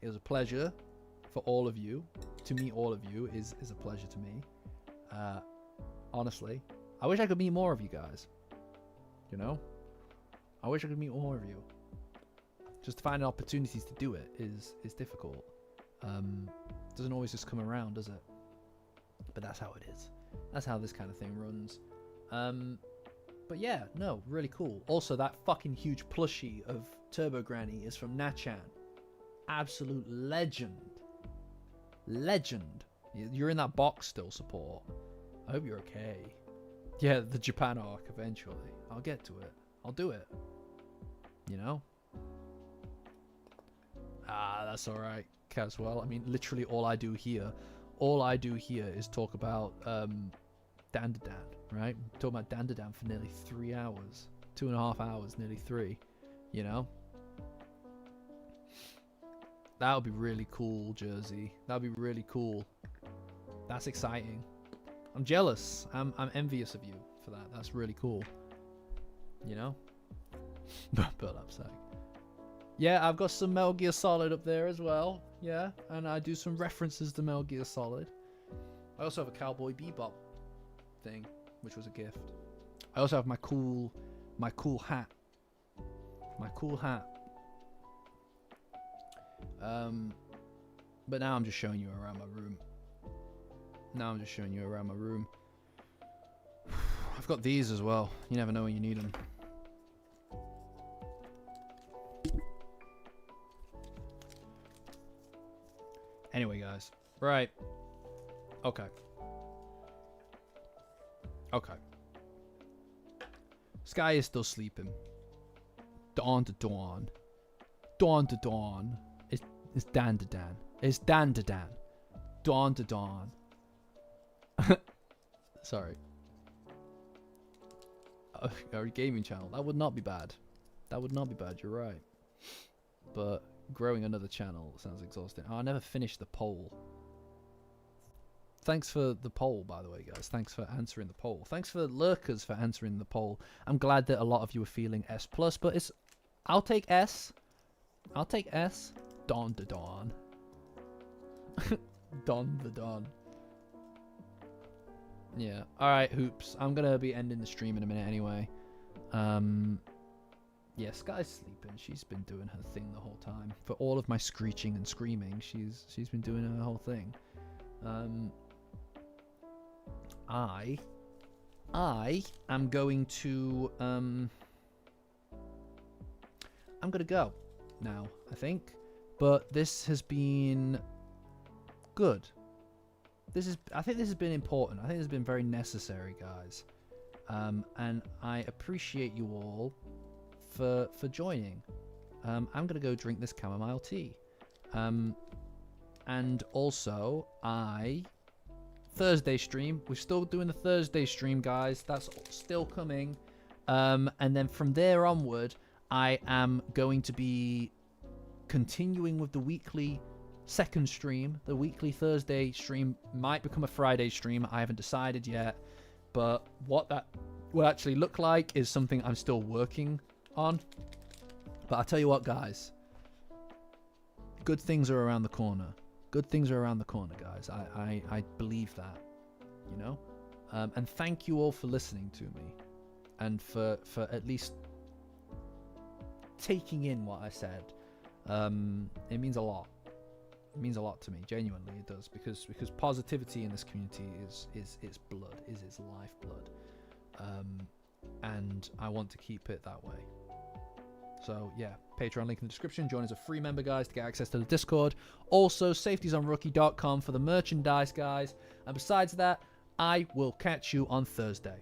It was a pleasure for all of you. To meet all of you is a pleasure to me. Honestly, I wish I could meet more of you guys. You know? I wish I could meet more of you. Just finding opportunities to do it is difficult. Doesn't always just come around, does it? But that's how it is. That's how this kind of thing runs. But yeah, no, really cool. Also, that fucking huge plushie of Turbo Granny is from Nachan. Absolute legend. Legend. You're in that box still, support. I hope you're okay. Yeah, the Japan arc eventually. I'll get to it. I'll do it. You know? Ah, that's alright, Caswell. I mean, literally all I do here is talk about Dandadan, right? I'm talking about Dandadan for nearly 3 hours. 2.5 hours, nearly 3. You know? That would be really cool, Jersey. That would be really cool. That's exciting. I'm jealous. I'm envious of you for that. That's really cool. You know? But upside. Yeah, I've got some Metal Gear Solid up there as well. Yeah, and I do some references to Metal Gear Solid. I also have a Cowboy Bebop thing, which was a gift. I also have my cool hat. My cool hat. But now I'm just showing you around my room. I've got these as well. You never know when you need them. Anyway, guys. Right. Okay. Sky is still sleeping. Dawn to dawn. Dawn to dawn. It's Dandadan. It's Dandadan. Dawn to dawn. Sorry. Our gaming channel. That would not be bad. You're right. But growing another channel sounds exhausting. Oh, I never finished the poll. Thanks for the poll, by the way, guys. Thanks for answering the poll. Thanks for lurkers for answering the poll. I'm glad that a lot of you are feeling S+, but it's... I'll take S. Dawn to dawn. Dawn the dawn. Yeah. Alright, Hoops. I'm gonna be ending the stream in a minute anyway. Yeah, Sky's sleeping. She's been doing her thing the whole time. For all of my screeching and screaming, she's been doing her whole thing. I am going to I'm gonna go now, I think. But this has been good. I think this has been important. I think this has been very necessary, guys. And I appreciate you all for joining. I'm gonna go drink this chamomile tea. And also Thursday stream. We're still doing the Thursday stream, guys. That's still coming. And then from there onward, I am going to be continuing with the weekly second stream. The weekly Thursday stream might become a Friday stream. I haven't decided yet. But what that will actually look like is something I'm still working on. But I'll tell you what, guys. Good things are around the corner. Good things are around the corner, guys. I believe that, you know? And thank you all for listening to me. And for at least taking in what I said. It means a lot. It means a lot to me. Genuinely, it does. Because positivity in this community is its blood, is its lifeblood. And I want to keep it that way. So, yeah, Patreon link in the description. Join as a free member, guys, to get access to the Discord. Also, safetiesonrookie.com for the merchandise, guys. And besides that, I will catch you on Thursday.